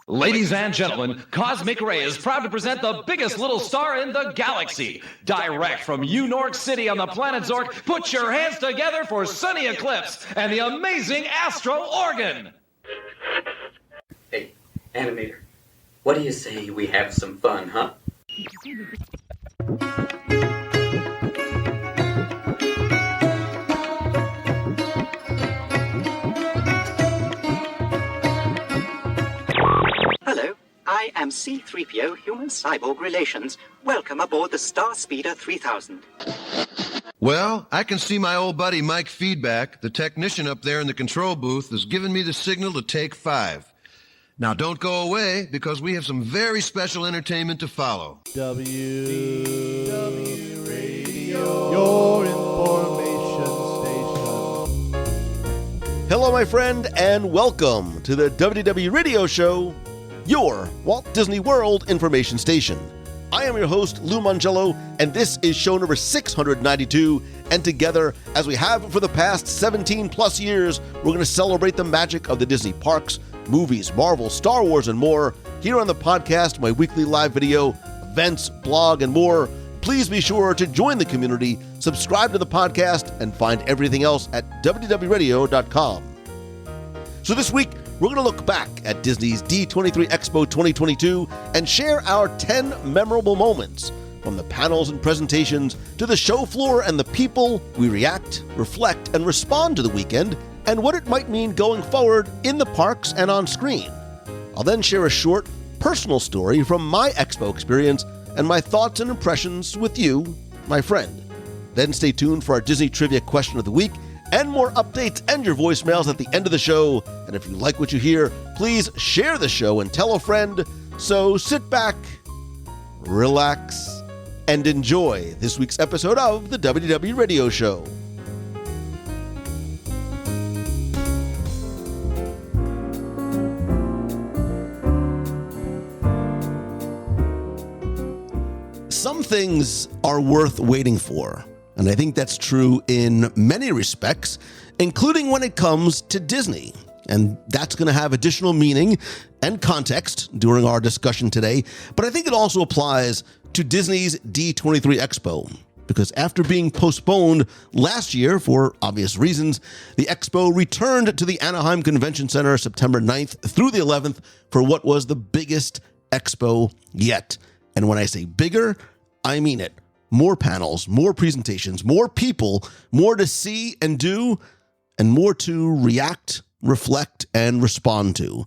Ladies and gentlemen, Cosmic Ray is proud to present the biggest little star in the galaxy. Direct from New York City on the planet Zork, put your hands together for Sunny Eclipse and the amazing Astro Organ. Hey, animator, what do you say we have some fun, huh? Hello, I am C-3PO Human-Cyborg Relations. Welcome aboard the Star Speeder 3000. Well, I can see my old buddy Mike Feedback, the technician up there in the control booth, has given me the signal to take 5. Now don't go away, because we have some very special entertainment to follow. WDW Radio, your information station. Hello, my friend, and welcome to the WDW Radio Show, your Walt Disney World information station. I am your host, Lou Mangello, and this is show number 692, and together, as we have for the past 17-plus years, we're going to celebrate the magic of the Disney parks, movies, Marvel, Star Wars, and more, here on the podcast, my weekly live video, events, blog, and more. Please be sure to join the community, subscribe to the podcast, and find everything else at WDWRadio.com. So this week, we're going to look back at Disney's D23 Expo 2022 and share our 10 memorable moments, from the panels and presentations to the show floor and the people. We react, reflect, and respond to the weekend and what it might mean going forward in the parks and on screen. I'll then share a short, personal story from my Expo experience and my thoughts and impressions with you, my friend. Then stay tuned for our Disney Trivia Question of the Week and more updates and your voicemails at the end of the show. And if you like what you hear, please share the show and tell a friend. So sit back, relax, and enjoy this week's episode of the WDW Radio Show. Some things are worth waiting for, and I think that's true in many respects, including when it comes to Disney. And that's going to have additional meaning and context during our discussion today, but I think it also applies to Disney's D23 Expo, because after being postponed last year for obvious reasons, the Expo returned to the Anaheim Convention Center September 9th through the 11th for what was the biggest Expo yet. And when I say bigger, I mean it. More panels, more presentations, more people, more to see and do, and more to react, reflect, and respond to.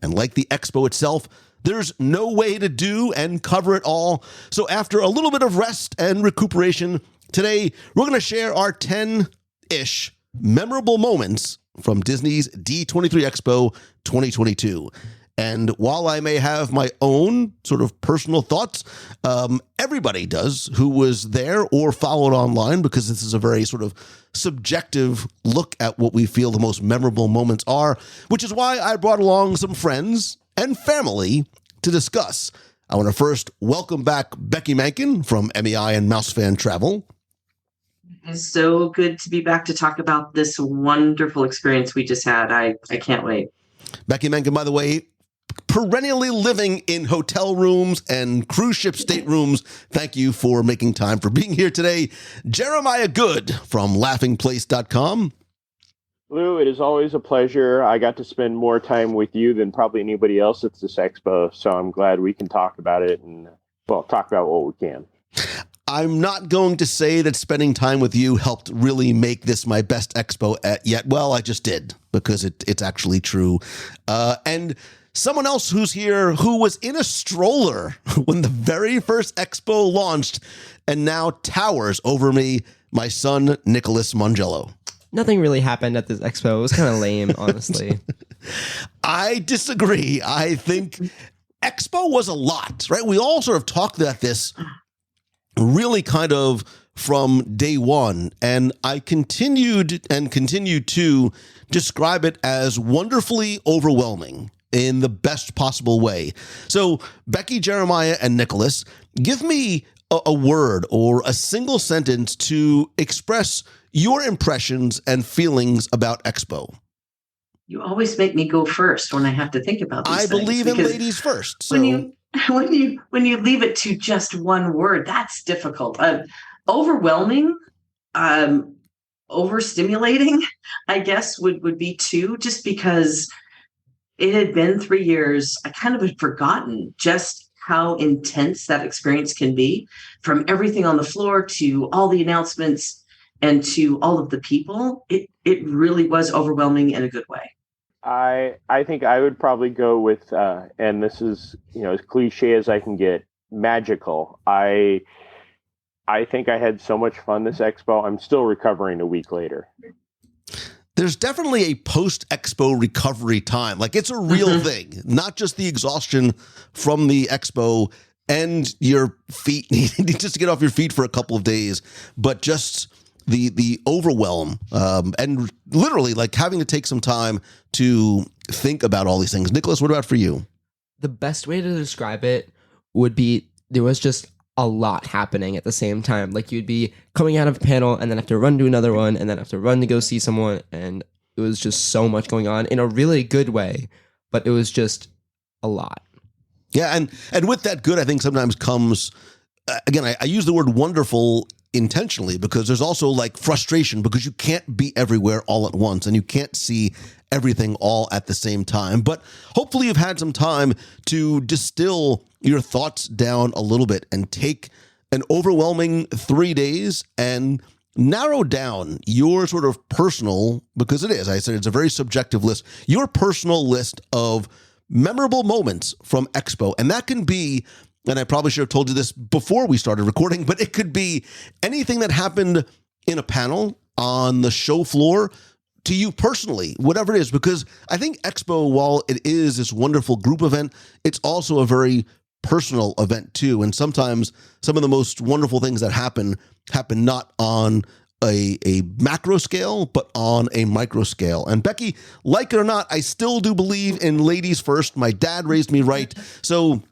And like the Expo itself, there's no way to do and cover it all. So after a little bit of rest and recuperation, today we're going to share our 10-ish memorable moments from Disney's D23 Expo 2022. And while I may have my own sort of personal thoughts, everybody does who was there or followed online, because this is a very sort of subjective look at what we feel the most memorable moments are, which is why I brought along some friends and family to discuss. I want to first welcome back Becky Mankin from MEI and Mousefan Travel. It's so good to be back to talk about this wonderful experience we just had. I can't wait. Becky Mankin, by the way, perennially living in hotel rooms and cruise ship staterooms. Thank you for making time for being here today. Jeremiah Good from laughingplace.com. Lou, it is always a pleasure. I got to spend more time with you than probably anybody else at this expo, so I'm glad we can talk about it and, well, talk about what we can. I'm not going to say that spending time with you helped really make this my best expo yet. Well, I just did, because it's actually true. And someone else who's here who was in a stroller when the very first expo launched and now towers over me, my son, Nicholas Mangello. Nothing really happened at this expo. It was kind of lame, honestly. I disagree. I think expo was a lot, right? We all sort of talked about this really kind of from day one, and I continued to describe it as wonderfully overwhelming in the best possible way. So, Becky, Jeremiah, and Nicholas, give me a word or a single sentence to express your impressions and feelings about Expo. You always make me go first when I have to think about these I things, believe in because ladies first. So when you leave it to just one word, that's difficult. Overwhelming, overstimulating, I guess would be two, just because it had been 3 years. I kind of had forgotten just how intense that experience can be, from everything on the floor to all the announcements and to all of the people. It really was overwhelming in a good way. I think I would probably go with, and this is, as cliche as I can get, magical. I think I had so much fun this expo. I'm still recovering a week later. There's definitely a post-expo recovery time. Like, it's a real thing, not just the exhaustion from the expo and your feet needing just to get off your feet for a couple of days, but just the overwhelm, and literally like having to take some time to think about all these things. Nicholas, what about for you? The best way to describe it would be there was just a lot happening at the same time. Like, you'd be coming out of a panel and then have to run to another one and then have to run to go see someone. And it was just so much going on in a really good way, but it was just a lot. Yeah. And with that good, I think sometimes comes, again, I use the word wonderful intentionally, because there's also like frustration because you can't be everywhere all at once and you can't see everything all at the same time. But hopefully you've had some time to distill your thoughts down a little bit and take an overwhelming 3 days and narrow down your sort of personal, because it is, I said, it's a very subjective list, your personal list of memorable moments from Expo. And that can be, and I probably should have told you this before we started recording, but it could be anything that happened in a panel, on the show floor, to you personally, whatever it is, because I think Expo, while it is this wonderful group event, it's also a very personal event too. And sometimes some of the most wonderful things that happen not on a macro scale, but on a micro scale. And Becky, like it or not, I still do believe in ladies first. My dad raised me right. So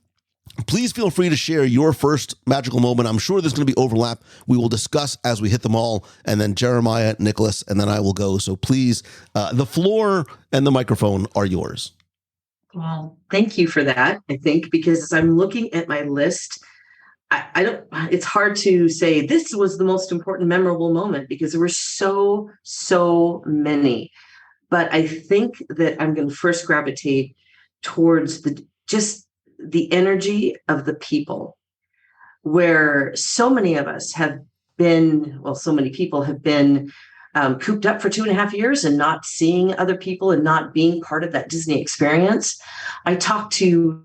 please feel free to share your first magical moment. I'm sure there's going to be overlap. We will discuss as we hit them all. And then Jeremiah, Nicholas, and then I will go. So please, the floor and the microphone are yours. Well, thank you for that. I think, because as I'm looking at my list, I don't, it's hard to say this was the most important memorable moment, because there were so many. But I think that I'm going to first gravitate towards the energy of the people, where so many of us have been, so many people have been cooped up for 2.5 years and not seeing other people and not being part of that Disney experience. I talked to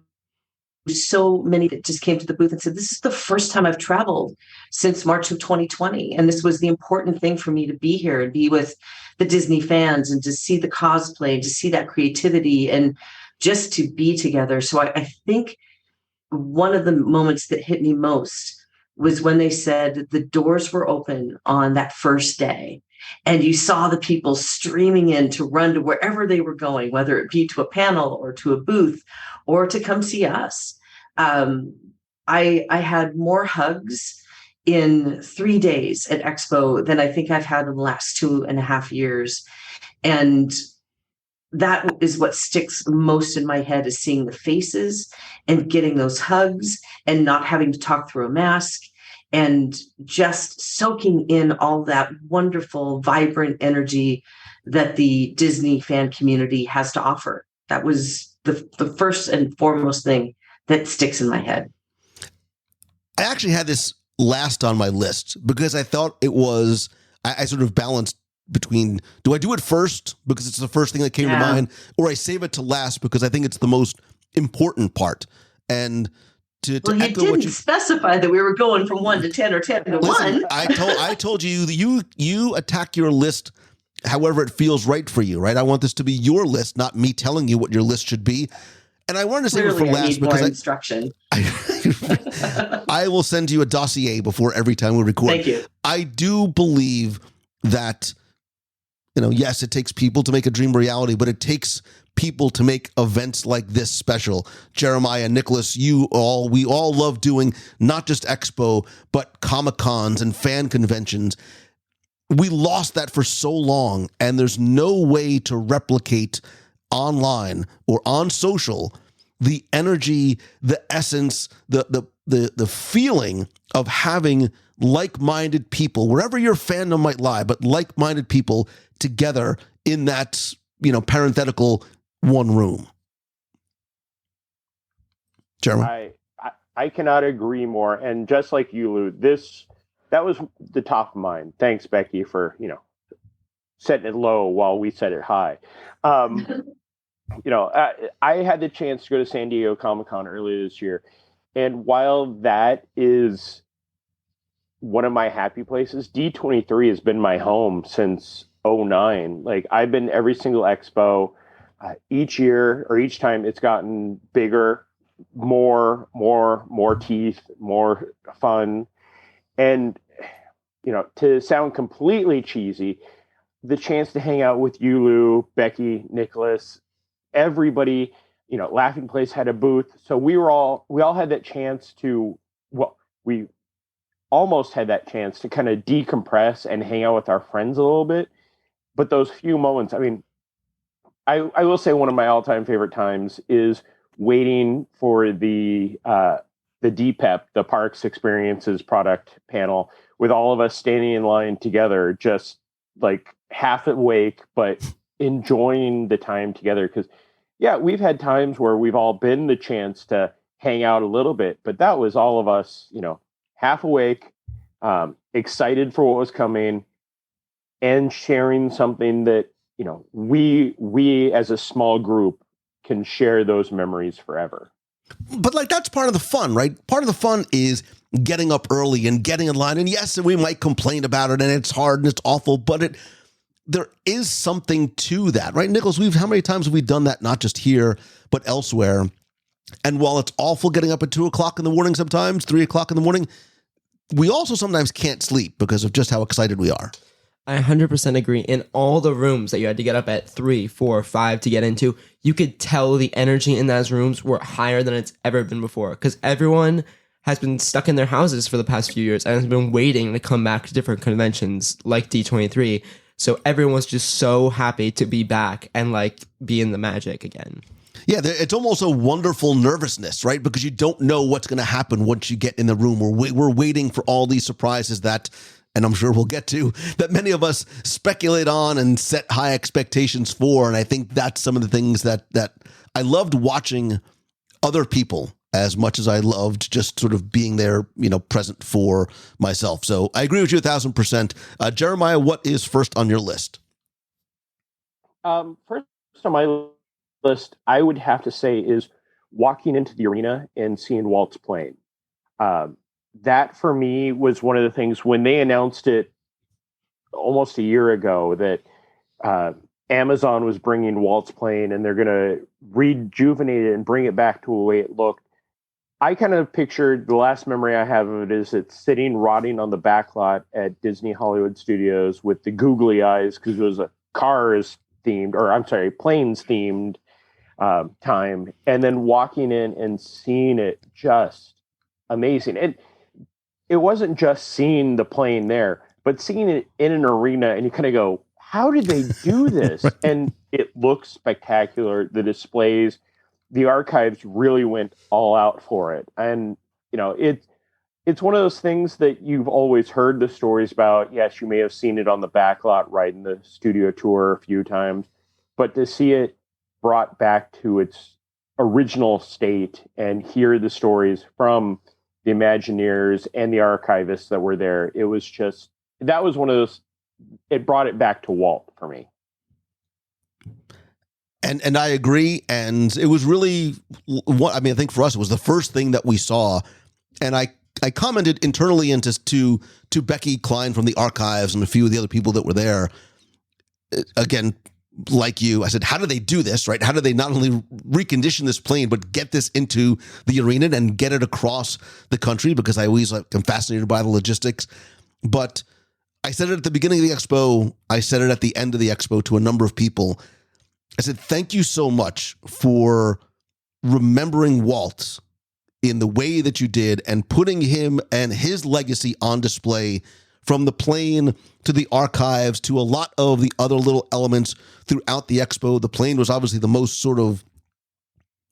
so many that just came to the booth and said, this is the first time I've traveled since March of 2020. And this was the important thing for me, to be here and be with the Disney fans and to see the cosplay, to see that creativity and just to be together. So I think one of the moments that hit me most was when they said the doors were open on that first day. And you saw the people streaming in to run to wherever they were going, whether it be to a panel or to a booth or to come see us. I had more hugs in 3 days at Expo than I think I've had in the last 2.5 years. And that is what sticks most in my head, is seeing the faces and getting those hugs and not having to talk through a mask, and just soaking in all that wonderful, vibrant energy that the Disney fan community has to offer. That was the first and foremost thing that sticks in my head. I actually had this last on my list because I thought it was, I sort of balanced between, do I do it first because it's the first thing that came to mind, or I save it to last because I think it's the most important part. And to you didn't specify that we were going from 1 to 10 or 10 to 1. I told you attack your list however it feels right for you, right? I want this to be your list, not me telling you what your list should be. And I wanted to save it for last because instruction. I will send you a dossier before every time we record. Thank you. I do believe that, yes, it takes people to make a dream reality, but it takes people to make events like this special. Jeremiah, Nicholas, we all love doing not just Expo, but Comic-Cons and fan conventions. We lost that for so long, and there's no way to replicate online or on social, the energy, the essence, the feeling of having like-minded people, wherever your fandom might lie, but like-minded people together in that, parenthetical one room. Jeremy? I cannot agree more. And just like you, Lou, that was the top of mind. Thanks, Becky, for, setting it low while we set it high. I had the chance to go to San Diego Comic-Con earlier this year. And while that is one of my happy places, D23 has been my home since 2009. Like, I've been every single expo. Each year or each time it's gotten bigger, more teeth, more fun. And, to sound completely cheesy, the chance to hang out with you, Lou, Becky, Nicholas, everybody, Laughing Place had a booth. So we all had that chance we almost had that chance to kind of decompress and hang out with our friends a little bit. But those few moments, I will say one of my all-time favorite times is waiting for the DPEP, the Parks Experiences product panel, with all of us standing in line together, just like half awake, but enjoying the time together. Because, we've had times where we've all been the chance to hang out a little bit, but that was all of us, half awake, excited for what was coming, and sharing something that, we as a small group can share those memories forever. But that's part of the fun, right? Part of the fun is getting up early and getting in line. And yes, we might complain about it and it's hard and it's awful, but there is something to that, right? Nicholas, how many times have we done that, not just here, but elsewhere? And while it's awful getting up at 2:00 in the morning, sometimes 3:00 in the morning, we also sometimes can't sleep because of just how excited we are. I 100% agree. In all the rooms that you had to get up at 3, 4, 5 to get into, you could tell the energy in those rooms were higher than it's ever been before, because everyone has been stuck in their houses for the past few years and has been waiting to come back to different conventions like D23. So everyone was just so happy to be back and be in the magic again. Yeah, it's almost a wonderful nervousness, right? Because you don't know what's going to happen once you get in the room. We're waiting for all these surprises that, and I'm sure we'll get to, that many of us speculate on and set high expectations for. And I think that's some of the things that I loved watching other people as much as I loved just sort of being there, present for myself. So I agree with you 1,000%. Jeremiah, what is first on your list? First on my list, I would have to say, is walking into the arena and seeing Walt's playing. That for me was one of the things when they announced it almost a year ago that Amazon was bringing Walt's plane and they're going to rejuvenate it and bring it back to the way it looked. I kind of pictured, the last memory I have of it is it's sitting rotting on the back lot at Disney Hollywood Studios with the googly eyes because it was a planes themed time, and then walking in and seeing it just amazing. It wasn't just seeing the plane there, but seeing it in an arena, and you kind of go, how did they do this? Right. And it looks spectacular. The displays, the archives really went all out for it. And, it's one of those things that you've always heard the stories about. Yes, you may have seen it on the back lot right in the studio tour a few times, but to see it brought back to its original state and hear the stories from the Imagineers and the archivists that were there, that was one of those, it brought it back to Walt for me. And I agree. And it was really, I think for us, it was the first thing that we saw. And I commented internally to Becky Klein from the archives and a few of the other people that were there. Again, like you, I said, how do they do this, right? How do they not only recondition this plane, but get this into the arena and get it across the country? Because I always am fascinated by the logistics. But I said it at the beginning of the expo. I said it at the end of the expo to a number of people. I said, thank you so much for remembering Walt in the way that you did and putting him and his legacy on display from the plane to the archives to a lot of the other little elements throughout the expo. The plane was obviously the most sort of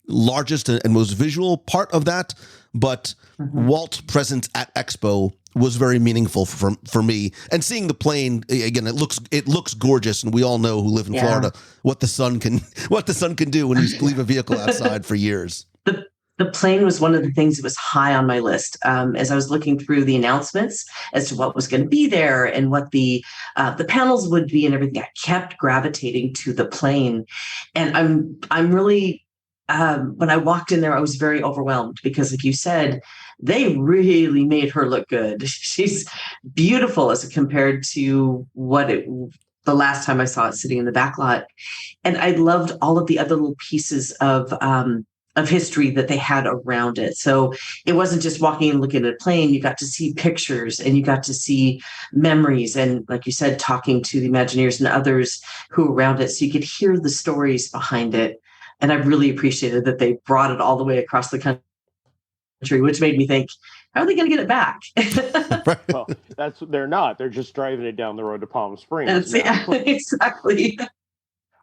largest and most visual part of that, but Walt's presence at Expo was very meaningful for me. And seeing the plane again, it looks gorgeous, and we all know who live in Florida what the sun can do when you leave a vehicle outside for years. The plane was one of the things that was high on my list as I was looking through the announcements as to what was going to be there and what the panels would be and everything. I kept gravitating to the plane, and I'm really when I walked in there, I was very overwhelmed because, like you said, they really made her look good. She's beautiful as compared to the last time I saw it sitting in the back lot, and I loved all of the other little pieces of history that they had around it. So it wasn't just walking and looking at a plane. You got to see pictures and you got to see memories. And like you said, talking to the Imagineers and others who were around it. So you could hear the stories behind it. And I really appreciated that they brought it all the way across the country, which made me think, how are they going to get it back? Well, they're not. They're just driving it down the road to Palm Springs. Yeah, exactly.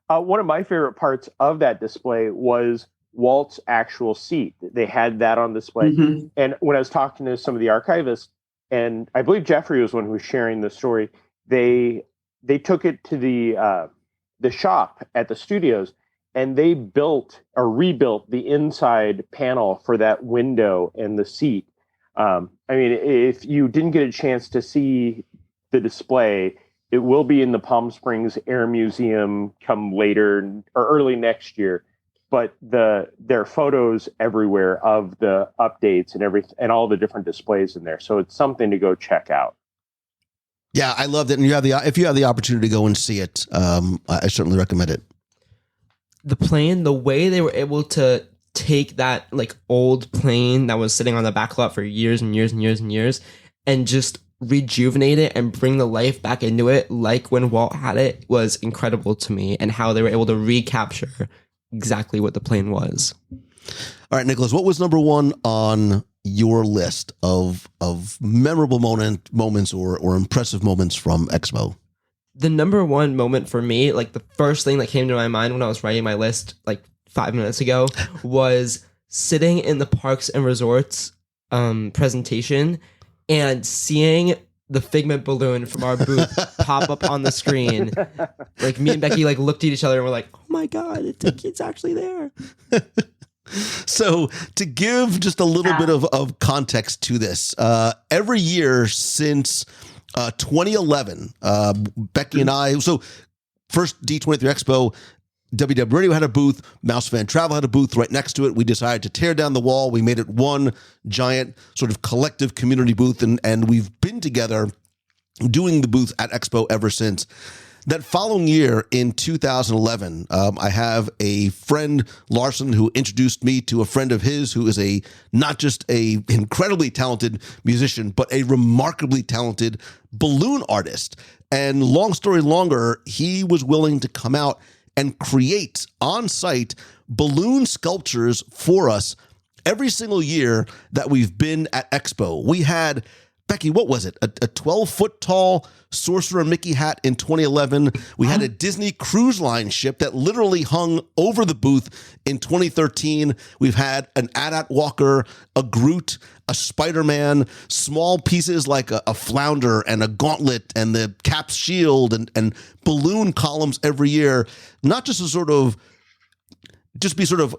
One of my favorite parts of that display was Walt's actual seat. They had that on display. Mm-hmm. And when I was talking to some of the archivists, and I believe Jeffrey was one who was sharing the story, they took it to the shop at the studios, and they built or rebuilt the inside panel for that window and the seat. I mean, if you didn't get a chance to see the display, it will be in the Palm Springs Air Museum come later or early next year. But there are photos everywhere of the updates and everything, and all the different displays in there. So it's something to go check out. Yeah, I loved it. And if you have the opportunity to go and see it, I certainly recommend it. The plane, the way they were able to take that like old plane that was sitting on the back lot for years and years and years and years, and just rejuvenate it and bring the life back into it, like when Walt had it, was incredible to me. And how they were able to recapture exactly what the plane was. All right, Nicholas, what was number one on your list of memorable moments or impressive moments from Expo? The number one moment for me, like the first thing that came to my mind when I was writing my list like 5 minutes ago, was sitting in the Parks and Resorts presentation and seeing the Figment balloon from our booth pop up on the screen. Like me and Becky like looked at each other and we're like, oh my God, it's actually there. So to give just a little bit of context to this, every year since 2011, Becky and I, so first D23 Expo, WDW Radio had a booth, Mouse Fan Travel had a booth right next to it. We decided to tear down the wall. We made it one giant sort of collective community booth, and we've been together doing the booth at Expo ever since. That following year in 2011, I have a friend, Larson, who introduced me to a friend of his who is not just a incredibly talented musician, but a remarkably talented balloon artist. And long story longer, he was willing to come out and create on-site balloon sculptures for us every single year that we've been at Expo. We had, Becky, what was it? A 12-foot tall Sorcerer Mickey hat in 2011. We had a Disney Cruise Line ship that literally hung over the booth in 2013. We've had an AT-AT Walker, a Groot, a Spider-Man, small pieces like a flounder and a gauntlet and the Cap's shield and balloon columns every year, not just to sort of just be sort of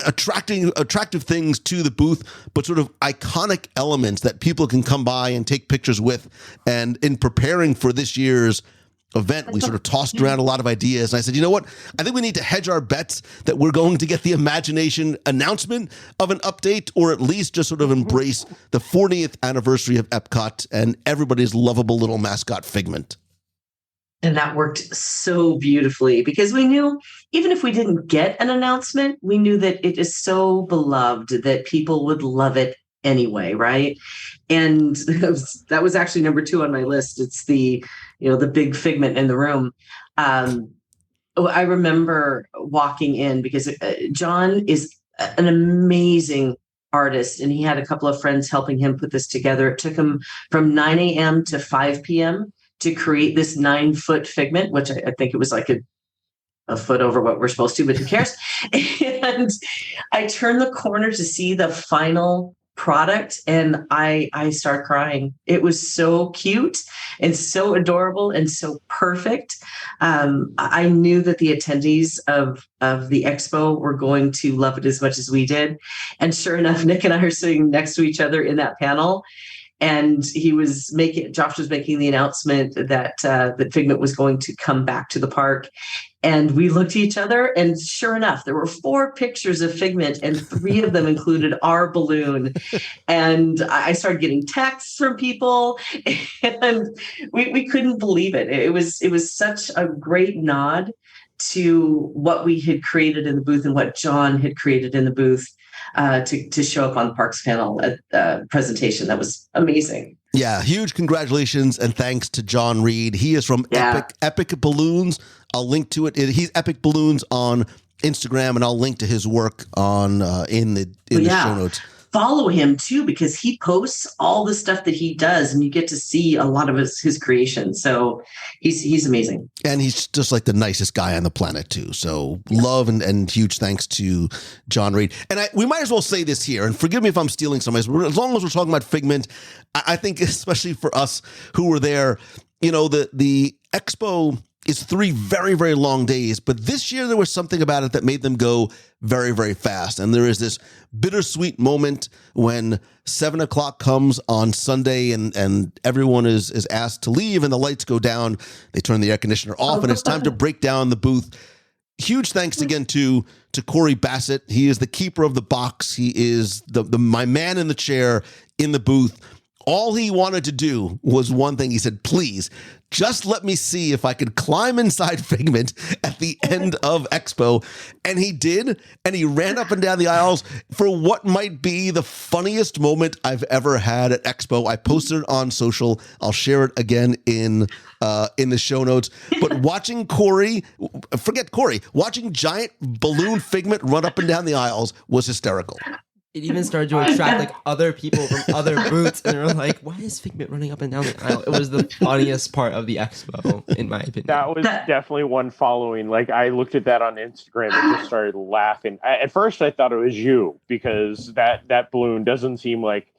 attractive things to the booth, but sort of iconic elements that people can come by and take pictures with. And in preparing for this year's event, we sort of tossed around a lot of ideas. And I said, you know what? I think we need to hedge our bets that we're going to get the Imagination announcement of an update, or at least just sort of embrace the 40th anniversary of Epcot and everybody's lovable little mascot Figment. And that worked so beautifully because we knew even if we didn't get an announcement, we knew that it is so beloved that people would love it anyway, right? And that was actually number 2 on my list. It's the big Figment in the room. I remember walking in because John is an amazing artist, and he had a couple of friends helping him put this together. It took him from 9 a.m. to 5 p.m. to create this 9-foot figment, which I think it was like a foot over what we're supposed to, but who cares? And I turned the corner to see the final product, and I started crying. It was so cute and so adorable and so perfect. I knew that the attendees of the expo were going to love it as much as we did. And sure enough, Nick and I are sitting next to each other in that panel. And Josh was making the announcement that that Figment was going to come back to the park. And we looked at each other, and sure enough, there were 4 pictures of Figment, and 3 of them included our balloon. And I started getting texts from people, and we couldn't believe it. It was such a great nod to what we had created in the booth and what John had created in the booth to show up on the Parks panel presentation. That was amazing. Yeah, huge congratulations and thanks to John Reed. He is from Epic Balloons. I'll link to it. He's Epic Balloons on Instagram, and I'll link to his work on in the show notes. Follow him too, because he posts all the stuff that he does, and you get to see a lot of his creations. So he's amazing. And he's just like the nicest guy on the planet too. So love and huge thanks to John Reed. And we might as well say this here, and forgive me if I'm stealing some, as long as we're talking about Figment, I think especially for us who were there, the expo is 3 very, very long days, but this year there was something about it that made them go very, very fast. And there is this bittersweet moment when 7 o'clock comes on Sunday and everyone is asked to leave and the lights go down. They turn the air conditioner off and it's time to break down the booth. Huge thanks again to Corey Bassett. He is the keeper of the box. He is my man in the chair in the booth. All he wanted to do was one thing. He said, please, just let me see if I could climb inside Figment at the end of Expo. And he did. And he ran up and down the aisles for what might be the funniest moment I've ever had at Expo. I posted it on social. I'll share it again in the show notes. But watching watching giant balloon Figment run up and down the aisles was hysterical. It even started to attract like other people from other booths, and they were like, "Why is Figment running up and down the aisle?" It was the funniest part of the expo, in my opinion. That was definitely one following. Like I looked at that on Instagram and just started laughing. At first, I thought it was you because that balloon doesn't seem like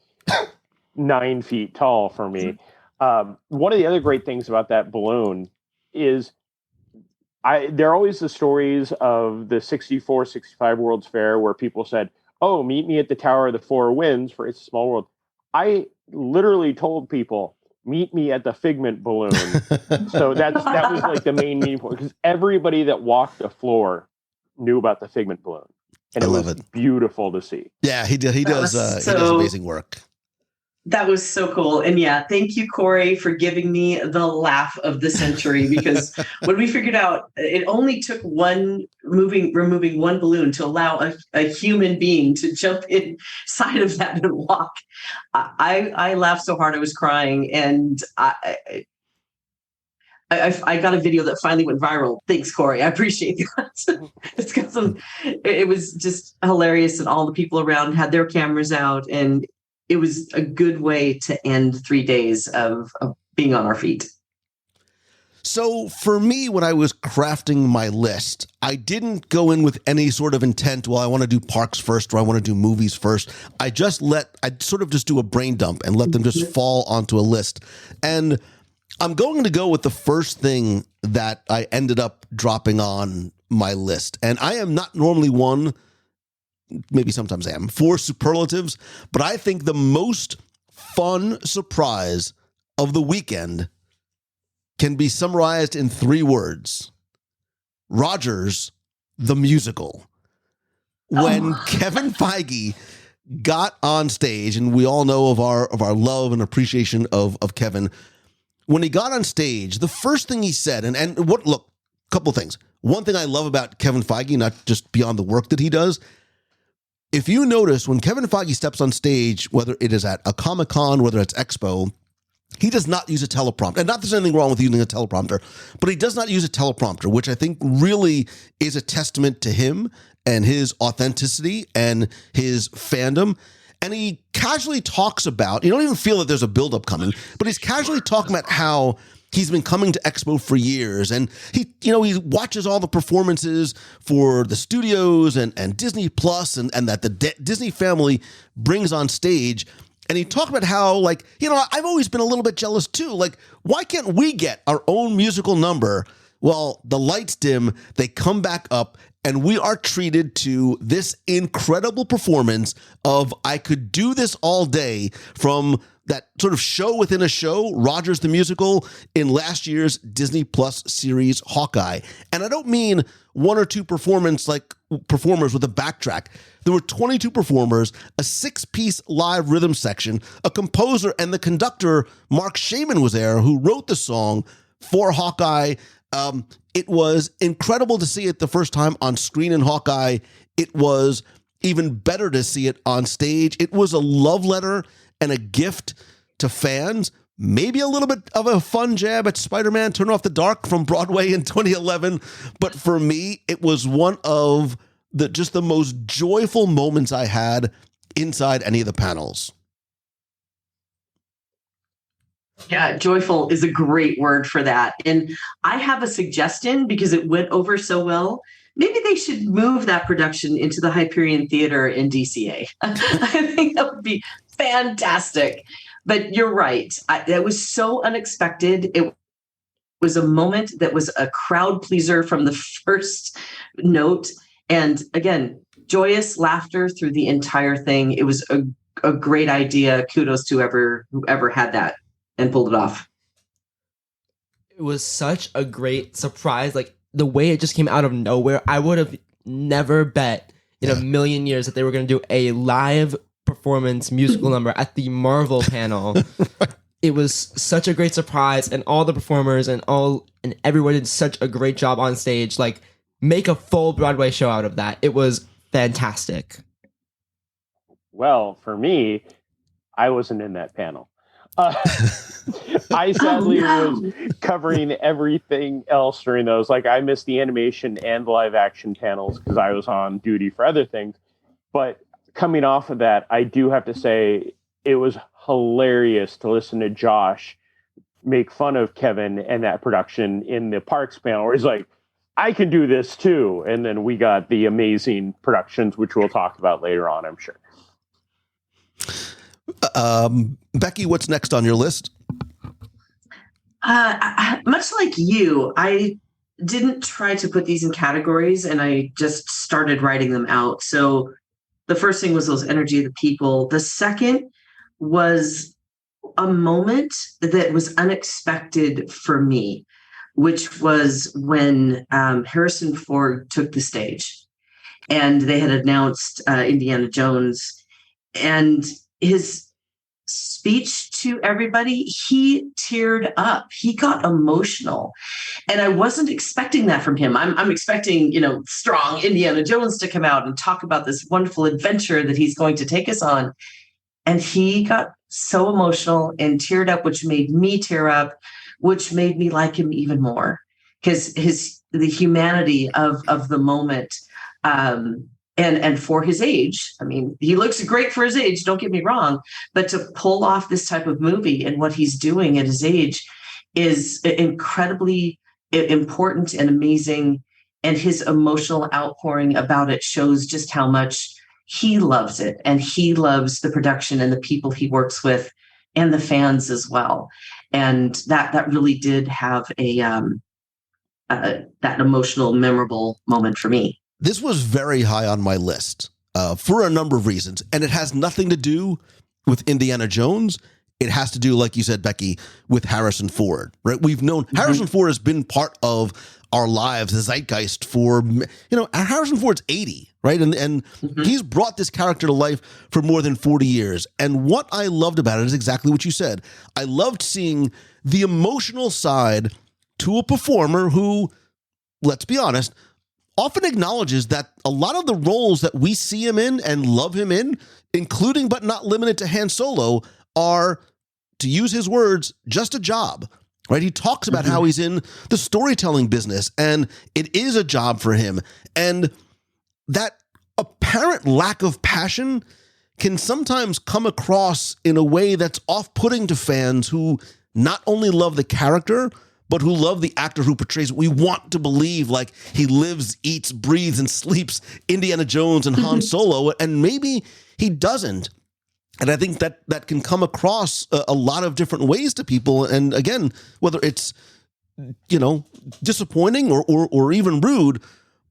9 feet tall for me. One of the other great things about that balloon is there are always the stories of the 64, 65 World's Fair where people said, oh, meet me at the Tower of the Four Winds for It's a Small World. I literally told people, meet me at the Figment balloon. So that was like the main meeting point, because everybody that walked the floor knew about the Figment balloon. And it was beautiful to see. Yeah, he does amazing work. That was so cool. And yeah, thank you, Corey, for giving me the laugh of the century, because when we figured out it only took removing one balloon to allow a human being to jump inside of that and walk. I laughed so hard I was crying. And I got a video that finally went viral. Thanks, Corey. I appreciate that. It was just hilarious, and all the people around had their cameras out, and it was a good way to end 3 days of being on our feet. So for me, when I was crafting my list, I didn't go in with any sort of intent, well, I want to do parks first or I want to do movies first. I'd sort of just do a brain dump and let them just fall onto a list. And I'm going to go with the first thing that I ended up dropping on my list. And I am not normally one, maybe sometimes I am, for superlatives, but I think the most fun surprise of the weekend can be summarized in 3 words. Rogers, the musical. When Kevin Feige got on stage, and we all know of our love and appreciation of Kevin, when he got on stage, the first thing he said, look, couple things. One thing I love about Kevin Feige, not just beyond the work that he does, if you notice, when Kevin Feige steps on stage, whether it is at a Comic-Con, whether it's Expo, he does not use a teleprompter. And not that there's anything wrong with using a teleprompter, but he does not use a teleprompter, which I think really is a testament to him and his authenticity and his fandom. And he casually talks about, you don't even feel that there's a buildup coming, but he's casually talking about how he's been coming to Expo for years, and he watches all the performances for the studios and Disney Plus and that the Disney family brings on stage. And he talked about how, like, I've always been a little bit jealous too. Like, why can't we get our own musical number? Well, the lights dim, they come back up, and we are treated to this incredible performance of I Could Do This All Day from that sort of show within a show, Rogers the Musical, in last year's Disney Plus series Hawkeye. And I don't mean one or two performers with a backtrack. There were 22 performers, a 6-piece live rhythm section, a composer, and the conductor, Mark Shaman, was there, who wrote the song for Hawkeye. It was incredible to see it the first time on screen in Hawkeye. It was even better to see it on stage. It was a love letter and a gift to fans. Maybe a little bit of a fun jab at Spider-Man Turn Off the Dark from Broadway in 2011. But for me, it was one of the most joyful moments I had inside any of the panels. Yeah, joyful is a great word for that. And I have a suggestion because it went over so well. Maybe they should move that production into the Hyperion Theater in DCA. I think that would be fantastic. But you're right. That was so unexpected. It was a moment that was a crowd pleaser from the first note. And again, joyous laughter through the entire thing. It was a great idea. Kudos to whoever had that and pulled it off. It was such a great surprise. Like, the way it just came out of nowhere, I would have never bet in a million years that they were going to do a live performance musical number at the Marvel panel. It was such a great surprise, and all the performers and everyone did such a great job on stage. Like, make a full Broadway show out of that. It was fantastic. Well, for me, I wasn't in that panel. I sadly was covering everything else during those. Like, I missed the animation and the live action panels because I was on duty for other things. But coming off of that, I do have to say it was hilarious to listen to Josh make fun of Kevin and that production in the Parks panel, where he's like, I can do this too. And then we got the amazing productions, which we'll talk about later on, I'm sure. Becky, what's next on your list? Much like you, I didn't try to put these in categories, and I just started writing them out. So the first thing was those energy of the people. The second was a moment that was unexpected for me, which was when Harrison Ford took the stage, and they had announced Indiana Jones, and his speech to everybody, he teared up. He got emotional. And I wasn't expecting that from him. I'm expecting, strong Indiana Jones to come out and talk about this wonderful adventure that he's going to take us on. And he got so emotional and teared up, which made me tear up, which made me like him even more, because the humanity of the moment, and for his age. I mean, he looks great for his age, don't get me wrong, but to pull off this type of movie and what he's doing at his age is incredibly important and amazing. And his emotional outpouring about it shows just how much he loves it. And he loves the production and the people he works with and the fans as well. And that really did have that emotional, memorable moment for me. This was very high on my list for a number of reasons, and it has nothing to do with Indiana Jones. It has to do, like you said, Becky, with Harrison Ford, right? We've known Harrison Ford has been part of our lives, the zeitgeist for, Harrison Ford's 80, right? And he's brought this character to life for more than 40 years. And what I loved about it is exactly what you said. I loved seeing the emotional side to a performer who, let's be honest, often acknowledges that a lot of the roles that we see him in and love him in, including but not limited to Han Solo, are, to use his words, just a job, right? He talks about how he's in the storytelling business and it is a job for him. And that apparent lack of passion can sometimes come across in a way that's off-putting to fans who not only love the character, but who love the actor who portrays it. We want to believe like he lives, eats, breathes, and sleeps Indiana Jones and Han Solo, and maybe he doesn't. And I think that can come across a lot of different ways to people. And again, whether it's, disappointing or even rude,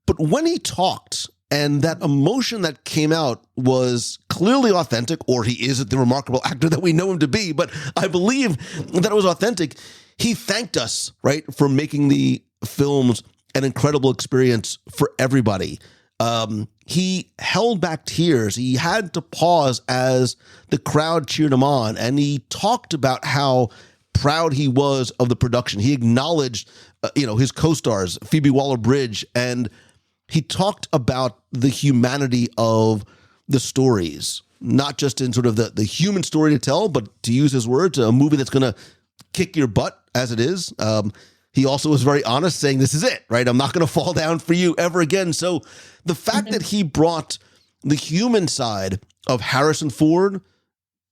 but when he talked and that emotion that came out was clearly authentic, or he is the remarkable actor that we know him to be, but I believe that it was authentic. He thanked us, right, for making the films an incredible experience for everybody. He held back tears. He had to pause as the crowd cheered him on, and he talked about how proud he was of the production. He acknowledged, his co-stars, Phoebe Waller-Bridge, and he talked about the humanity of the stories, not just in sort of the human story to tell, but to use his words, a movie that's going to kick your butt as it is. He also was very honest, saying, this is it, right? I'm not going to fall down for you ever again. So the fact that he brought the human side of Harrison Ford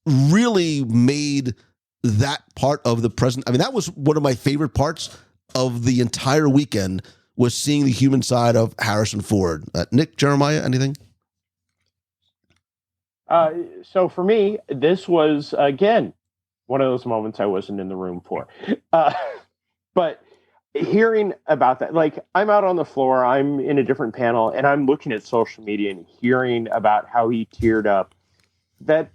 really made that part of the present. I mean, that was one of my favorite parts of the entire weekend, was seeing the human side of Harrison Ford. Nick, Jeremiah, anything? So for me, this was, again, one of those moments I wasn't in the room for. But hearing about that, like, I'm out on the floor, I'm in a different panel, and I'm looking at social media and hearing about how he teared up. That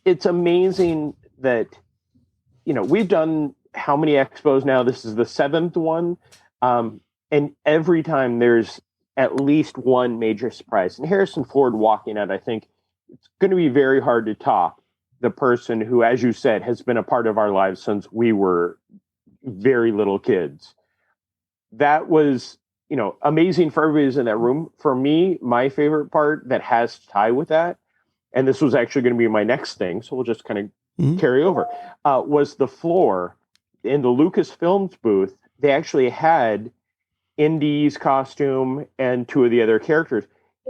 it's amazing that, we've done how many expos now? This is the 7th one. And every time there's at least one major surprise. And Harrison Ford walking out, I think it's going to be very hard to top the person who, as you said, has been a part of our lives since we were very little kids. That was, amazing for everybody who's in that room. For me, my favorite part that has to tie with that, and this was actually going to be my next thing, so we'll just kind of carry over, was the floor in the Lucasfilms booth. They actually had Indy's costume and 2 of the other characters,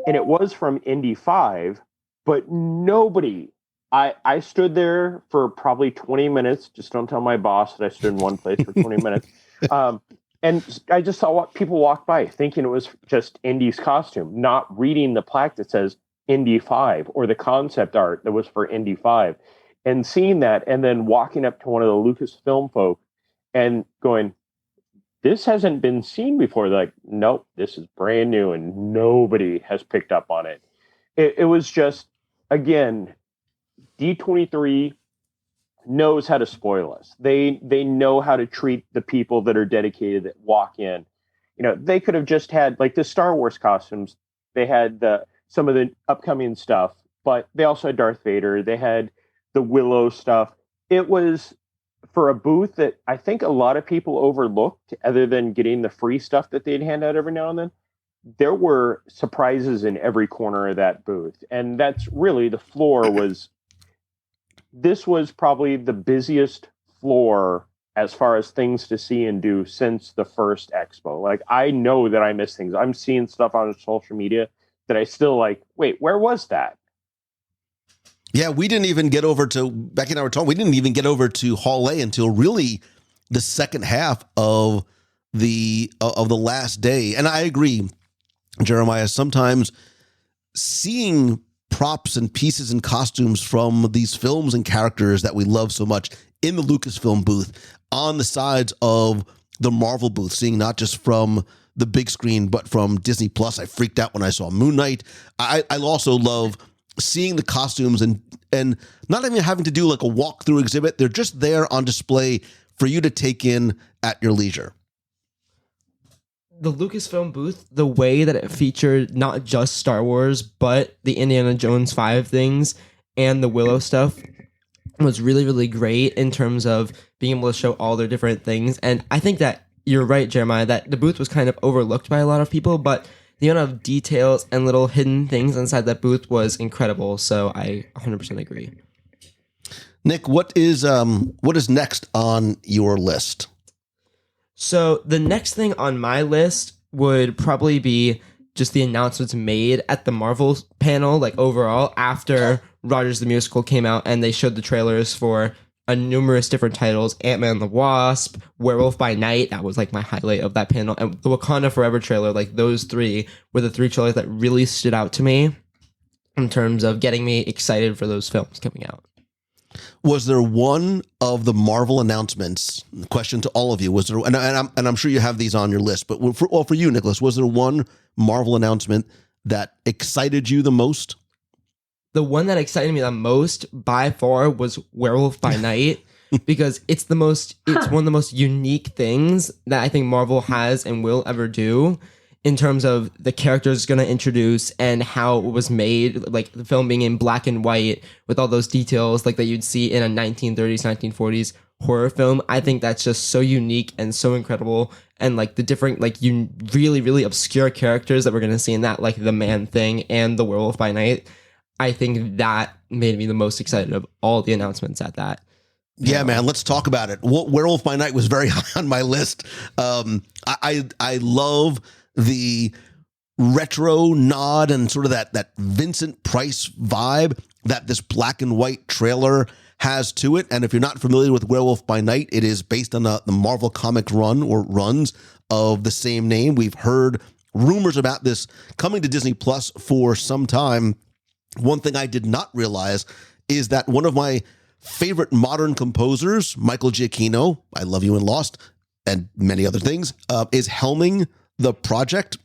and it was from Indy 5, but nobody. I stood there for probably 20 minutes. Just don't tell my boss that I stood in one place for 20 minutes. And I just saw people walk by thinking it was just Indy's costume, not reading the plaque that says Indy 5 or the concept art that was for Indy 5. And seeing that, and then walking up to one of the Lucasfilm folk and going, this hasn't been seen before. They're like, nope, this is brand new and nobody has picked up on it. It was just, again, D23 knows how to spoil us. They know how to treat the people that are dedicated, that walk in. They could have just had, like, the Star Wars costumes. They had some of the upcoming stuff, but they also had Darth Vader. They had the Willow stuff. It was, for a booth that I think a lot of people overlooked, other than getting the free stuff that they'd hand out every now and then, there were surprises in every corner of that booth. And that's really, the floor was, this was probably the busiest floor as far as things to see and do since the first expo. Like, I know that I miss things. I'm seeing stuff on social media that I still like, wait, where was that? Yeah, we didn't even get over to, Becky and I were talking, we didn't even get over to Hall A until really the second half of the last day. And I agree, Jeremiah, sometimes seeing props and pieces and costumes from these films and characters that we love so much in the Lucasfilm booth, on the sides of the Marvel booth, seeing not just from the big screen, but from Disney Plus. I freaked out when I saw Moon Knight. I also love seeing the costumes and not even having to do like a walkthrough exhibit. They're just there on display for you to take in at your leisure. The Lucasfilm booth, the way that it featured not just Star Wars, but the Indiana Jones 5 things and the Willow stuff, was really, really great in terms of being able to show all their different things. And I think that you're right, Jeremiah, that the booth was kind of overlooked by a lot of people, but the amount of details and little hidden things inside that booth was incredible. So I 100% agree. Nick, what is next on your list? So the next thing on my list would probably be just the announcements made at the Marvel panel, like overall, after Rogers the Musical came out and they showed the trailers for numerous different titles, Ant-Man and the Wasp, Werewolf by Night, that was like my highlight of that panel, and the Wakanda Forever trailer. Like those three were the three trailers that really stood out to me in terms of getting me excited for those films coming out. Was there one of the Marvel announcements, question to all of you, was there, and I'm sure you have these on your list, but for you, Nicholas, was there one Marvel announcement that excited you the most? The one that excited me the most by far was Werewolf by Night, because it's one of the most unique things that I think Marvel has and will ever do in terms of the characters it's going to introduce and how it was made, like the film being in black and white with all those details like that you'd see in a 1930s, 1940s horror film. I think that's just so unique and so incredible. And like the different, like you really, really obscure characters that we're going to see in that, like the Man-Thing and the Werewolf by Night. I think that made me the most excited of all the announcements at that. Yeah, man, let's talk about it. Werewolf by Night was very high on my list. I love the retro nod and sort of that Vincent Price vibe that this black and white trailer has to it. And if you're not familiar with Werewolf by Night, it is based on the Marvel comic run or runs of the same name. We've heard rumors about this coming to Disney Plus for some time. One thing I did not realize is that one of my favorite modern composers, Michael Giacchino, I love you in Lost, and many other things, is helming the project.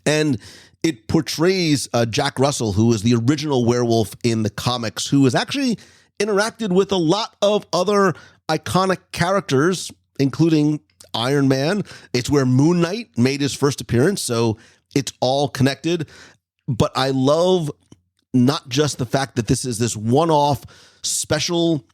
And it portrays Jack Russell, who is the original werewolf in the comics, who has actually interacted with a lot of other iconic characters, including Iron Man. It's where Moon Knight made his first appearance, so it's all connected. But I love not just the fact that this is this one-off special,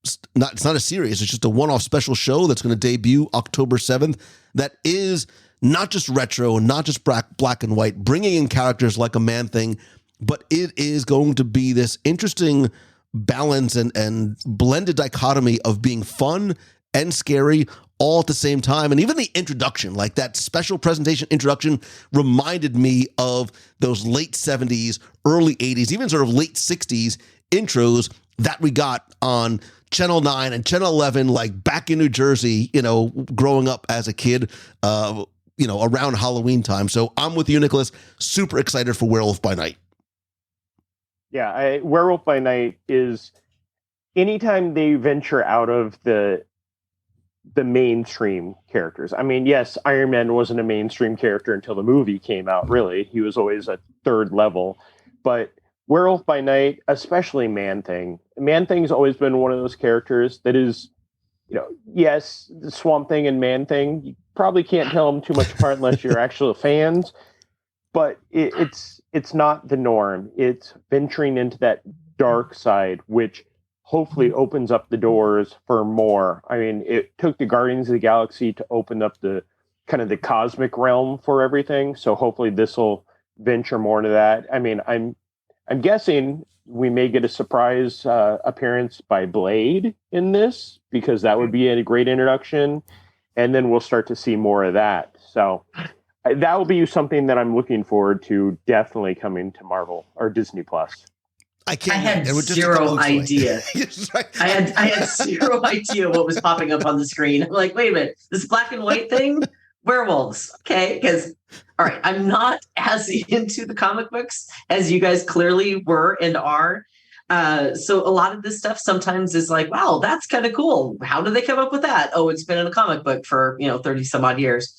it's not a series, it's just a one-off special show that's going to debut October 7th that is not just retro, not just black and white, bringing in characters like a Man-Thing, but it is going to be this interesting balance and blended dichotomy of being fun and scary all at the same time. And even the introduction, like that special presentation introduction, reminded me of those late 70s, early 80s, even sort of late 60s intros that we got on Channel 9 and Channel 11, like back in New Jersey, growing up as a kid, around Halloween time. So I'm with you, Nicholas. Super excited for Werewolf by Night. Yeah, Werewolf by Night is anytime they venture out of the mainstream characters. I mean, yes, Iron Man wasn't a mainstream character until the movie came out, really. He was always a third level. But Werewolf by Night, especially Man-Thing. Man-Thing's always been one of those characters that is, yes, the Swamp Thing and Man-Thing, you probably can't tell them too much apart unless you're actual fans. But it's not the norm. It's venturing into that dark side, which hopefully opens up the doors for more. I mean, it took the Guardians of the Galaxy to open up the kind of the cosmic realm for everything. So hopefully this will venture more into that. I mean, I'm guessing we may get a surprise appearance by Blade in this, because that would be a great introduction. And then we'll start to see more of that. So that will be something that I'm looking forward to definitely coming to Marvel or Disney Plus. I had zero idea. I had zero idea what was popping up on the screen. I'm like, wait a minute, this black and white thing? Werewolves. Okay, because, all right, I'm not as into the comic books as you guys clearly were and are. So a lot of this stuff sometimes is like, wow, that's kind of cool. How did they come up with that? Oh, it's been in a comic book for, 30 some odd years.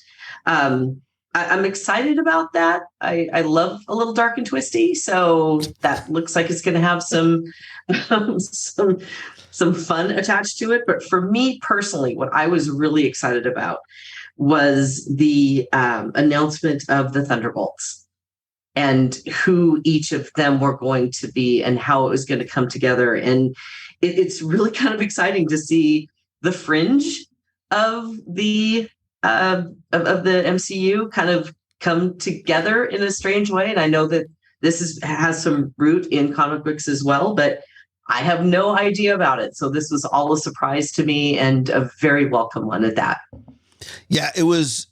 I'm excited about that. I love a little dark and twisty, so that looks like it's going to have some fun attached to it. But for me personally, what I was really excited about was the announcement of the Thunderbolts and who each of them were going to be and how it was going to come together. And it's really kind of exciting to see the fringe of the MCU kind of come together in a strange way. And I know that this has some root in comic books as well, but I have no idea about it. So this was all a surprise to me and a very welcome one at that. Yeah, it was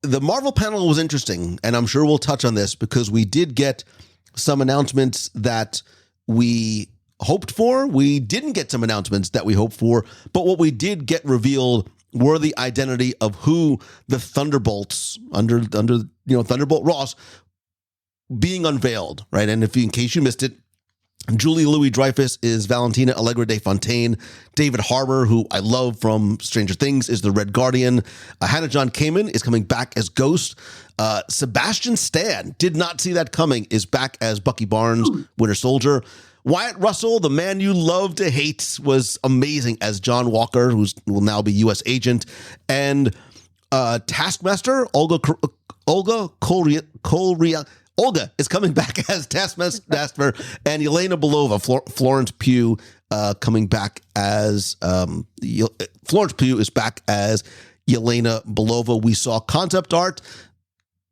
the Marvel panel was interesting, and I'm sure we'll touch on this because we did get some announcements that we hoped for. We didn't get some announcements that we hoped for, but what we did get revealed were the identity of who the Thunderbolts under Thunderbolt Ross being unveiled, right? And in case you missed it, Julie Louis-Dreyfus is Valentina Allegra de Fontaine. David Harbour, who I love from Stranger Things, is the Red Guardian. Hannah John Kamen is coming back as Ghost. Sebastian Stan, did not see that coming, is back as Bucky Barnes, Winter Soldier. Wyatt Russell, the man you love to hate, was amazing as John Walker, who will now be U.S. agent. And Taskmaster, Olga Korea. Olga is coming back as Taskmaster, and Yelena Belova, Florence Pugh, coming back as Florence Pugh is back as Yelena Belova. We saw concept art.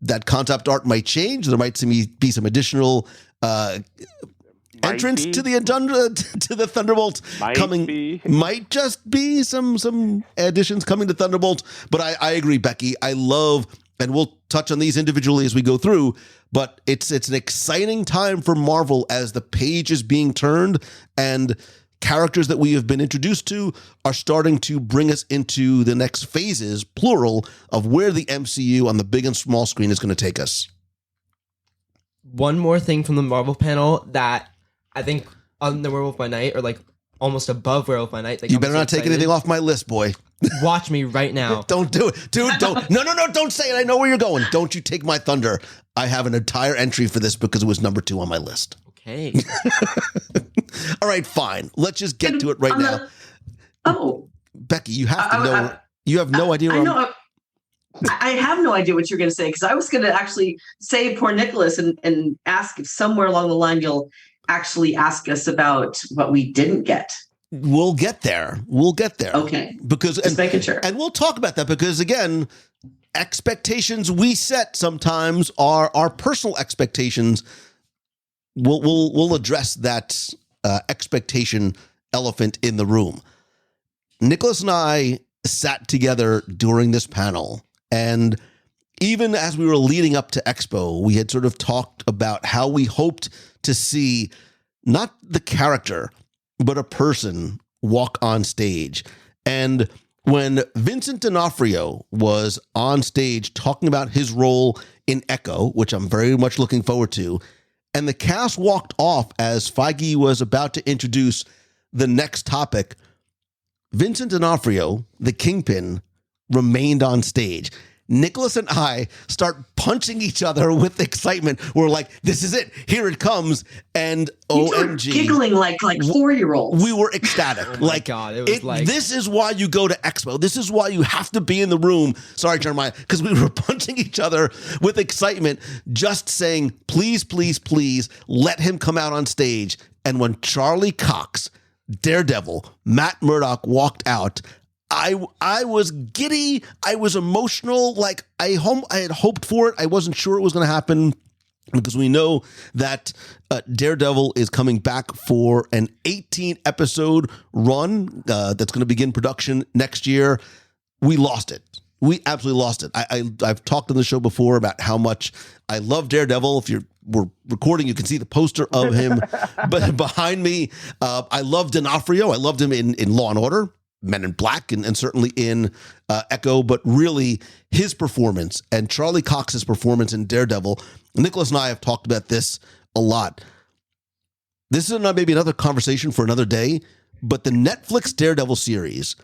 That concept art might change. There might be some additional entrance to the Thunderbolts coming. Might just be some additions coming to Thunderbolts. But I agree, Becky. I love. And we'll touch on these individually as we go through, but it's an exciting time for Marvel as the page is being turned and characters that we have been introduced to are starting to bring us into the next phases, plural, of where the MCU on the big and small screen is going to take us. One more thing from the Marvel panel that I think on the Werewolf by Night, or like almost above Werewolf by Night. You better not take anything off my list, boy. Watch me right now. Don't do it. Dude, don't. No, don't say it. I know where you're going. Don't you take my thunder. I have an entire entry for this because it was number 2 on my list. Okay. All right, fine. Let's just get to it right now. Becky, you have to know. You have no idea. I have no idea what you're going to say because I was going to actually say poor Nicholas and ask if somewhere along the line you'll actually ask us about what we didn't get. We'll get there. Okay. Because just making sure. And we'll talk about that because again, expectations we set sometimes are our personal expectations. We'll address that expectation elephant in the room. Nicholas and I sat together during this panel, and even as we were leading up to Expo, we had sort of talked about how we hoped to see not the character, but a person walk on stage. And when Vincent D'Onofrio was on stage talking about his role in Echo, which I'm very much looking forward to, and the cast walked off as Feige was about to introduce the next topic, Vincent D'Onofrio, the Kingpin, remained on stage. Nicholas and I start punching each other with excitement. We're like, this is it. Here it comes. And OMG. Giggling like 4-year-olds. We were ecstatic. Oh my God. It was like... This is why you go to Expo. This is why you have to be in the room. Sorry, Jeremiah. Because we were punching each other with excitement, just saying, please, please, please, let him come out on stage. And when Charlie Cox, Daredevil, Matt Murdock walked out, I was giddy. I was emotional. Like I had hoped for it. I wasn't sure it was going to happen because we know that Daredevil is coming back for an 18-episode run that's going to begin production next year. We lost it. We absolutely lost it. I've talked on the show before about how much I love Daredevil. If we're recording, you can see the poster of him but behind me. I love D'Onofrio. I loved him in Law and Order, Men in Black, and certainly in Echo, but really his performance and Charlie Cox's performance in Daredevil. Nicholas and I have talked about this a lot. This is maybe another conversation for another day, but the Netflix Daredevil series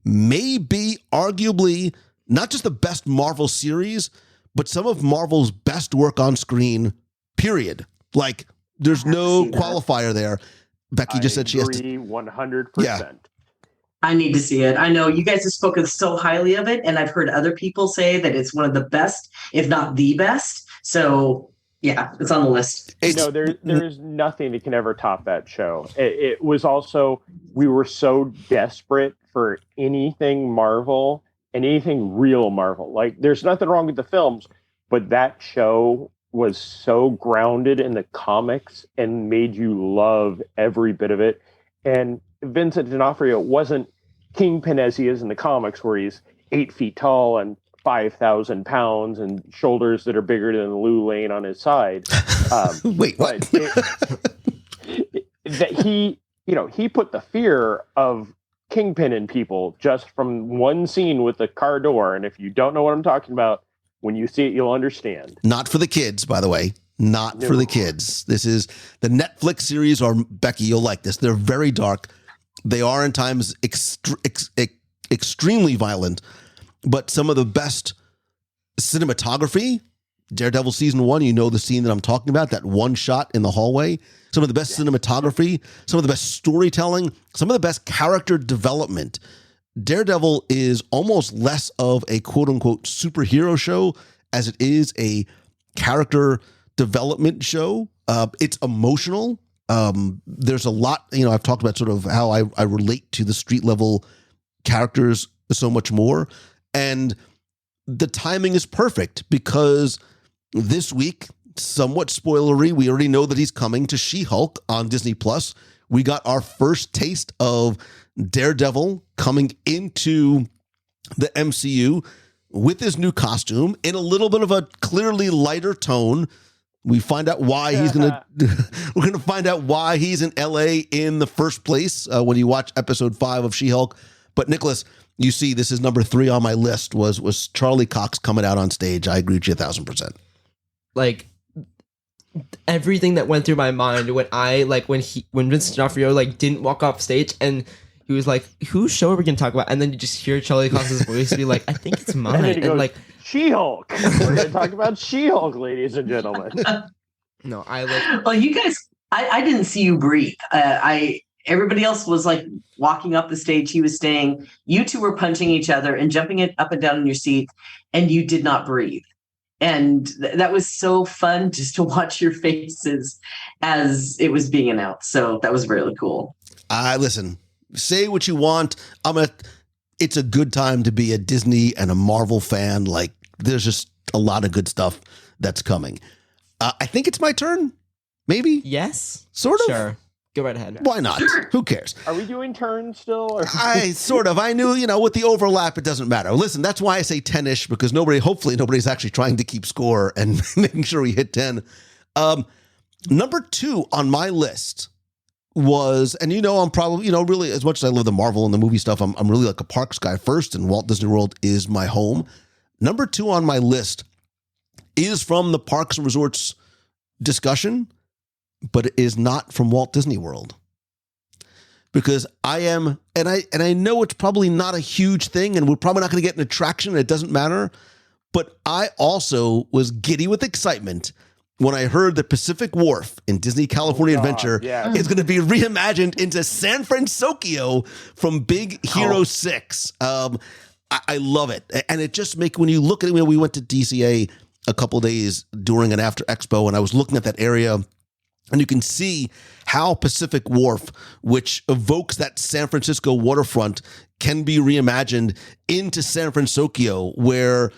may be arguably not just the best Marvel series, but some of Marvel's best work on screen, period. Like, there's no qualifier there. Becky just said she has to. 100%. Yeah. I need to see it. I know you guys have spoken so highly of it, and I've heard other people say that it's one of the best, if not the best. So, yeah, it's on the list. There's nothing that can ever top that show. It was also, we were so desperate for anything Marvel and anything real Marvel. Like, there's nothing wrong with the films, but that show was so grounded in the comics and made you love every bit of it. And Vincent D'Onofrio wasn't Kingpin as he is in the comics, where he's 8 feet tall and 5,000 pounds and shoulders that are bigger than Lou Lane on his side. Wait, what? That he put the fear of Kingpin in people just from one scene with the car door. And if you don't know what I'm talking about, when you see it, you'll understand. Not for the kids, by the way. Not for the kids. This is the Netflix series, or Becky, you'll like this. They're very dark. They are in times extremely violent, but some of the best cinematography. Daredevil season 1, you know the scene that I'm talking about, that one shot in the hallway. Some of the best cinematography, some of the best storytelling, some of the best character development. Daredevil is almost less of a quote-unquote superhero show as it is a character development show. It's emotional. There's a lot, I've talked about sort of how I relate to the street level characters so much more. And the timing is perfect because this week, somewhat spoilery, we already know that he's coming to She-Hulk on Disney+. We got our first taste of Daredevil coming into the MCU with his new costume in a little bit of a clearly lighter tone. We find out why we're going to find out why he's in LA in the first place when you watch episode 5 of She-Hulk. But Nicholas, you see, this is number 3 on my list was Charlie Cox coming out on stage. I agree with you 1,000%. Like, everything that went through my mind when Vincent D'Onofrio didn't walk off stage and he was like, whose show are we going to talk about? And then you just hear Charlie Cox's voice be like, I think it's mine. And goes, She-Hulk. We're going to talk about She-Hulk, ladies and gentlemen. No, Well, you guys, I didn't see you breathe. Everybody else was walking up the stage. He was staying. You two were punching each other and jumping it up and down in your seat, and you did not breathe. And that was so fun just to watch your faces as it was being announced. So that was really cool. Listen, say what you want. It's a good time to be a Disney and a Marvel fan. There's just a lot of good stuff that's coming. I think it's my turn. Maybe? Yes. Sort of? Sure. Go right ahead. Why not? Who cares? Are we doing turns still? Or? I knew, with the overlap, it doesn't matter. Listen, that's why I say 10-ish, because hopefully nobody's actually trying to keep score and making sure we hit 10. Number 2 on my list was, and I'm probably, really, as much as I love the Marvel and the movie stuff, I'm really like a parks guy first, and Walt Disney World is my home. Number 2 on my list is from the Parks and Resorts discussion, but it is not from Walt Disney World. Because I know it's probably not a huge thing, and we're probably not going to get an attraction, and it doesn't matter, but I also was giddy with excitement when I heard that Pacific Wharf in Disney California Adventure is going to be reimagined into San Francisco from Big Hero 6. I love it. And it just when you look at it, we went to DCA a couple of days during and after Expo, and I was looking at that area, and you can see how Pacific Wharf, which evokes that San Francisco waterfront, can be reimagined into San Francisco, where,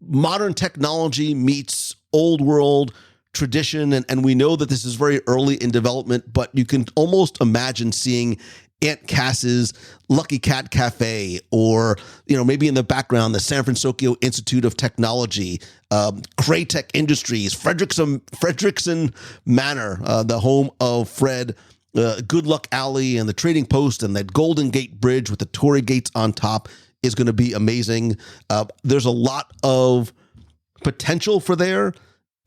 modern technology meets old world tradition. And we know that this is very early in development, but you can almost imagine seeing Aunt Cass's Lucky Cat Cafe, or, maybe in the background, the San Francisco Institute of Technology, Craytech Industries, Frederickson Manor, the home of Fred, Good Luck Alley, and the Trading Post, and that Golden Gate Bridge with the Tory Gates on top is going to be amazing. There's a lot of potential for there,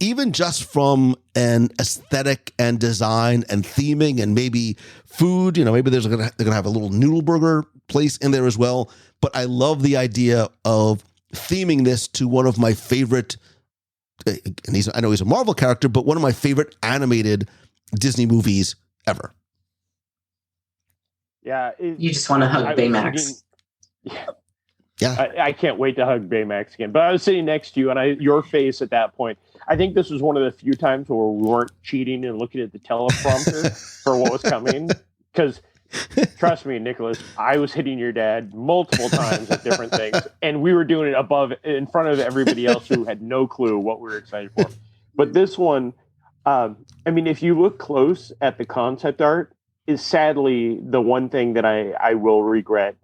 even just from an aesthetic and design and theming and maybe food. Maybe they're going to have a little noodle burger place in there as well. But I love the idea of theming this to one of my favorite, and I know he's a Marvel character, but one of my favorite animated Disney movies ever. Yeah. You just want to hug Baymax. Yeah. I can't wait to hug Baymax again. But I was sitting next to you, and your face at that point, I think this was one of the few times where we weren't cheating and looking at the teleprompter for what was coming. Because, trust me, Nicholas, I was hitting your dad multiple times at different things, and we were doing it in front of everybody else who had no clue what we were excited for. But this one, if you look close at the concept art, is sadly the one thing that I will regret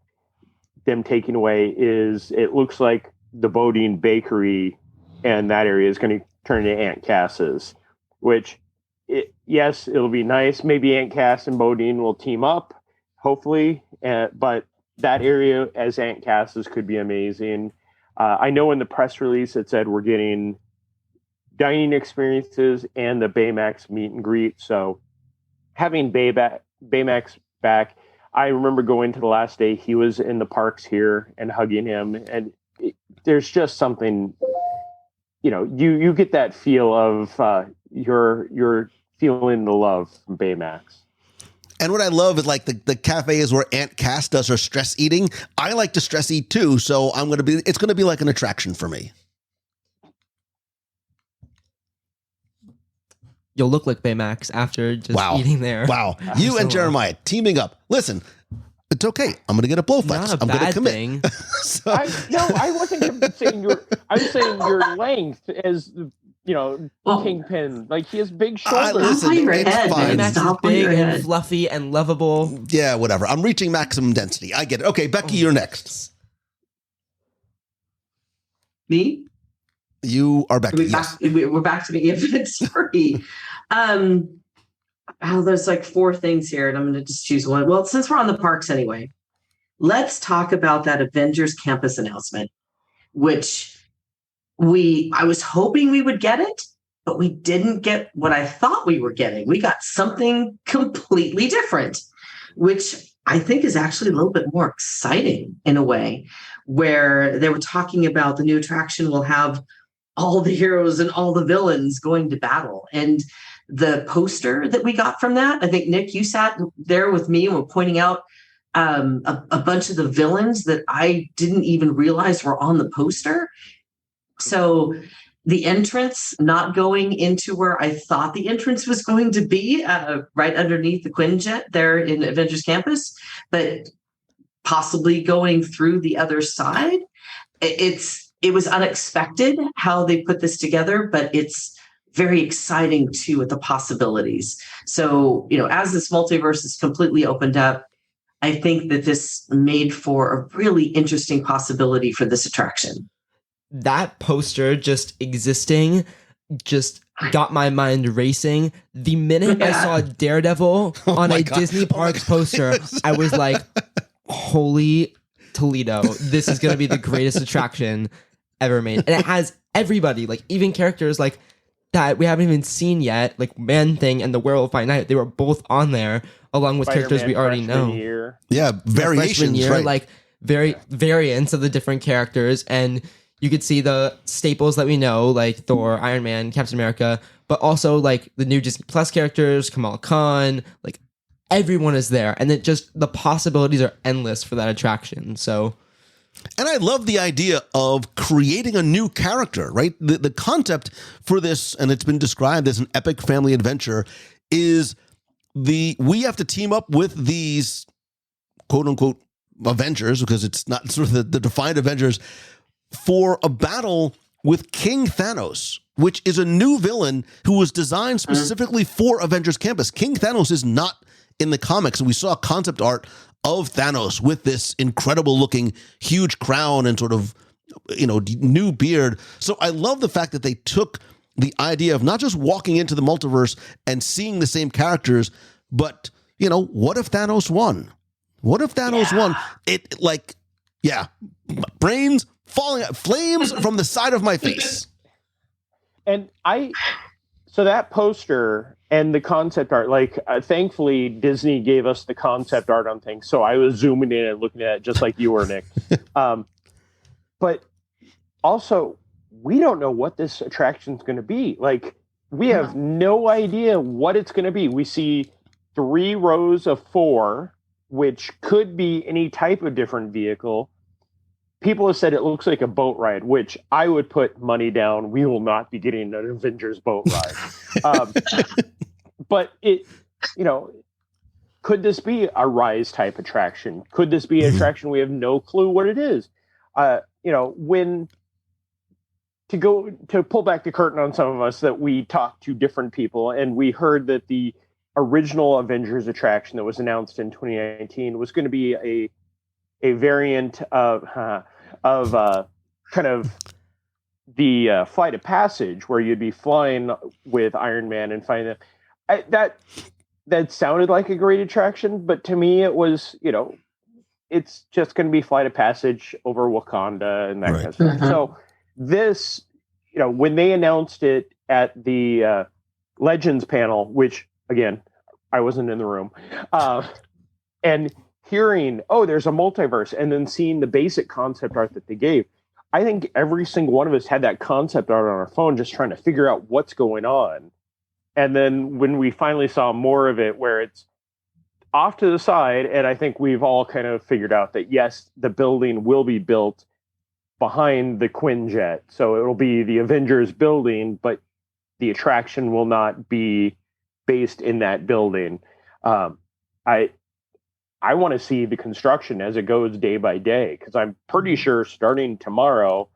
them taking away. Is it looks like the Bodine Bakery and that area is going to turn into Aunt Cass's, which, yes, it'll be nice. Maybe Aunt Cass and Bodine will team up, hopefully. But that area as Aunt Cass's could be amazing. I know in the press release it said we're getting dining experiences and the Baymax meet and greet. So having Baymax back, I remember going to the last day he was in the parks here and hugging him, and there's just something, you get that feel of you're feeling the love from Baymax. And what I love is like the cafe is where Aunt Cass does her stress eating. I like to stress eat too, so it's gonna be like an attraction for me. You'll look like Baymax after just eating there. Wow. You and Jeremiah teaming up. Listen, it's okay. I'm going to get a blowflex. I'm going to commit. Thing. I wasn't saying I was saying your length as, Kingpin. Like, he has big shoulders. Listen, it's fine. Baymax is big and fluffy and lovable. Yeah, whatever. I'm reaching maximum density. I get it. Okay, Becky, you're next. Me? You are Becky. We're back to me. Sorry. There's like 4 things here, and I'm going to just choose one. Well, since we're on the parks anyway, let's talk about that Avengers Campus announcement, which I was hoping we would get it, but we didn't get what I thought we were getting. We got something completely different, which I think is actually a little bit more exciting in a way, where they were talking about the new attraction will have all the heroes and all the villains going to battle. And the poster that we got from that, I think, Nick, you sat there with me and were pointing out a bunch of the villains that I didn't even realize were on the poster. So the entrance not going into where I thought the entrance was going to be, right underneath the Quinjet there in Avengers Campus, but possibly going through the other side. It was unexpected how they put this together, but it's very exciting too with the possibilities. So, as this multiverse is completely opened up, I think that this made for a really interesting possibility for this attraction. That poster just existing just got my mind racing. The minute I saw Daredevil on a Disney Parks poster, I was like, holy Toledo, this is going to be the greatest attraction ever made. And it has everybody, like even characters like that we haven't even seen yet, like Man-Thing and the Werewolf by Night. They were both on there along with Spider-Man characters we already know. Year. Yeah, variations, right? Like variants of the different characters, and you could see the staples that we know, like Thor, Iron Man, Captain America, but also like the new Disney Plus characters, Kamal Khan, like everyone is there, and the possibilities are endless for that attraction. So. And I love the idea of creating a new character, right? The concept for this, and it's been described as an epic family adventure, is we have to team up with these quote unquote Avengers, because it's not sort of the defined Avengers, for a battle with King Thanos, which is a new villain who was designed specifically for Avengers Campus. King Thanos is not in the comics, and we saw concept art of Thanos with this incredible looking huge crown and sort of, new beard. So I love the fact that they took the idea of not just walking into the multiverse and seeing the same characters, but, what if Thanos won? What if Thanos won? Brains falling, flames from the side of my face. And so that poster and the concept art, thankfully Disney gave us the concept art on things. So I was zooming in and looking at it just like you were, Nick. But also, we don't know what this attraction is going to be. Like, we have no idea what it's going to be. We see 3 rows of 4, which could be any type of different vehicle. People have said it looks like a boat ride, which I would put money down. We will not be getting an Avengers boat ride. But could this be a Rise type attraction? Could this be an attraction we have no clue what it is? To pull back the curtain on some of us, that we talked to different people, and we heard that the original Avengers attraction that was announced in 2019 was going to be a variant of kind of the flight of passage where you'd be flying with Iron Man and finding that sounded like a great attraction, but to me it was, it's just going to be flight of passage over Wakanda and that kind of stuff. So this, when they announced it at the Legends panel, which again, I wasn't in the room, and hearing, there's a multiverse, and then seeing the basic concept art that they gave, I think every single one of us had that concept art on our phone, just trying to figure out what's going on. And then when we finally saw more of it, where it's off to the side, and I think we've all kind of figured out that, yes, the building will be built behind the Quinjet. So it'll be the Avengers building, but the attraction will not be based in that building. I want to see the construction as it goes day by day, because I'm pretty sure starting tomorrow,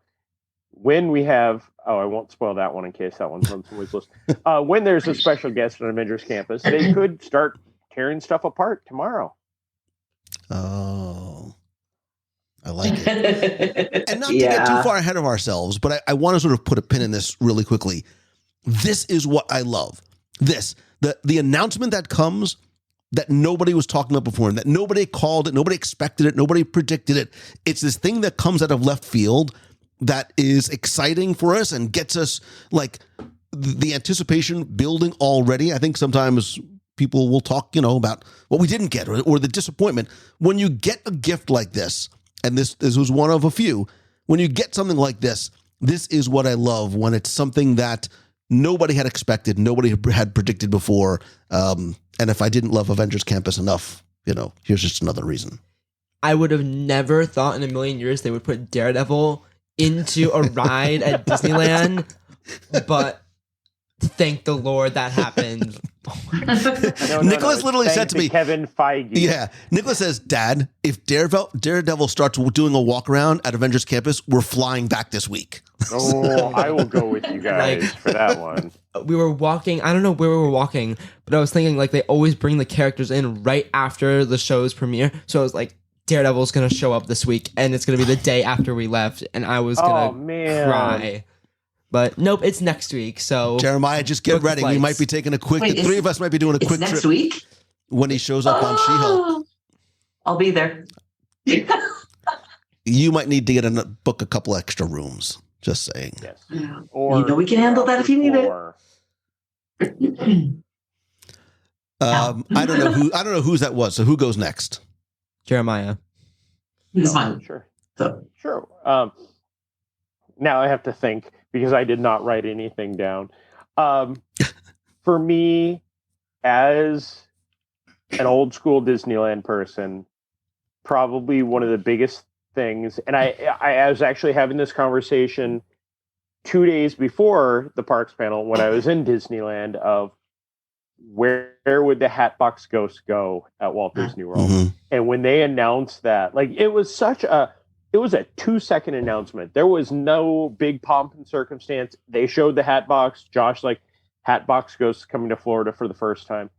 when we have, I won't spoil that one in case that one's on someone's list. When there's a special guest on Avengers Campus, they could start tearing stuff apart tomorrow. Oh, I like it. And not to get too far ahead of ourselves, but I want to sort of put a pin in this really quickly. This is what I love. The announcement that comes that nobody was talking about before, and that nobody called it, nobody expected it, nobody predicted it. It's this thing that comes out of left field that is exciting for us and gets us like the anticipation building already. I think sometimes people will talk, about what we didn't get or the disappointment. When you get a gift like this, and this was one of a few, when you get something like this is what I love, when it's something that nobody had expected, nobody had predicted before. And if I didn't love Avengers Campus enough, here's just another reason. I would have never thought in a million years they would put Daredevil into a ride at Disneyland, but thank the Lord that happened. Nicholas literally said to me, Kevin Feige. Yeah, Nicholas says, Dad, if Daredevil starts doing a walk around at Avengers Campus, we're flying back this week. Oh, I will go with you guys for that one. We were walking, I don't know where we were walking, but I was thinking they always bring the characters in right after the show's premiere. So I was like, Daredevil's going to show up this week, and it's going to be the day after we left, and I was going to cry. But nope, it's next week. So Jeremiah, just get ready. We might be taking a quick. The three of us might be doing a quick next trip week when he shows up on She-Hulk. I'll be there. You might need to book a couple extra rooms. Just saying. Yes. Or we can handle that if you need it. I don't know whose that was. So who goes next? Jeremiah. He's fine. Sure. So. Sure. Now I have to think, because I did not write anything down. For me, as an old school Disneyland person, probably one of the biggest things, and I was actually having this conversation 2 days before the parks panel when I was in Disneyland, of where would the Hatbox Ghost go at Walt Disney World? Mm-hmm. And when they announced that, it was a 2-second announcement. There was no big pomp and circumstance. They showed the Hatbox. Josh, Hatbox Ghost coming to Florida for the first time.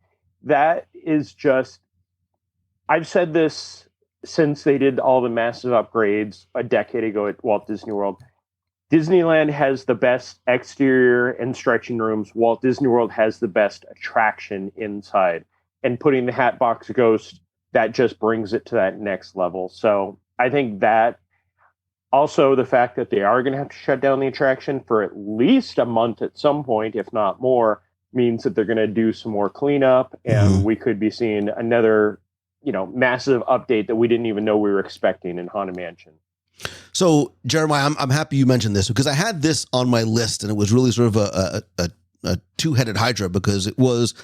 That is just, I've said this since they did all the massive upgrades a decade ago at Walt Disney World. Disneyland has the best exterior and stretching rooms. Walt Disney World has the best attraction inside. And putting the Hatbox Ghost, that just brings it to that next level. So I think that, also the fact that they are going to have to shut down the attraction for at least a month at some point, if not more, means that they're going to do some more cleanup, and we could be seeing another, massive update that we didn't even know we were expecting in Haunted Mansion. So, Jeremiah, I'm happy you mentioned this, because I had this on my list, and it was really sort of a two-headed hydra, because it was,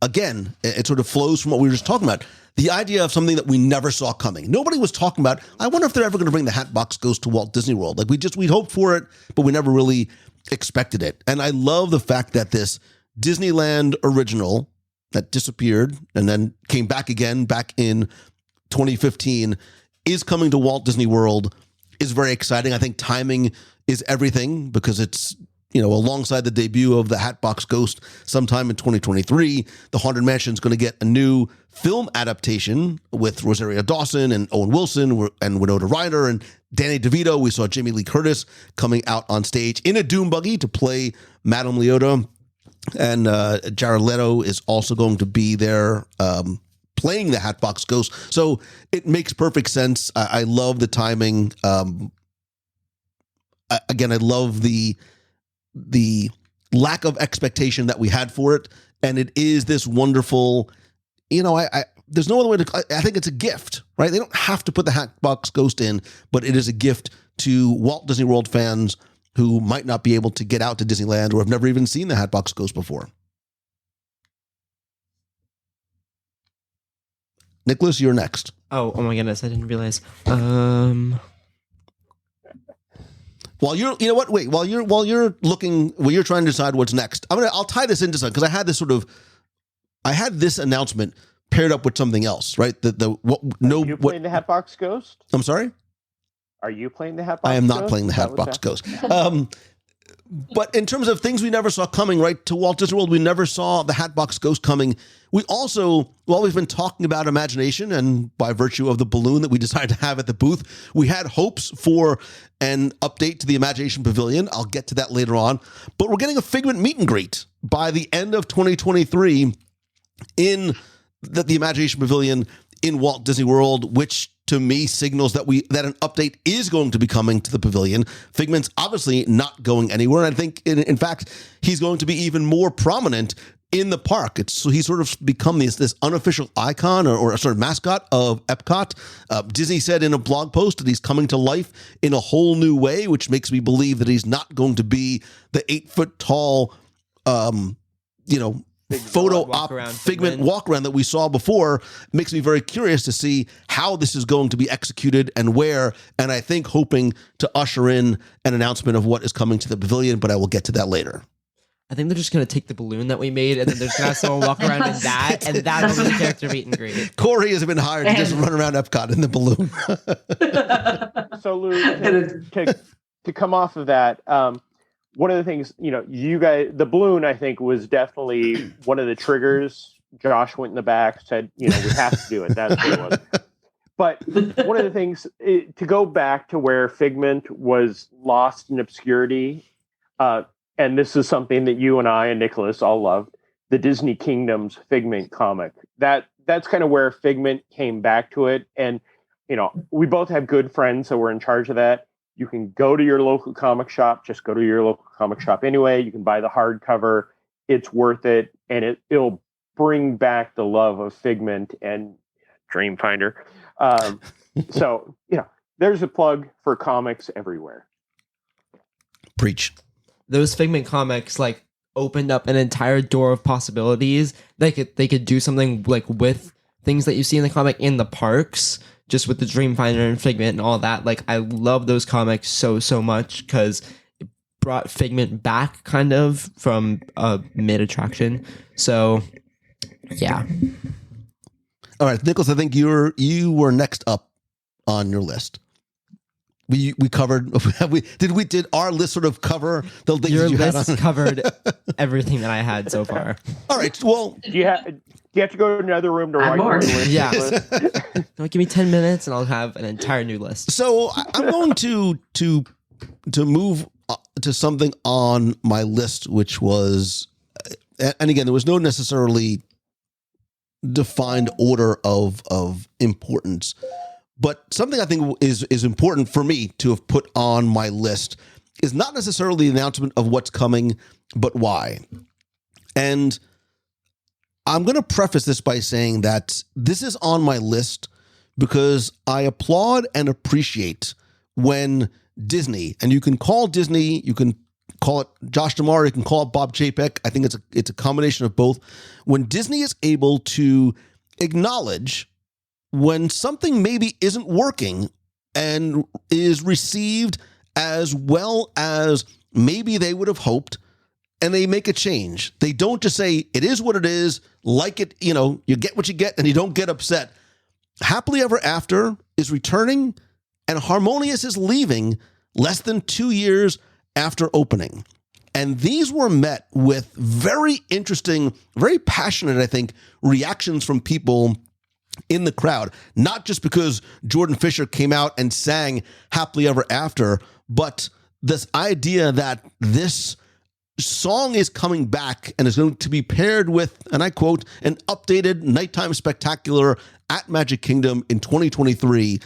again, it sort of flows from what we were just talking about. The idea of something that we never saw coming. Nobody was talking about, I wonder if they're ever going to bring the Hatbox Ghost to Walt Disney World. We'd hoped for it, but we never really expected it. And I love the fact that this Disneyland original that disappeared and then came back again back in 2015 is coming to Walt Disney World, is very exciting. I think timing is everything, because it's alongside the debut of the Hatbox Ghost sometime in 2023, the Haunted Mansion is going to get a new film adaptation with Rosario Dawson and Owen Wilson and Winona Ryder and Danny DeVito. We saw Jamie Lee Curtis coming out on stage in a doom buggy to play Madame Leota. And Jared Leto is also going to be there playing the Hatbox Ghost. So it makes perfect sense. I love the timing. Again, I love the lack of expectation that we had for it. And it is this wonderful, there's no other way to, I think it's a gift, right? They don't have to put the Hatbox Ghost in, but it is a gift to Walt Disney World fans who might not be able to get out to Disneyland or have never even seen the Hatbox Ghost before. Nicholas, you're next. Oh my goodness, I didn't realize. While you're trying to decide what's next, I'll tie this into something because I had this announcement paired up with something else, right? You playing the Hatbox Ghost? I'm sorry? Are you playing the Hatbox Ghost? I am not playing the Hatbox Ghost. But in terms of things we never saw coming, right, to Walt Disney World, we never saw the Hatbox Ghost coming. We also, we've been talking about imagination, and by virtue of the balloon that we decided to have at the booth, we had hopes for an update to the Imagination Pavilion. I'll get to that later on. But we're getting a Figment meet and greet by the end of 2023 in the Imagination Pavilion in Walt Disney World, which to me signals that an update is going to be coming to the pavilion. Figment's obviously not going anywhere. And I think, in fact, he's going to be even more prominent in the park. So he's sort of become this unofficial icon or a sort of mascot of Epcot. Disney said in a blog post that he's coming to life in a whole new way, which makes me believe that he's not going to be the 8-foot tall, photo op Figment walk around that we saw before. Makes me very curious to see how this is going to be executed and where, and I think hoping to usher in an announcement of what is coming to the pavilion, but I will get to that later. I think they're just going to take the balloon that we made and then they're just going to have someone walk around in that, and that'll be the character meet and greet. Corey has been hired to just run around Epcot in the balloon. So Lou, to come off of that, one of the things, you guys, the balloon, I think, was definitely one of the triggers. Josh went in the back, said, we have to do it. That's what it was. But one of the things, to go back to where Figment was lost in obscurity, and this is something that you and I and Nicholas all loved, the Disney Kingdom's Figment comic. That's kind of where Figment came back to it. And, we both have good friends that were in charge of that. You can go to your local comic shop. Just go to your local comic shop anyway. You can buy the hardcover. It's worth it. And it'll bring back the love of Figment and Dreamfinder. So, there's a plug for comics everywhere. Preach. Those Figment comics, opened up an entire door of possibilities. They could do something, with things that you see in the comic in the parks, just with the Dreamfinder and Figment and all that. I love those comics so much because it brought Figment back kind of from a mid-attraction. So, yeah. All right, Nicholas, I think you were next up on your list. We covered. Did our list sort of cover the things your that you list had on? Covered everything that I had so far. All right. Well, do you have to go to another room to write your list? Yeah. No, give me 10 minutes and I'll have an entire new list. So I'm going to move to something on my list, which was, and again, there was no necessarily defined order of importance. But something I think is important for me to have put on my list is not necessarily the announcement of what's coming, but why. And I'm going to preface this by saying that this is on my list because I applaud and appreciate when Disney, and you can call Disney, you can call it Josh D'Amaro, you can call it Bob Chapek. I think it's a combination of both. When Disney is able to acknowledge when something maybe isn't working and is received as well as maybe they would have hoped, and they make a change. They don't just say, it is what it is, like it, you get what you get, and you don't get upset. Happily Ever After is returning, and Harmonious is leaving less than 2 years after opening. And these were met with very interesting, very passionate, I think, reactions from people in the crowd, not just because Jordan Fisher came out and sang Happily Ever After, but this idea that this song is coming back and is going to be paired with, and I quote, an updated nighttime spectacular at Magic Kingdom in 2023,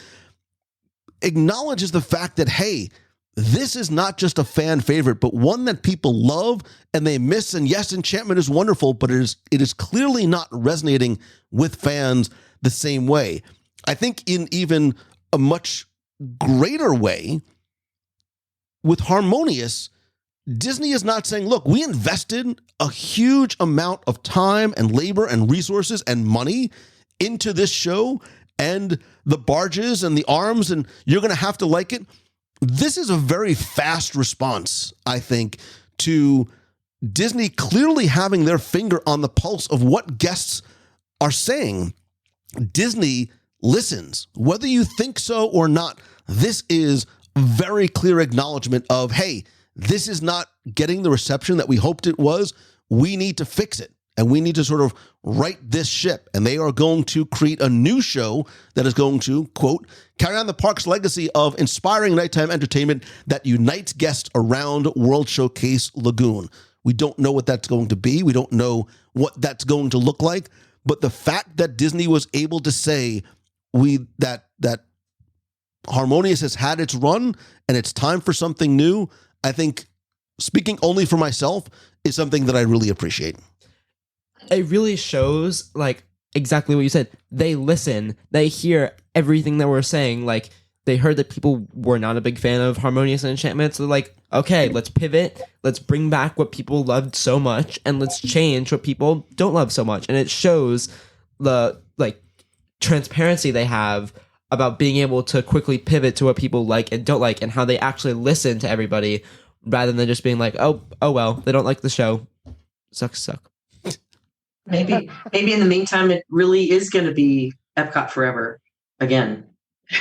acknowledges the fact that, hey, this is not just a fan favorite, but one that people love and they miss. And yes, Enchantment is wonderful, but it is clearly not resonating with fans the same way. I think in even a much greater way, with Harmonious, Disney is not saying, look, we invested a huge amount of time and labor and resources and money into this show and the barges and the arms, and you're going to have to like it. This is a very fast response, I think, to Disney clearly having their finger on the pulse of what guests are saying. Disney listens. Whether you think so or not, this is very clear acknowledgement of, hey, this is not getting the reception that we hoped it was. We need to fix it. And we need to sort of right this ship. And they are going to create a new show that is going to, quote, carry on the park's legacy of inspiring nighttime entertainment that unites guests around World Showcase Lagoon. We don't know what that's going to be. We don't know what that's going to look like. But the fact that Disney was able to say that Harmonious has had its run and it's time for something new, I think, speaking only for myself, is something that I really appreciate. It really shows, like, exactly what you said. They listen. They hear everything that we're saying. Like, they heard that people were not a big fan of Harmonious and Enchantment. So they're like, okay, let's pivot. Let's bring back what people loved so much, and let's change what people don't love so much. And it shows the, like, transparency they have about being able to quickly pivot to what people like and don't like, and how they actually listen to everybody rather than just being like, oh well, they don't like the show. Suck. Maybe in the meantime, it really is going to be Epcot forever again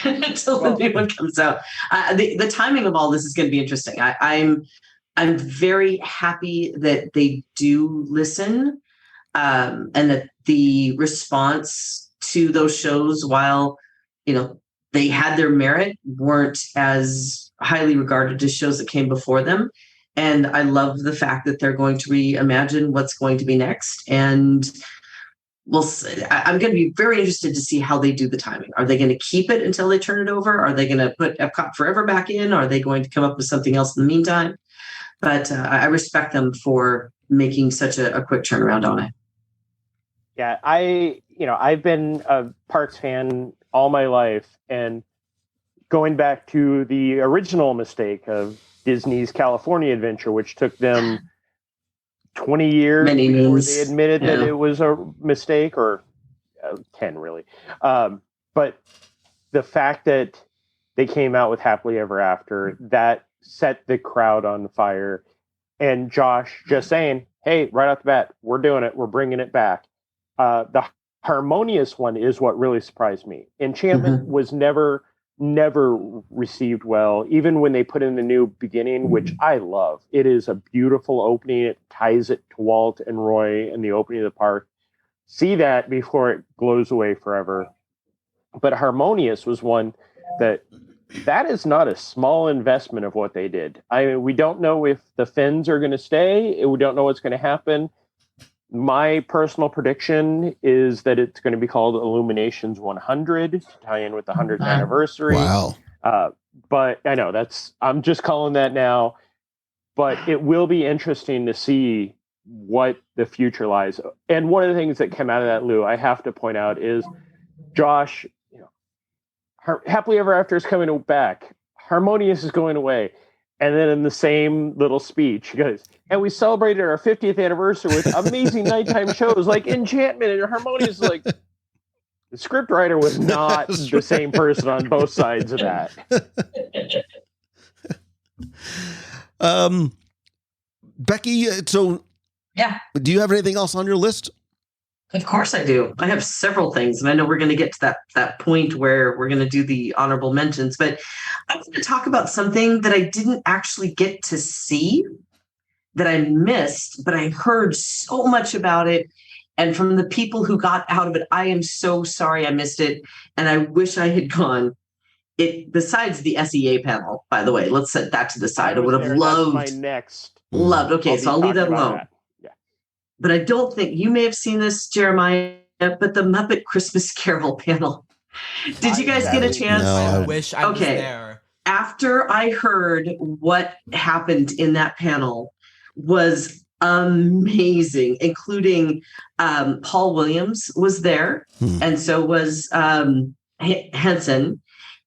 until the new one comes out. The timing of all this is going to be interesting. I'm very happy that they do listen, and that the response to those shows, while they had their merit, weren't as highly regarded as shows that came before them. And I love the fact that they're going to reimagine what's going to be next. And I'm going to be very interested to see how they do the timing. Are they going to keep it until they turn it over? Are they going to put Epcot Forever back in? Are they going to come up with something else in the meantime? But I respect them for making such a quick turnaround on it. Yeah, I've been a Parks fan all my life, and going back to the original mistake of Disney's California Adventure, which took them 20 years before they admitted that it was a mistake, or 10 really. But the fact that they came out with Happily Ever After, that set the crowd on fire. And Josh just saying, hey, right off the bat, we're doing it. We're bringing it back. The Harmonious one is what really surprised me. Enchantment was never received well, even when they put in the new beginning, which I love. It is a beautiful opening. It ties it to Walt and Roy and the opening of the park. See that before it glows away forever. But Harmonious was one that is not a small investment of what they did. We don't know if the fins are going to stay. We don't know what's going to happen. My personal prediction is that it's going to be called Illuminations 100 to tie in with the 100th anniversary. Wow. But I know I'm just calling that now. But it will be interesting to see what the future lies. And one of the things that came out of that, Lou, I have to point out is, Josh, Happily Ever After is coming back. Harmonious is going away. And then in the same little speech, he goes, and we celebrated our 50th anniversary with amazing nighttime shows like Enchantment and Harmonious. Like, the scriptwriter was not the same person on both sides of that. Becky, so yeah, do you have anything else on your list? Of course I do. I have several things, and I know we're going to get to that point where we're going to do the honorable mentions, but I'm going to talk about something that I didn't actually get to see, that I missed, but I heard so much about it. And from the people who got out of it, I am so sorry I missed it. And I wish I had gone. Besides the SEA panel, by the way, let's set that to the side. I would have loved. That's my next. Loved. Okay, so I'll leave that alone. Yeah. But I don't think you may have seen this, Jeremiah, but the Muppet Christmas Carol panel. Did you guys get a chance? No. I wish I was there. After I heard what happened in that panel was amazing, including Paul Williams was there, and so was Henson.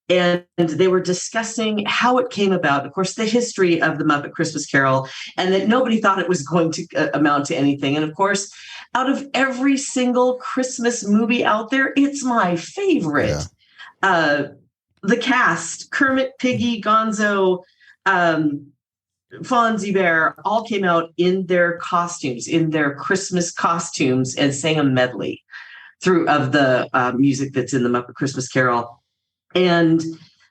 And they were discussing how it came about, of course, the history of the Muppet Christmas Carol, and that nobody thought it was going to amount to anything. And of course, out of every single Christmas movie out there, it's my favorite. Yeah. The cast, Kermit, Piggy, Gonzo, Fonzie Bear, all came out in their costumes, in their Christmas costumes, and sang a medley of the music that's in the Muppet Christmas Carol. And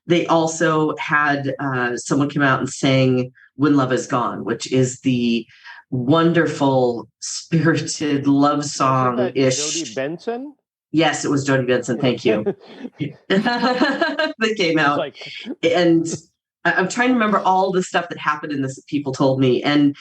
they also had someone come out and sang When Love Is Gone, which is the wonderful, spirited love song-ish. Jodie Benson? Yes, it was Jodie Benson. Thank you. That came out. And I'm trying to remember all the stuff that happened in this that people told me. And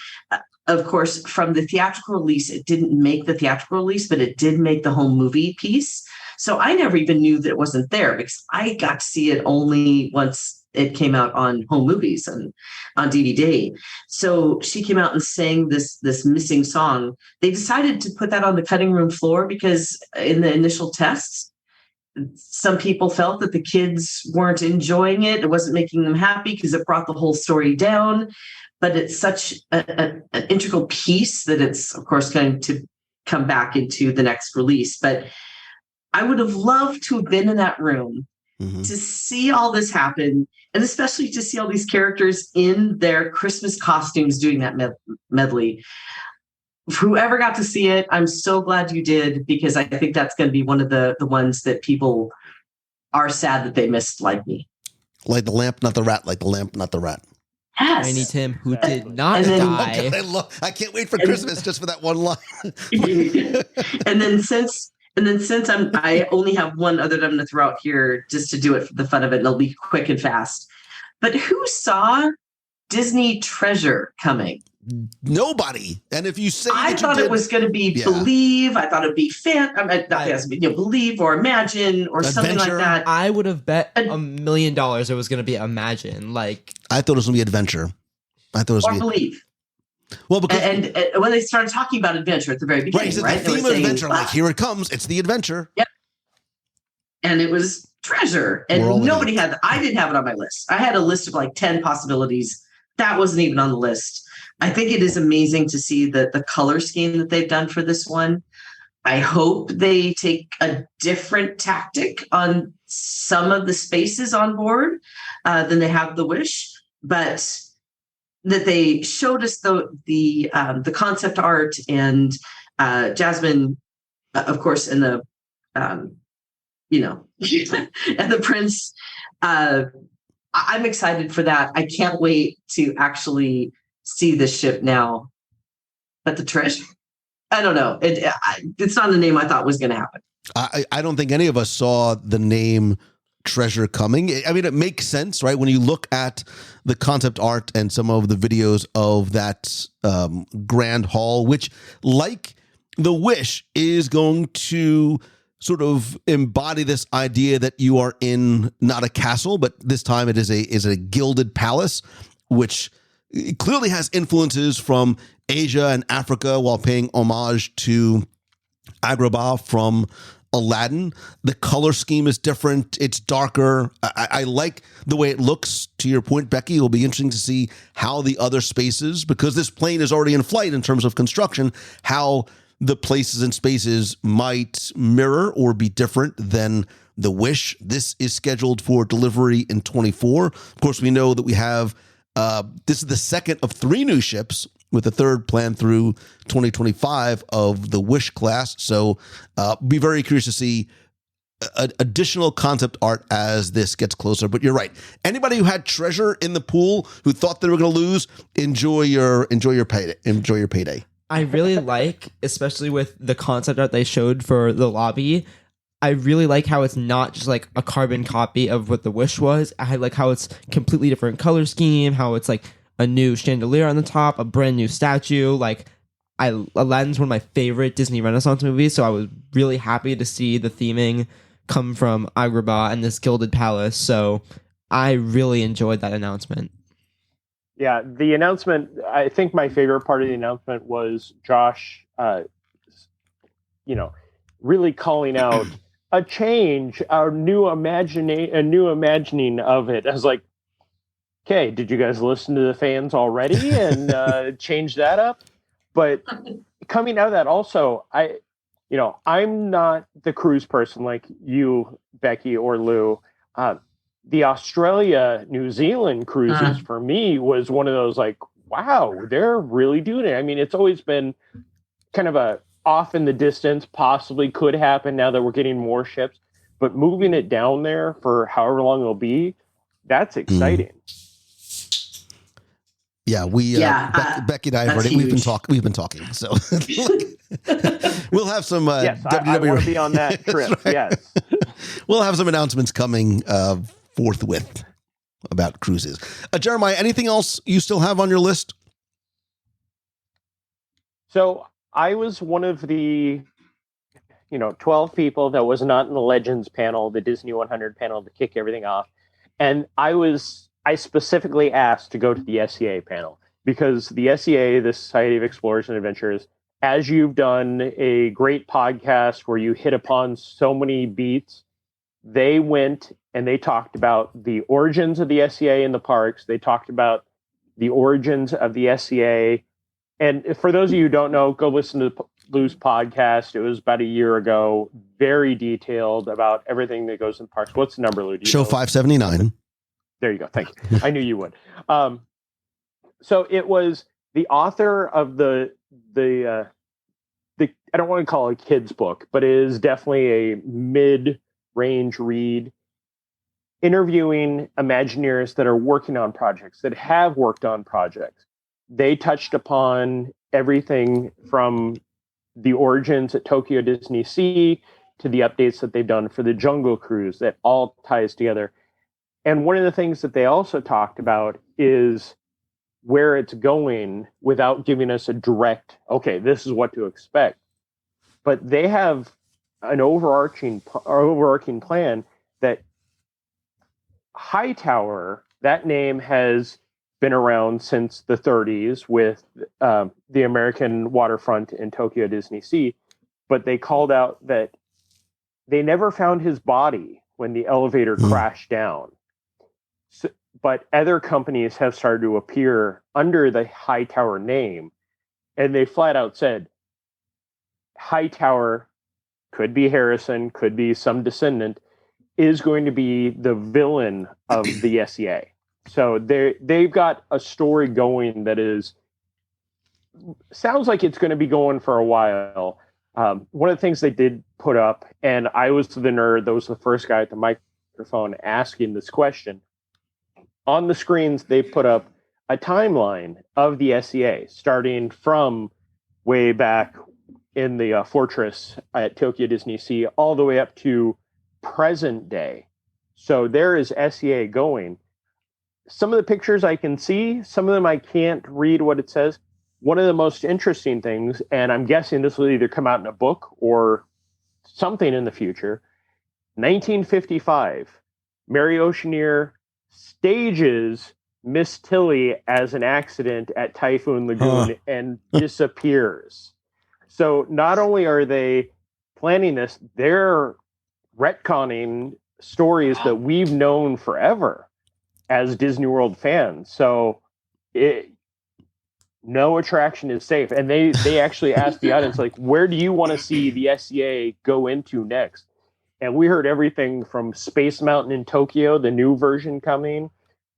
of course, from the theatrical release, it didn't make the theatrical release, but it did make the home movie piece. So I never even knew that it wasn't there because I got to see it only once it came out on home movies and on DVD. So she came out and sang this missing song. They decided to put that on the cutting room floor because in the initial tests, some people felt that the kids weren't enjoying it. It wasn't making them happy because it brought the whole story down. But it's such an integral piece that it's, of course, going to come back into the next release. But I would have loved to have been in that room to see all this happen, and especially to see all these characters in their Christmas costumes doing that medley. Whoever got to see it, I'm so glad you did, because I think that's going to be one of the ones that people are sad that they missed, like me. Like the lamp, not the rat. Like the lamp, not the rat. Yes. Tiny Tim, who did not die. I can't wait for Christmas just for that one line. And then since I only have one other that I'm going to throw out here just to do it for the fun of it, and it'll be quick and fast. But who saw Disney Treasure coming? Nobody. And if you say I thought it was going to be Believe, I thought it'd be Believe or Imagine or Adventure. Something like that. I would have bet $1 million it was going to be Imagine. Like I thought it was going to be Adventure. I thought it was or Believe. Well, because and when they started talking about adventure at the very beginning, right? The theme of adventure, like here it comes, it's the adventure. Yep. And it was Treasure, and nobody had. I didn't have it on my list. I had a list of like 10 possibilities. That wasn't even on the list. I think it is amazing to see the color scheme that they've done for this one. I hope they take a different tactic on some of the spaces on board than they have the Wish, but that they showed us the concept art and Jasmine, of course, and the and the prince. I'm excited for that. I can't wait to actually see this ship now. But the treasure, I don't know. It's not the name I thought was going to happen. I don't think any of us saw the name Treasure coming. I mean, it makes sense, right? When you look at the concept art and some of the videos of that grand hall, which, like the Wish, is going to sort of embody this idea that you are in not a castle, but this time it is a gilded palace, which clearly has influences from Asia and Africa while paying homage to Agrabah from Aladdin. The color scheme is different. It's darker. I like the way it looks. To your point, Becky, it'll be interesting to see how the other spaces, because this plane is already in flight in terms of construction, how the places and spaces might mirror or be different than the Wish. This is scheduled for delivery in 24. Of course, we know that we have, this is the second of 3 new ships, with the third planned through 2025 of the Wish class. So be very curious to see additional concept art as this gets closer. But you're right. Anybody who had treasure in the pool who thought they were going to lose, enjoy your payday. Enjoy your payday. I really like, especially with the concept art they showed for the lobby, I really like how it's not just like a carbon copy of what the Wish was. I like how it's completely different color scheme, how it's like a new chandelier on the top, a brand new statue. Like, Aladdin's one of my favorite Disney Renaissance movies, so I was really happy to see the theming come from Agrabah and this gilded palace. So I really enjoyed that announcement. Yeah, the announcement, I think my favorite part of the announcement was Josh, really calling out a change, a new imagining of it. I was like, okay, did you guys listen to the fans already and change that up? But coming out of that also, I'm not the cruise person like you, Becky, or Lou. The Australia, New Zealand cruises for me was one of those like, wow, they're really doing it. I mean, it's always been kind of a off in the distance, possibly could happen now that we're getting more ships, but moving it down there for however long it'll be, that's exciting. Yeah, Becky and I have already, we've been talking. So we'll have some yes, I want to be on that trip. Right. Yes. We'll have some announcements coming forthwith about cruises. Jeremiah, anything else you still have on your list? So I was one of the 12 people that was not in the Legends panel, the Disney 100 panel, to kick everything off. And I specifically asked to go to the SEA panel because the SEA, the Society of Explorers and Adventurers, as you've done a great podcast where you hit upon so many beats, they went and they talked about the origins of the SEA in the parks. They talked about the origins of the SEA. And for those of you who don't know, go listen to Lou's podcast. It was about a year ago, very detailed about everything that goes in parks. What's the number, Lou? Show 579. There you go. Thank you. I knew you would. So it was the author of the I don't want to call it a kid's book, but it is definitely a mid-range read, interviewing Imagineers that are working on projects, that have worked on projects. They touched upon everything from the origins at Tokyo Disney Sea to the updates that they've done for the Jungle Cruise that all ties together. And one of the things that they also talked about is where it's going without giving us a direct, okay, this is what to expect. But they have an overarching plan that Hightower, that name has been around since the 30s with the American waterfront in Tokyo Disney Sea. But they called out that they never found his body when the elevator crashed down. So, but other companies have started to appear under the Hightower name, and they flat out said, Hightower, could be Harrison, could be some descendant, is going to be the villain of the SEA. So they've got a story going that sounds like it's going to be going for a while. One of the things they did put up, and I was the nerd that was the first guy at the microphone asking this question. On the screens, they put up a timeline of the SEA, starting from way back in the fortress at Tokyo Disney Sea, all the way up to present day. So there is SEA going. Some of the pictures I can see, some of them I can't read what it says. One of the most interesting things, and I'm guessing this will either come out in a book or something in the future, 1955, Mary Oceaneer stages Miss Tilly as an accident at Typhoon Lagoon and disappears. So not only are they planning this, they're retconning stories that we've known forever as Disney World fans. So no attraction is safe. And they actually asked the audience, like, where do you want to see the SEA go into next? And we heard everything from Space Mountain in Tokyo, the new version coming,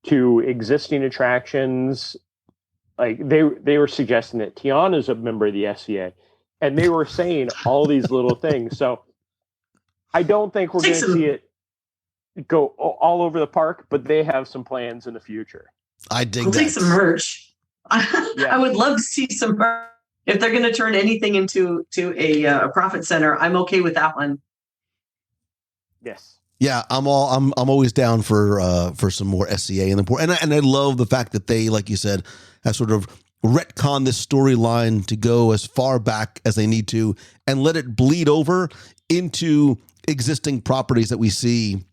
to existing attractions. Like they were suggesting that Tiana's a member of the SEA, and they were saying all these little things. So I don't think we're going to see it go all over the park, but they have some plans in the future. I dig We'll that. take some merch. I would love to see some merch. If they're going to turn anything into a profit center, I'm okay with that one. Yes. Yeah, I'm always down for some more SCA in the port, and I love the fact that they, like you said, have sort of retcon this storyline to go as far back as they need to, and let it bleed over into existing properties that we see.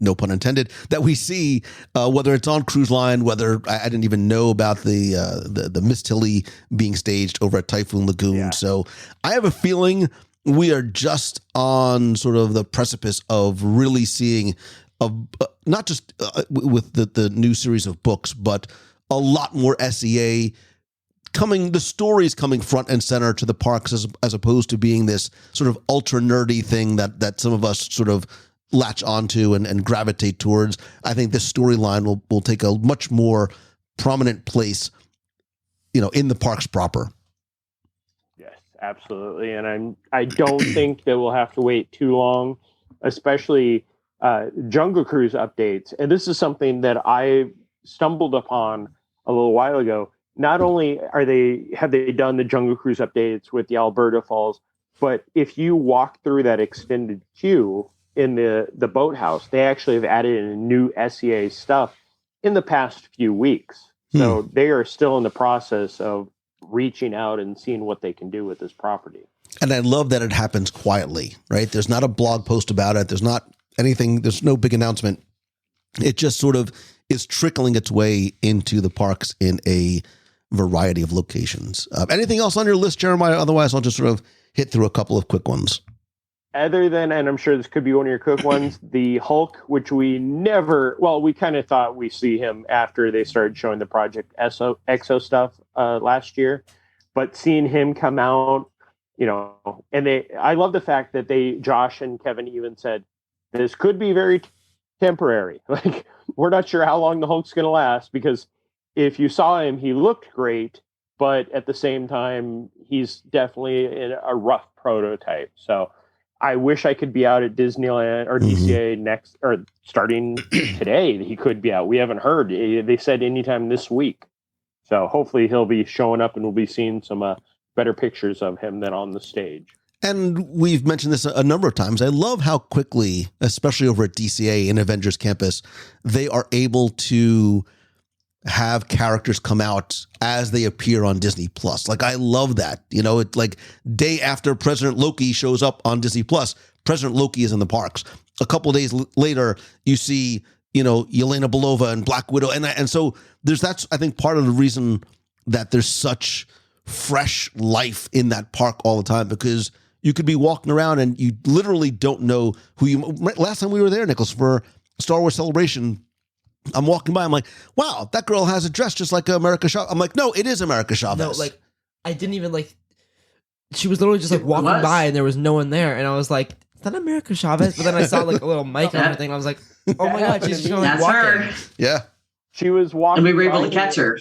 No pun intended. That we see, whether it's on Cruise Line, whether I didn't even know about the Miss Tilly being staged over at Typhoon Lagoon. Yeah. So I have a feeling we are just on sort of the precipice of really seeing, not just with the new series of books, but a lot more SEA coming. The stories coming front and center to the parks as opposed to being this sort of ultra nerdy thing that some of us sort of latch onto and gravitate towards. I think this storyline will take a much more prominent place, in the parks proper. Yes, absolutely. And I don't think that we'll have to wait too long, especially Jungle Cruise updates. And this is something that I stumbled upon a little while ago. Not only have they done the Jungle Cruise updates with the Alberta Falls, but if you walk through that extended queue in the boathouse, they actually have added in new SEA stuff in the past few weeks. So they are still in the process of reaching out and seeing what they can do with this property. And I love that it happens quietly, right? There's not a blog post about it. There's not anything. There's no big announcement. It just sort of is trickling its way into the parks in a variety of locations. Anything else on your list, Jeremiah? Otherwise, I'll just sort of hit through a couple of quick ones. Other than, and I'm sure this could be one of your quick ones, the Hulk, which we kind of thought we see him after they started showing the Project Exo stuff last year, but seeing him come out, and I love the fact that Josh and Kevin even said, this could be very temporary. Like, we're not sure how long the Hulk's going to last, because if you saw him, he looked great, but at the same time, he's definitely a rough prototype. So I wish I could be out at Disneyland or DCA next, or starting today. He could be out. We haven't heard. They said anytime this week. So hopefully he'll be showing up and we'll be seeing some better pictures of him than on the stage. And we've mentioned this a number of times. I love how quickly, especially over at DCA in Avengers Campus, they are able to have characters come out as they appear on Disney Plus. Like, I love that. It's like day after President Loki shows up on Disney Plus, President Loki is in the parks. A couple of days later, you see, Yelena Belova and Black Widow. And so that's, I think, part of the reason that there's such fresh life in that park all the time, because you could be walking around and you literally don't know who you. Last time we were there, Nicholas, for Star Wars Celebration, I'm walking by, I'm like, wow, that girl has a dress just like America Chavez. I'm like, no, it is America Chavez. No, I didn't even she was literally just walking by and there was no one there. And I was like, is that America Chavez? But then I saw a little mic and everything. And I was like, oh my God, she's just walking. Her. Yeah. She was walking. And we were able to catch her.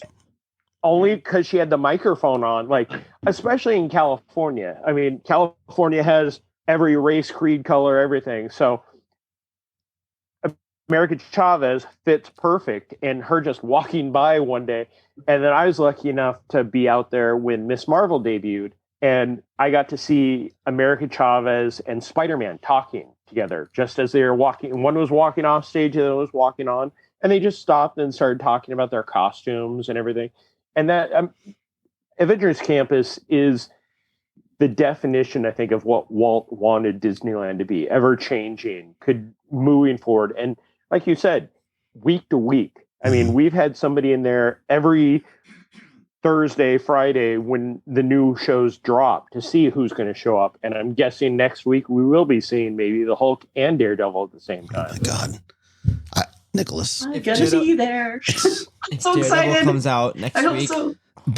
Only because she had the microphone on, especially in California. I mean, California has every race, creed, color, everything. So America Chavez fits perfect, and her just walking by one day. And then I was lucky enough to be out there when Miss Marvel debuted, and I got to see America Chavez and Spider-Man talking together just as they were walking. One was walking off stage, the other was walking on, and they just stopped and started talking about their costumes and everything. And that Avengers Campus is the definition, I think, of what Walt wanted Disneyland to be, ever-changing, moving forward. And like you said, week to week. I mean, we've had somebody in there every Thursday, Friday when the new shows drop to see who's going to show up. And I'm guessing next week we will be seeing maybe the Hulk and Daredevil at the same time. Oh, my God. Nicholas. I'm going to be there. I'm so excited. Comes out next week. So.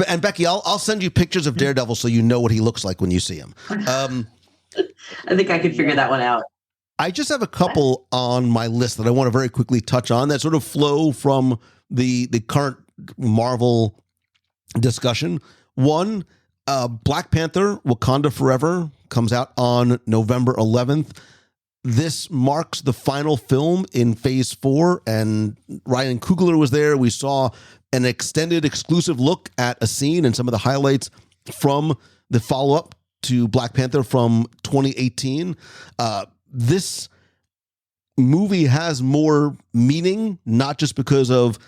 And Becky, I'll send you pictures of Daredevil so you know what he looks like when you see him. I think I could figure that one out. I just have a couple on my list that I want to very quickly touch on that sort of flow from the current Marvel discussion. One, Black Panther, Wakanda Forever, comes out on November 11th. This marks the final film in Phase 4, and Ryan Coogler was there. We saw an extended exclusive look at a scene and some of the highlights from the follow-up to Black Panther from 2018. This movie has more meaning, not just because of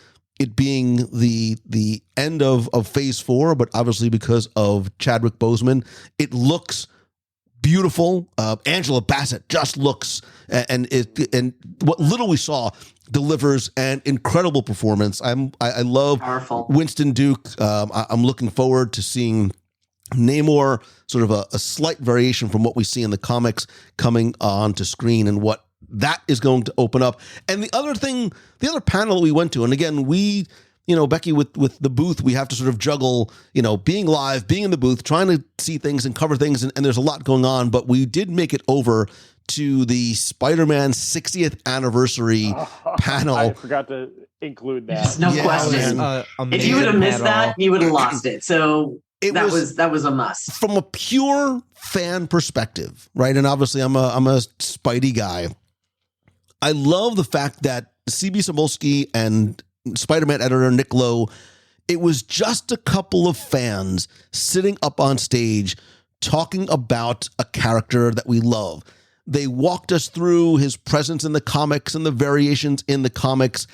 it being the end of Phase 4, but obviously because of Chadwick Boseman. It looks beautiful. Angela Bassett just looks, and what little we saw delivers an incredible performance. I love Powerful. Winston Duke. I'm looking forward to seeing Namor, sort of a slight variation from what we see in the comics, coming on to screen, and what that is going to open up. And the other panel that we went to, and again, Becky, with the booth, we have to sort of juggle, being live, being in the booth, trying to see things and cover things, and there's a lot going on, but we did make it over to the Spider-Man 60th anniversary panel. I forgot to include that. There's no question. If you would have missed that, you would have lost it. So that was a must. From a pure fan perspective, right? And obviously I'm a Spidey guy. I love the fact that CB Cebulski and Spider-Man editor Nick Lowe, it was just a couple of fans sitting up on stage talking about a character that we love. They walked us through his presence in the comics and the variations in the comics.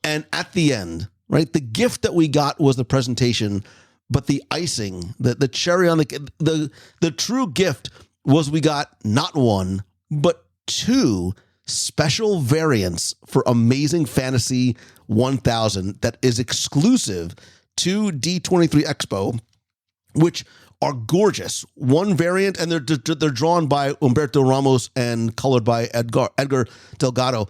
And at the end, right, the gift that we got was the presentation, but the icing, the cherry on the true gift was we got not one, but two special variants for Amazing Fantasy 1000 that is exclusive to D23 Expo, which are gorgeous. One variant, and they're drawn by Humberto Ramos and colored by Edgar Delgado.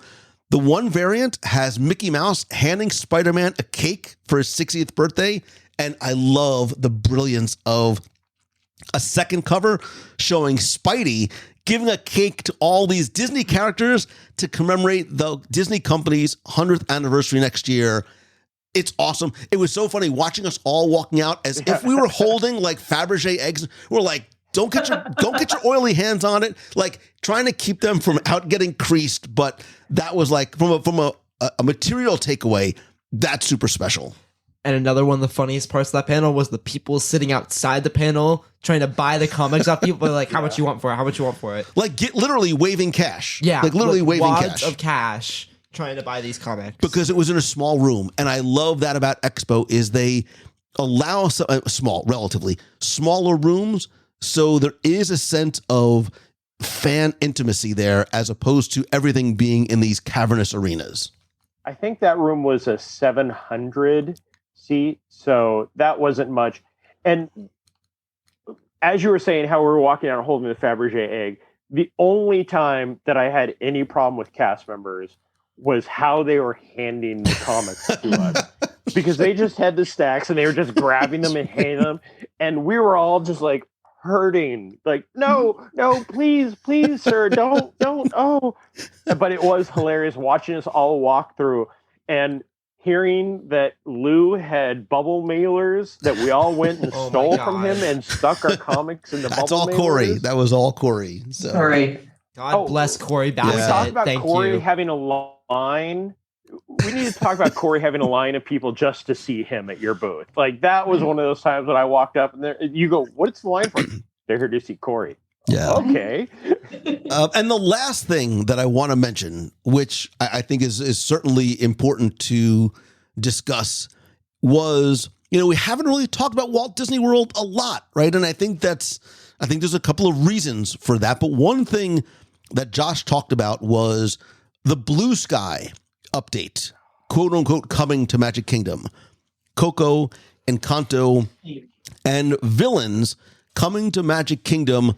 The one variant has Mickey Mouse handing Spider-Man a cake for his 60th birthday, and I love the brilliance of a second cover showing Spidey giving a cake to all these Disney characters to commemorate the Disney company's 100th anniversary next year. It's awesome. It was so funny watching us all walking out as if we were holding like Fabergé eggs. We're like, don't get your oily hands on it. Like trying to keep them from getting creased. But that was like from a material takeaway, that's super special. And another one of the funniest parts of that panel was the people sitting outside the panel trying to buy the comics off people. Like, how much you want for it? How much you want for it? Like, literally waving cash. Yeah. Like, literally waving wads cash. of cash trying to buy these comics. Because it was in a small room. And I love that about Expo is they allow relatively smaller rooms. So there is a sense of fan intimacy there as opposed to everything being in these cavernous arenas. I think that room was a 700 seat, so that wasn't much. And as you were saying, how we were walking out holding the Fabergé egg, the only time that I had any problem with cast members was how they were handing the comics to us. Because they just had the stacks and they were just grabbing them and handing them. And we were all just like hurting. Like, no, please, sir, don't, oh. But it was hilarious watching us all walk through and hearing that Lou had bubble mailers that we all went and stole from him and stuck our comics in the bubble mailers. That's all Corey. That was all Corey. So. Sorry. God bless Corey Bassett. We talked about Thank Corey you. having a line. We need to talk about Corey having a line of people just to see him at your booth. Like, that was one of those times when I walked up and you go, what's the line for? They're here to see Corey. Yeah. Okay. And the last thing that I want to mention, which I think is certainly important to discuss, was, we haven't really talked about Walt Disney World a lot, right? And I think there's a couple of reasons for that. But one thing that Josh talked about was the Blue Sky update, quote unquote, coming to Magic Kingdom. Coco, Encanto, and Villains coming to Magic Kingdom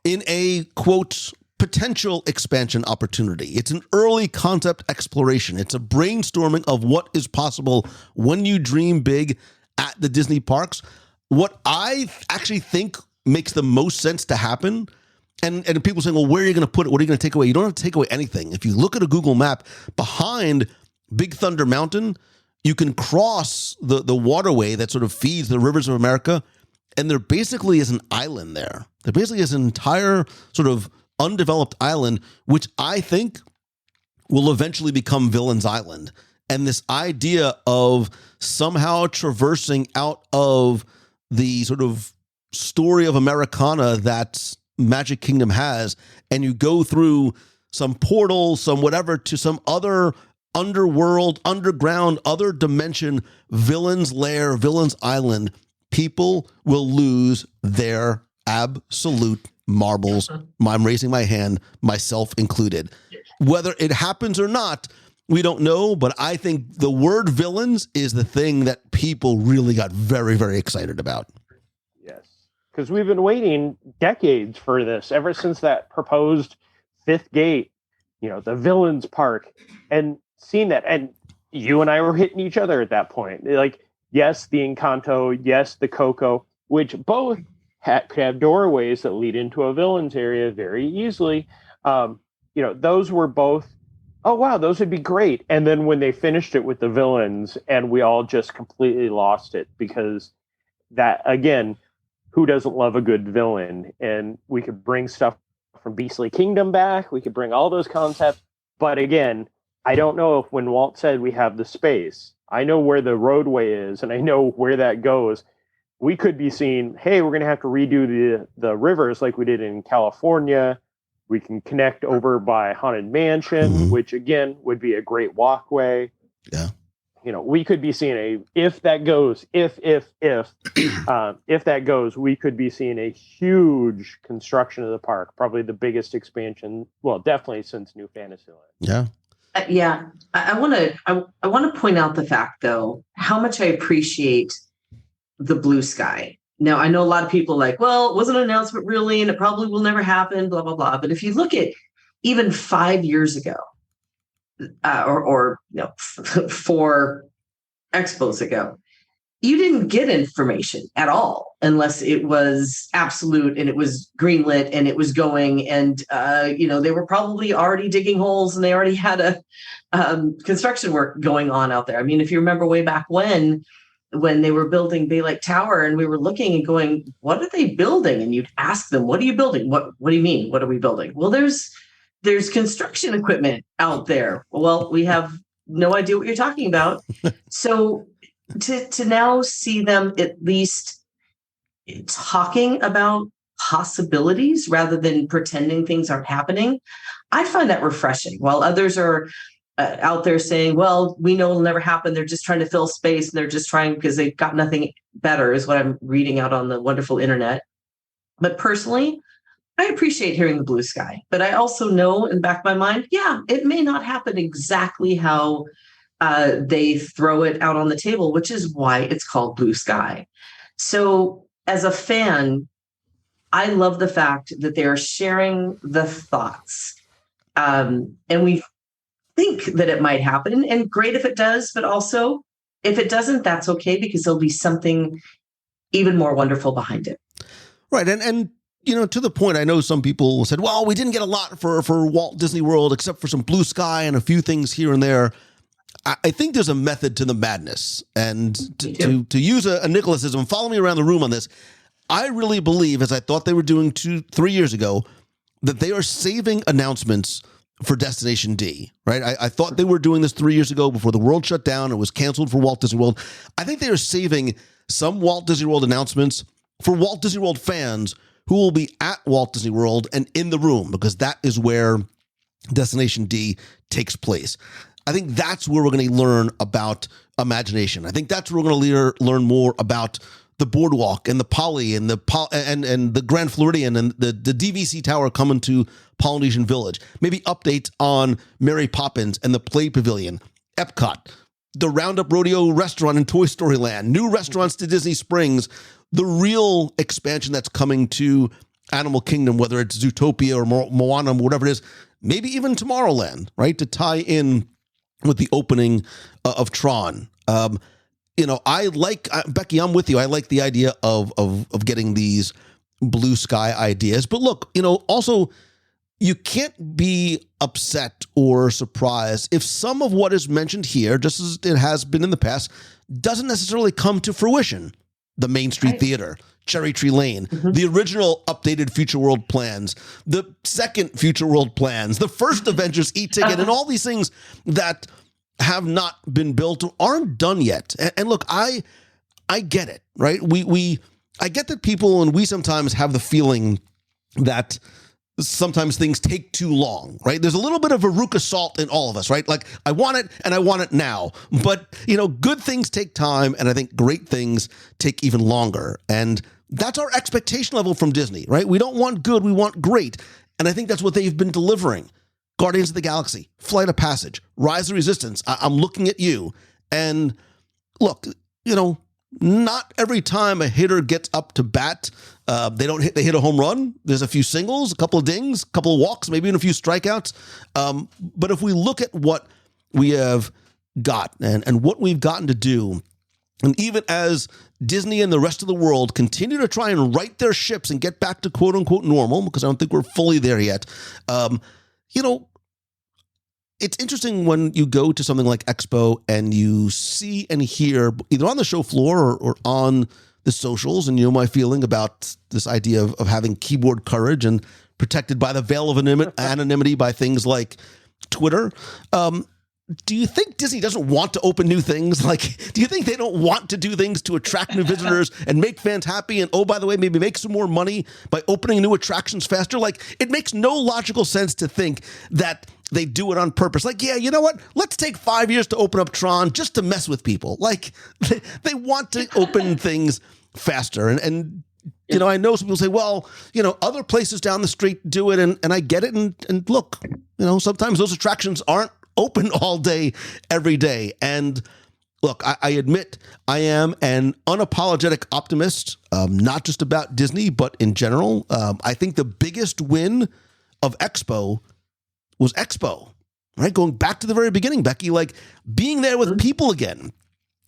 in a, quote, potential expansion opportunity. It's an early concept exploration. It's a brainstorming of what is possible when you dream big at the Disney parks. What I actually think makes the most sense to happen, and people saying, well, where are you going to put it? What are you going to take away? You don't have to take away anything. If you look at a Google map, behind Big Thunder Mountain, you can cross the waterway that sort of feeds the rivers of America and there basically is an island there. There basically is an entire sort of undeveloped island, which I think will eventually become Villain's Island. And this idea of somehow traversing out of the sort of story of Americana that Magic Kingdom has, and you go through some portal, some whatever, to some other underworld, underground, other dimension, Villain's Lair, Villain's Island, people will lose their absolute marbles. I'm raising my hand, myself included. Whether it happens or not, we don't know, but I think the word villains is the thing that people really got very, very excited about. Yes, because we've been waiting decades for this, ever since that proposed fifth gate, the Villains Park, and seeing that. And you and I were hitting each other at that point. Like, yes, the Encanto, yes, the Coco, which both could have doorways that lead into a villains area very easily. Those were both, oh, wow, those would be great. And then when they finished it with the villains, and we all just completely lost it, because that, again, who doesn't love a good villain? And we could bring stuff from Beastly Kingdom back. We could bring all those concepts. But again, I don't know if when Walt said we have the space, I know where the roadway is, and I know where that goes. We could be seeing, hey, we're going to have to redo the rivers like we did in California. We can connect over by Haunted Mansion, which again would be a great walkway. Yeah. We could be seeing if that goes, we could be seeing a huge construction of the park, probably the biggest expansion, well, definitely since New Fantasyland. Yeah. Yeah. I want to point out the fact, though, how much I appreciate the blue sky. Now, I know a lot of people are like, well, it wasn't an announcement really, and it probably will never happen, blah, blah, blah. But if you look at even 5 years ago, or 4 expos ago, you didn't get information at all unless it was absolute and it was greenlit and it was going. And, they were probably already digging holes and they already had a construction work going on out there. I mean, if you remember way back when they were building Bay Lake Tower, and we were looking and going, what are they building? And you'd ask them, what are you building? What do you mean? What are we building? Well, there's construction equipment out there. Well, we have no idea what you're talking about. So to now see them at least talking about possibilities rather than pretending things aren't happening, I find that refreshing. While others are out there saying, well, we know it'll never happen. They're just trying to fill space, and they're just trying because they've got nothing better, is what I'm reading out on the wonderful internet. But personally, I appreciate hearing the blue sky, but I also know in the back of my mind, yeah, it may not happen exactly how they throw it out on the table, which is why it's called blue sky. So as a fan, I love the fact that they are sharing the thoughts. And we think that it might happen, and great if it does, but also if it doesn't, that's okay, because there'll be something even more wonderful behind it. Right. And to the point, I know some people said, well, we didn't get a lot for Walt Disney World except for some blue sky and a few things here and there. I think there's a method to the madness. And to use a Nicholasism, follow me around the room on this. I really believe, as I thought they were doing 2-3 years ago, that they are saving announcements for Destination D, right? I thought they were doing this 3 years ago before the world shut down. It was canceled for Walt Disney World. I think they are saving some Walt Disney World announcements for Walt Disney World fans who will be at Walt Disney World and in the room, because that is where Destination D takes place. I think that's where we're going to learn about imagination. I think that's where we're going to learn more about the boardwalk and the Poly and the Grand Floridian and the DVC Tower coming to Polynesian Village. Maybe updates on Mary Poppins and the Play Pavilion, Epcot, the Roundup Rodeo restaurant in Toy Story Land, new restaurants to Disney Springs, the real expansion that's coming to Animal Kingdom, whether it's Zootopia or Moana, whatever it is, maybe even Tomorrowland, right, to tie in with the opening of Tron. I like, Becky, I'm with you. I like the idea of getting these blue sky ideas. But look, also, you can't be upset or surprised if some of what is mentioned here, just as it has been in the past, doesn't necessarily come to fruition. The Main Street Theater, Cherry Tree Lane, the original updated Future World plans, the second Future World plans, the first Avengers e-ticket, and all these things that have not been built or aren't done yet. And look, I get it, right? I get that people and we sometimes have the feeling that sometimes things take too long, right? There's a little bit of Veruca Salt in all of us, right? Like, I want it and I want it now. But, good things take time, and I think great things take even longer. And that's our expectation level from Disney, right? We don't want good, we want great. And I think that's what they've been delivering. Guardians of the Galaxy, Flight of Passage, Rise of the Resistance. I'm looking at you. And look, not every time a hitter gets up to bat, they hit a home run. There's a few singles, a couple of dings, a couple of walks, maybe even a few strikeouts. But if we look at what we have got and what we've gotten to do, and even as Disney and the rest of the world continue to try and right their ships and get back to quote unquote normal, because I don't think we're fully there yet, it's interesting when you go to something like Expo and you see and hear either on the show floor or on the socials, and my feeling about this idea of having keyboard courage and protected by the veil of anonymity by things like Twitter. Do you think Disney doesn't want to open new things? Like, do you think they don't want to do things to attract new visitors and make fans happy? And, oh, by the way, maybe make some more money by opening new attractions faster? Like, it makes no logical sense to think that they do it on purpose. Like, yeah, you know what? Let's take 5 years to open up Tron just to mess with people. Like, they want to open things faster. And I know some people say, well, other places down the street do it, and I get it. And look, sometimes those attractions aren't open all day, every day. And look, I admit I am an unapologetic optimist, not just about Disney, but in general. I think the biggest win of Expo was Expo, right? Going back to the very beginning, Becky, like being there with people again,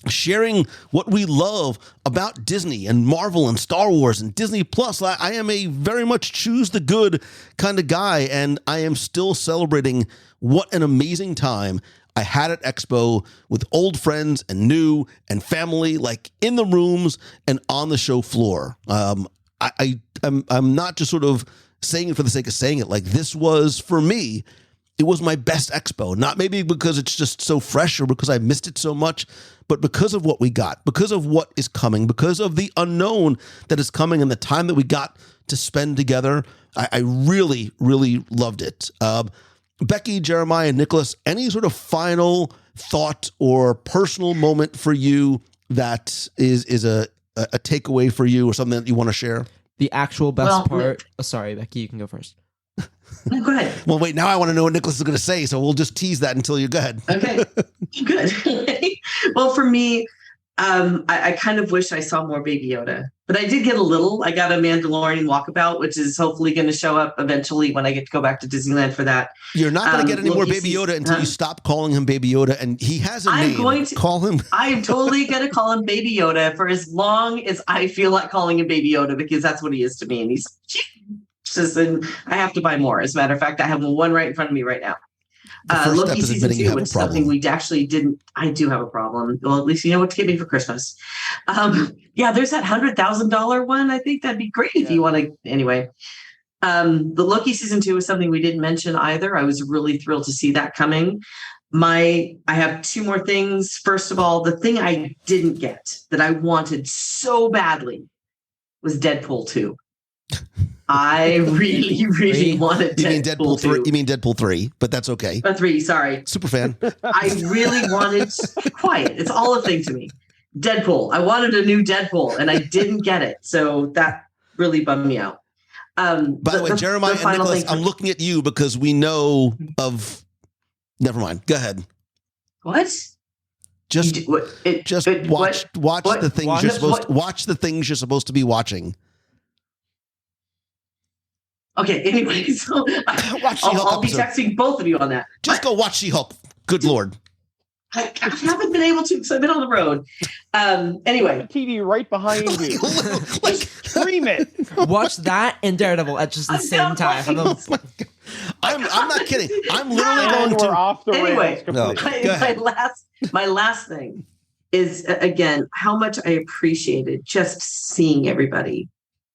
sharing what we love about Disney and Marvel and Star Wars and Disney Plus. I am a very much choose the good kind of guy, and I am still celebrating what an amazing time I had at Expo with old friends and new and family, like in the rooms and on the show floor. I'm not just sort of saying it for the sake of saying it. Like, this was, for me, it was my best Expo. Not maybe because it's just so fresh or because I missed it so much, but because of what we got, because of what is coming, because of the unknown that is coming and the time that we got to spend together. I really, really loved it. Becky, Jeremiah, and Nicholas, any sort of final thought or personal moment for you that is a takeaway for you or something that you want to share? The actual best part. Oh, sorry, Becky, you can go first. No, go ahead. Well, wait, now I want to know what Nicholas is going to say, so we'll just tease that until you go ahead. Okay, good. Well, for me, I kind of wish I saw more Baby Yoda, but I did get a little. I got a Mandalorian walkabout, which is hopefully going to show up eventually when I get to go back to Disneyland for that. You're not going to get any more Baby Yoda until you stop calling him Baby Yoda, and he has a name. I'm going to call him. I'm totally going to call him Baby Yoda for as long as I feel like calling him Baby Yoda, because that's what he is to me, and he's just. And I have to buy more. As a matter of fact, I have one right in front of me right now. Loki season 2, which is something we actually didn't. I do have a problem. Well, at least you know what to get me for Christmas. Yeah, there's that $100,000 one. I think that'd be great if you want to. Anyway, the Loki season 2 is something we didn't mention either. I was really thrilled to see that coming. I have two more things. First of all, the thing I didn't get that I wanted so badly was Deadpool 2. I really, really wanted Deadpool 3. You mean Deadpool 3, but that's okay. 3, sorry. Super fan. I really wanted quiet. It's all a thing to me. Deadpool. I wanted a new Deadpool, and I didn't get it. So that really bummed me out. By the way, Jeremiah and Nicholas, I'm looking at you because we know of... Never mind. Go ahead. What? Watch the things you're supposed to be watching. Okay, anyway, so I'll be texting both of you on that. Just go watch She-Hulk. Good Lord. I haven't been able to because I've been on the road. Anyway. The TV right behind you. Like, scream it. Watch that and Daredevil at just the same time. I'm not kidding. I'm literally going to... We're off the rails anyway, completely. my last thing is again how much I appreciated just seeing everybody.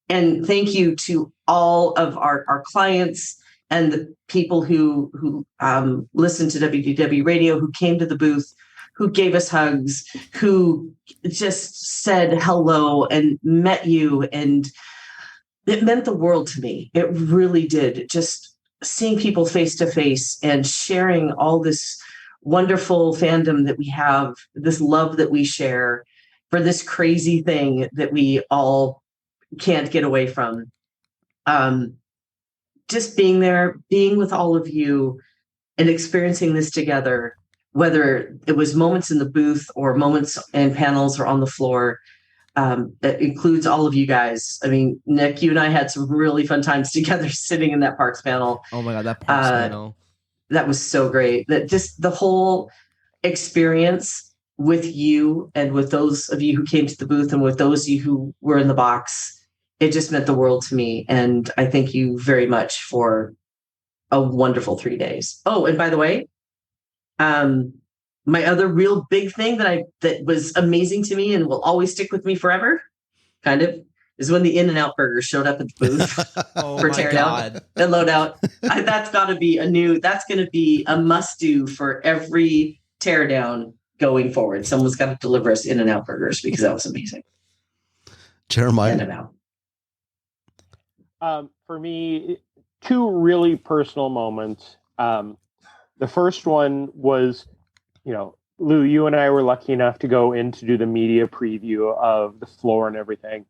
And thank you to all of our clients and the people who listen to WDW Radio, who came to the booth, who gave us hugs, who just said hello and met you. And it meant the world to me. It really did. Just seeing people face to face and sharing all this wonderful fandom that we have, this love that we share for this crazy thing that we all can't get away from. Just being there, being with all of you and experiencing this together, whether it was moments in the booth or moments and panels or on the floor, it includes all of you guys. I mean, Nick, you and I had some really fun times together sitting in that Parks panel. Oh my God, that Parks panel. That was so great. That just the whole experience with you and with those of you who came to the booth and with those of you who were in the box, it just meant the world to me. And I thank you very much for a wonderful 3 days. Oh, and by the way, my other real big thing that was amazing to me and will always stick with me forever, kind of, is when the In-N-Out burgers showed up at the booth for teardown and loadout. That's got to be that's going to be a must do for every teardown going forward. Someone's got to deliver us In-N-Out burgers because that was amazing. Jeremiah. In-N-Out. For me, two really personal moments. The first one was, Lou, you and I were lucky enough to go in to do the media preview of the floor and everything.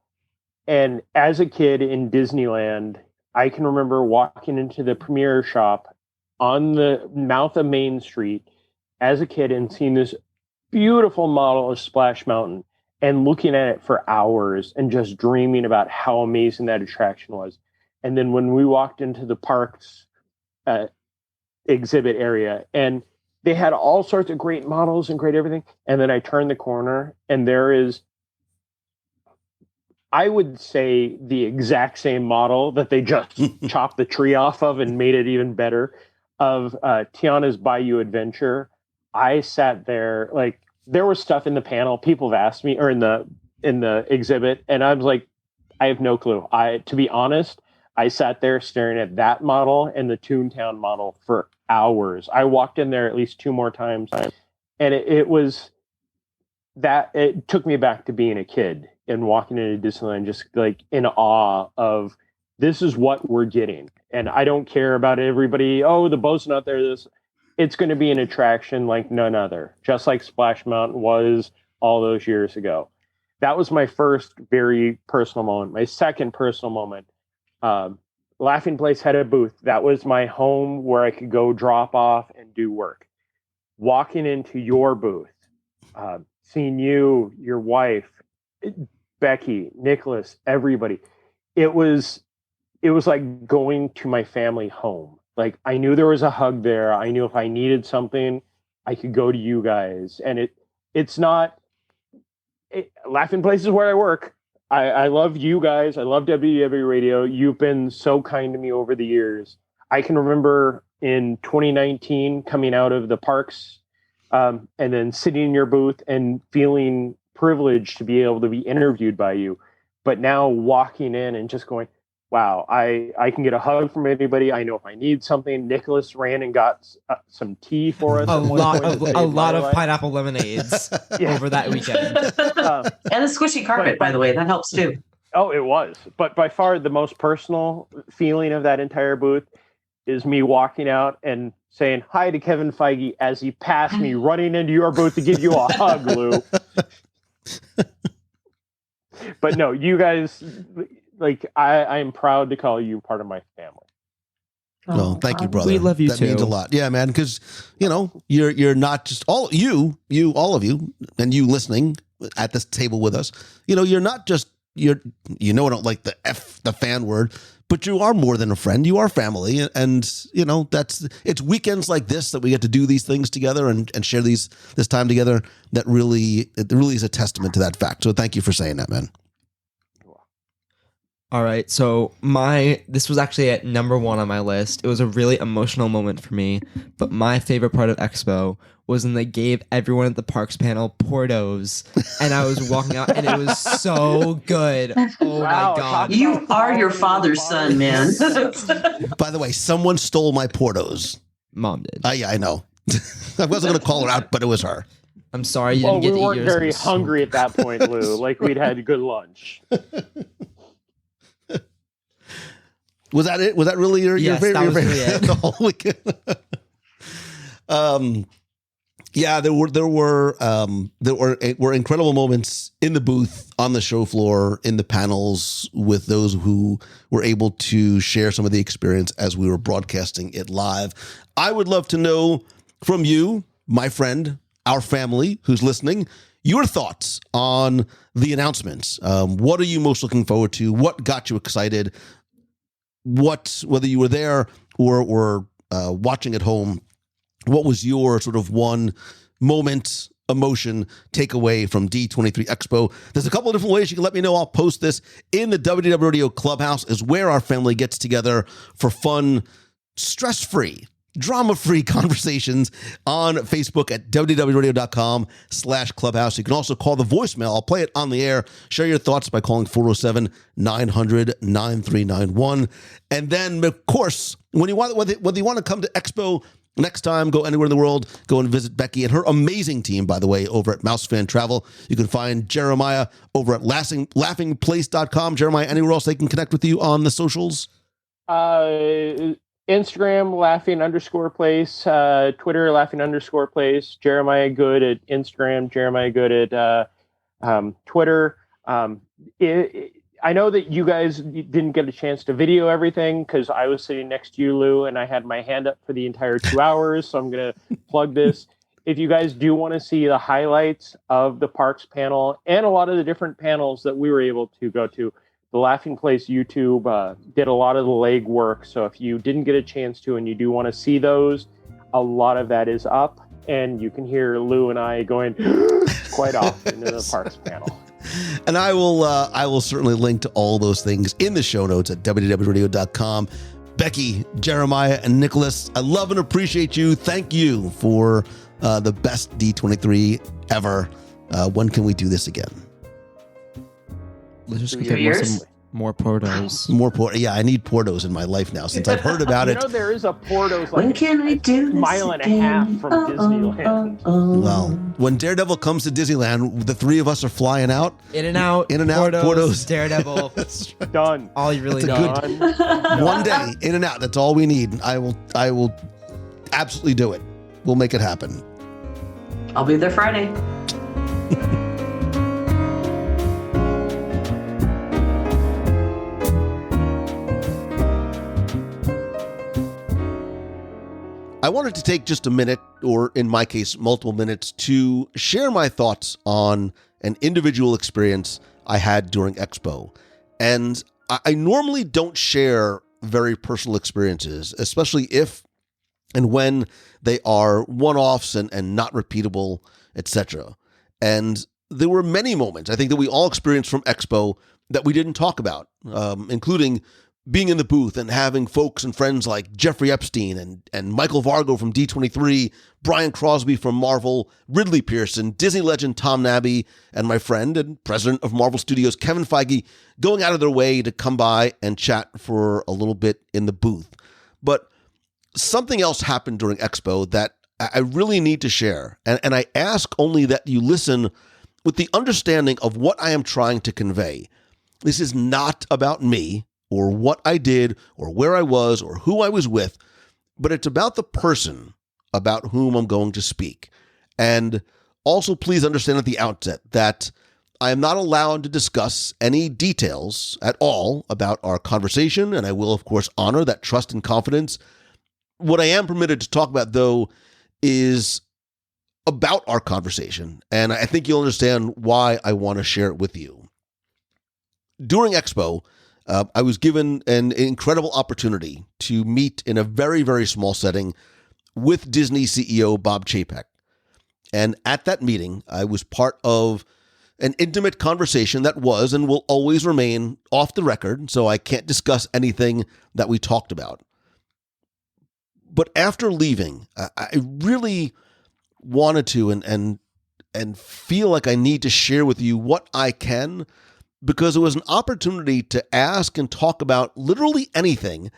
And as a kid in Disneyland, I can remember walking into the premiere shop on the mouth of Main Street as a kid and seeing this beautiful model of Splash Mountain and looking at it for hours and just dreaming about how amazing that attraction was. And then when we walked into the parks exhibit area, and they had all sorts of great models and great everything. And then I turned the corner and there is, I would say, the exact same model that they just chopped the tree off of and made it even better, of Tiana's Bayou Adventure. I sat there, like, there was stuff in the panel people have asked me, or in the exhibit, and I was like, I have no clue. To be honest, I sat there staring at that model and the Toontown model for hours. I walked in there at least 2 more times, and it took me back to being a kid and walking into Disneyland, just like in awe of, this is what we're getting. And I don't care about everybody, oh, the boat's not there. It's going to be an attraction like none other, just like Splash Mountain was all those years ago. That was my first very personal moment. My second personal moment, Laughing Place had a booth. That was my home where I could go drop off and do work. Walking into your booth, seeing you, your wife, Becky, Nicholas, everybody, it was like going to my family home. Like, I knew there was a hug there. I knew if I needed something, I could go to you guys. And it's not Laughing Place is where I work. I love you guys. I love WDW Radio. You've been so kind to me over the years. I can remember in 2019 coming out of the parks and then sitting in your booth and feeling privileged to be able to be interviewed by you. But now walking in and just going, wow, I can get a hug from anybody. I know if I need something. Nicholas ran and got some tea for us. A lot of pineapple lemonades over that weekend. And a squishy carpet, by the way. That helps too. Oh, it was. But by far the most personal feeling of that entire booth is me walking out and saying hi to Kevin Feige as he passed me running into your booth to give you a hug, Lou. But no, you guys... Like, I am proud to call you part of my family. Well, thank you, brother. We love you that too. That means a lot. Yeah, man, because, you're not just all of you, and you listening at this table with us, you're not just, I don't like the fan word, but you are more than a friend. You are family. And it's weekends like this that we get to do these things together and share this time together that really, it really is a testament to that fact. So thank you for saying that, man. All right, so this was actually at number 1 on my list. It was a really emotional moment for me, but my favorite part of Expo was when they gave everyone at the parks panel Portos, and I was walking out, and it was so good. Oh Wow, my god! You are your father's son, man. By the way, someone stole my Portos. Mom did. Yeah, I know. I wasn't going to call her out, but it was her. I'm sorry you Well, didn't we get to eat weren't yours. very It was so hungry at that point, Lou. Like we'd had good lunch. Was that it? Was that really your Yes, favorite? that was your really favorite? it. The whole weekend? Yeah, there were incredible moments in the booth, on the show floor, in the panels with those who were able to share some of the experience as we were broadcasting it live. I would love to know from you, my friend, our family who's listening, your thoughts on the announcements. What are you most looking forward to? What got you excited? Whether you were there or watching at home, what was your sort of one moment, emotion, takeaway from D23 Expo? There's a couple of different ways you can let me know. I'll post this in the WDW Radio Clubhouse, is where our family gets together for fun, stress-free, drama-free conversations on Facebook at wdwradio.com/clubhouse. You can also call the voicemail. I'll play it on the air. Share your thoughts by calling 407-900-9391. And then, of course, whether you want to come to Expo next time, go anywhere in the world, go and visit Becky and her amazing team, by the way, over at Mouse Fan Travel. You can find Jeremiah over at laughingplace.com. Jeremiah, anywhere else they can connect with you on the socials? Instagram, laughing_place, Twitter, laughing_place, Jeremiah Good at Instagram, Jeremiah Good at Twitter. I know that you guys didn't get a chance to video everything because I was sitting next to you, Lou, and I had my hand up for the entire 2 hours, so I'm going to plug this. If you guys do want to see the highlights of the parks panel and a lot of the different panels that we were able to go to, the Laughing Place YouTube did a lot of the legwork. So if you didn't get a chance to and you do want to see those, a lot of that is up. And you can hear Lou and I going quite often in the parks panel. And I will certainly link to all those things in the show notes at wdwradio.com. Becky, Jeremiah, and Nicholas, I love and appreciate you. Thank you for the best D23 ever. When can we do this again? Let's just go 2 get years? more Portos. Yeah, I need Portos in my life now since I've heard about it. You know, there is a Portos When like can I do this mile and a half again? from Disneyland. Well, when Daredevil comes to Disneyland, the three of us are flying out. In and out, Portos. Daredevil. Done. All you really That's need. Done. One day, in and out. That's all we need. I will absolutely do it. We'll make it happen. I'll be there Friday. I wanted to take just a minute, or in my case, multiple minutes, to share my thoughts on an individual experience I had during Expo. And I normally don't share very personal experiences, especially if and when they are one-offs and not repeatable, etc. And there were many moments, I think, that we all experienced from Expo that we didn't talk about, including being in the booth and having folks and friends like Jeffrey Epstein and Michael Vargo from D23, Brian Crosby from Marvel, Ridley Pearson, Disney legend Tom Nabby, and my friend and president of Marvel Studios, Kevin Feige, going out of their way to come by and chat for a little bit in the booth. But something else happened during Expo that I really need to share. And I ask only that you listen with the understanding of what I am trying to convey. This is not about me, or what I did, or where I was, or who I was with, but it's about the person about whom I'm going to speak. And also, please understand at the outset that I am not allowed to discuss any details at all about our conversation, and I will, of course, honor that trust and confidence. What I am permitted to talk about, though, is about our conversation, and I think you'll understand why I want to share it with you. During Expo, I was given an incredible opportunity to meet in a very, very small setting with Disney CEO Bob Chapek. And at that meeting, I was part of an intimate conversation that was and will always remain off the record, so I can't discuss anything that we talked about. But after leaving, I really wanted to and feel like I need to share with you what I can, because it was an opportunity to ask and talk about literally anything,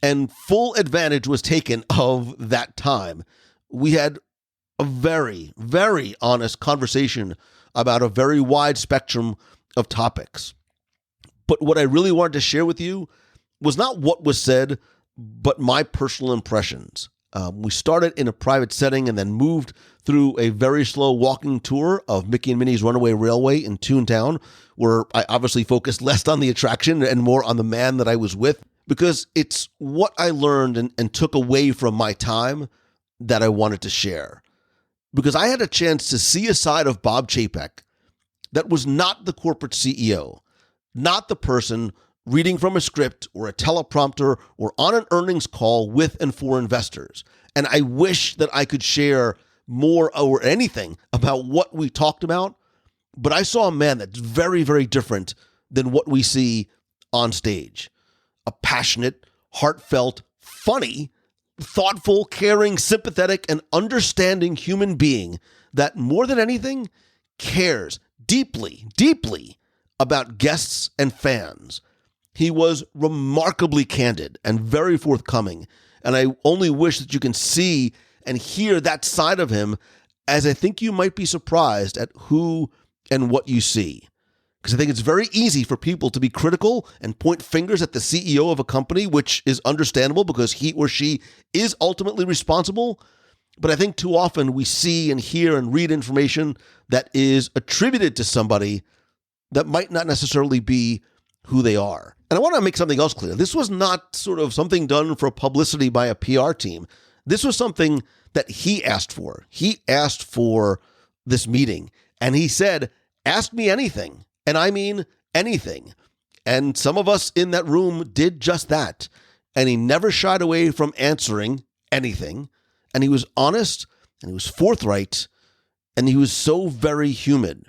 and full advantage was taken of that time. We had a very, very honest conversation about a very wide spectrum of topics. But what I really wanted to share with you was not what was said, but my personal impressions. We started in a private setting and then moved through a very slow walking tour of Mickey and Minnie's Runaway Railway in Toontown, where I obviously focused less on the attraction and more on the man that I was with, because it's what I learned and took away from my time that I wanted to share. Because I had a chance to see a side of Bob Chapek that was not the corporate CEO, not the person reading from a script or a teleprompter or on an earnings call with and for investors. And I wish that I could share more or anything about what we talked about, but I saw a man that's very, very different than what we see on stage. A passionate, heartfelt, funny, thoughtful, caring, sympathetic, and understanding human being that more than anything cares deeply, deeply about guests and fans. He was remarkably candid and very forthcoming, and I only wish that you can see and hear that side of him, as I think you might be surprised at who and what you see. Because I think it's very easy for people to be critical and point fingers at the CEO of a company, which is understandable because he or she is ultimately responsible. But I think too often we see and hear and read information that is attributed to somebody that might not necessarily be who they are. And I want to make something else clear. This was not sort of something done for publicity by a PR team. This was something that he asked for. He asked for this meeting, and he said, "Ask me anything." And I mean anything. And some of us in that room did just that. And he never shied away from answering anything. And he was honest, and he was forthright, and he was so very human.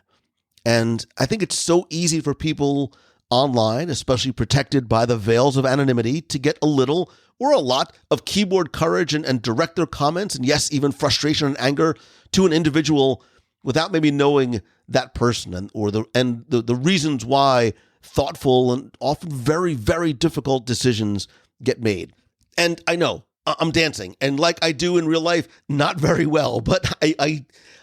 And I think it's so easy for people online, especially protected by the veils of anonymity, to get a little or a lot of keyboard courage and direct their comments, and yes, even frustration and anger to an individual without maybe knowing that person and the reasons why thoughtful and often very, very difficult decisions get made. And I know I'm dancing, and like I do in real life, not very well, but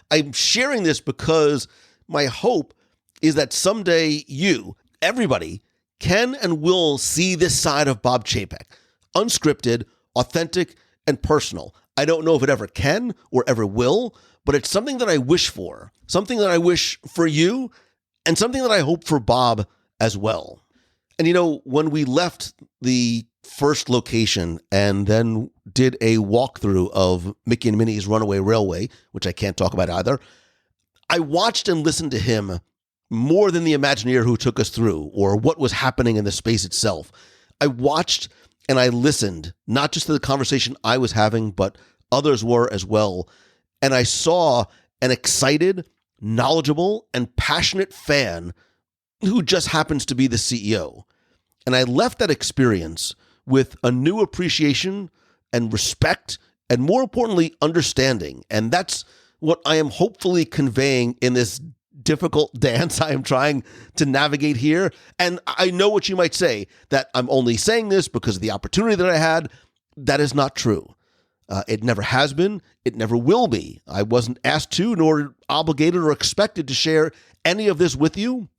I'm sharing this because my hope is that someday you, everybody, can and will see this side of Bob Chapek, unscripted, authentic, and personal. I don't know if it ever can or ever will, but it's something that I wish for, something that I wish for you, and something that I hope for Bob as well. And you know, when we left the first location and then did a walkthrough of Mickey and Minnie's Runaway Railway, which I can't talk about either, I watched and listened to him more than the Imagineer who took us through or what was happening in the space itself. I watched and I listened, not just to the conversation I was having, but others were as well. And I saw an excited, knowledgeable, and passionate fan who just happens to be the CEO. And I left that experience with a new appreciation and respect, and more importantly, understanding. And that's what I am hopefully conveying in this difficult dance I am trying to navigate here. And I know what you might say, that I'm only saying this because of the opportunity that I had. That is not true. It never has been. It never will be. I wasn't asked to, nor obligated or expected to share any of this with you.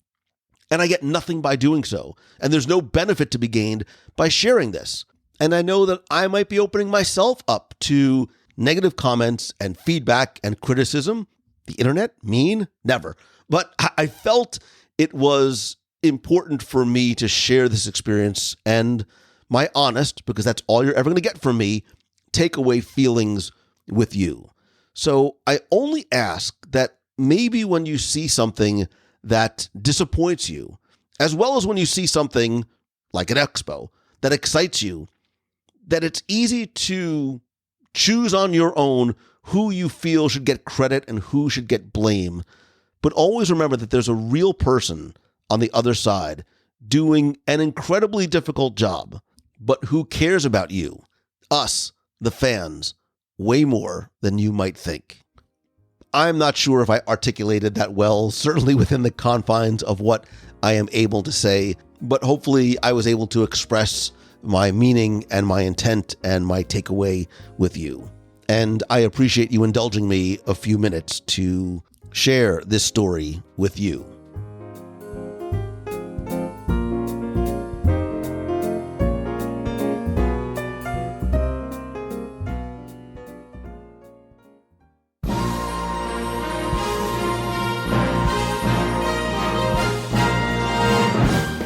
And I get nothing by doing so. And there's no benefit to be gained by sharing this. And I know that I might be opening myself up to negative comments and feedback and criticism. The internet? Mean? Never. But I felt it was important for me to share this experience and my honest, because that's all you're ever going to get from me, takeaway feelings with you. So I only ask that maybe when you see something that disappoints you, as well as when you see something like an expo that excites you, that it's easy to choose on your own who you feel should get credit and who should get blame. but always remember that there's a real person on the other side doing an incredibly difficult job, but who cares about you, us, the fans, way more than you might think. I'm not sure if I articulated that well, certainly within the confines of what I am able to say, but hopefully I was able to express my meaning and my intent and my takeaway with you. And I appreciate you indulging me a few minutes to share this story with you.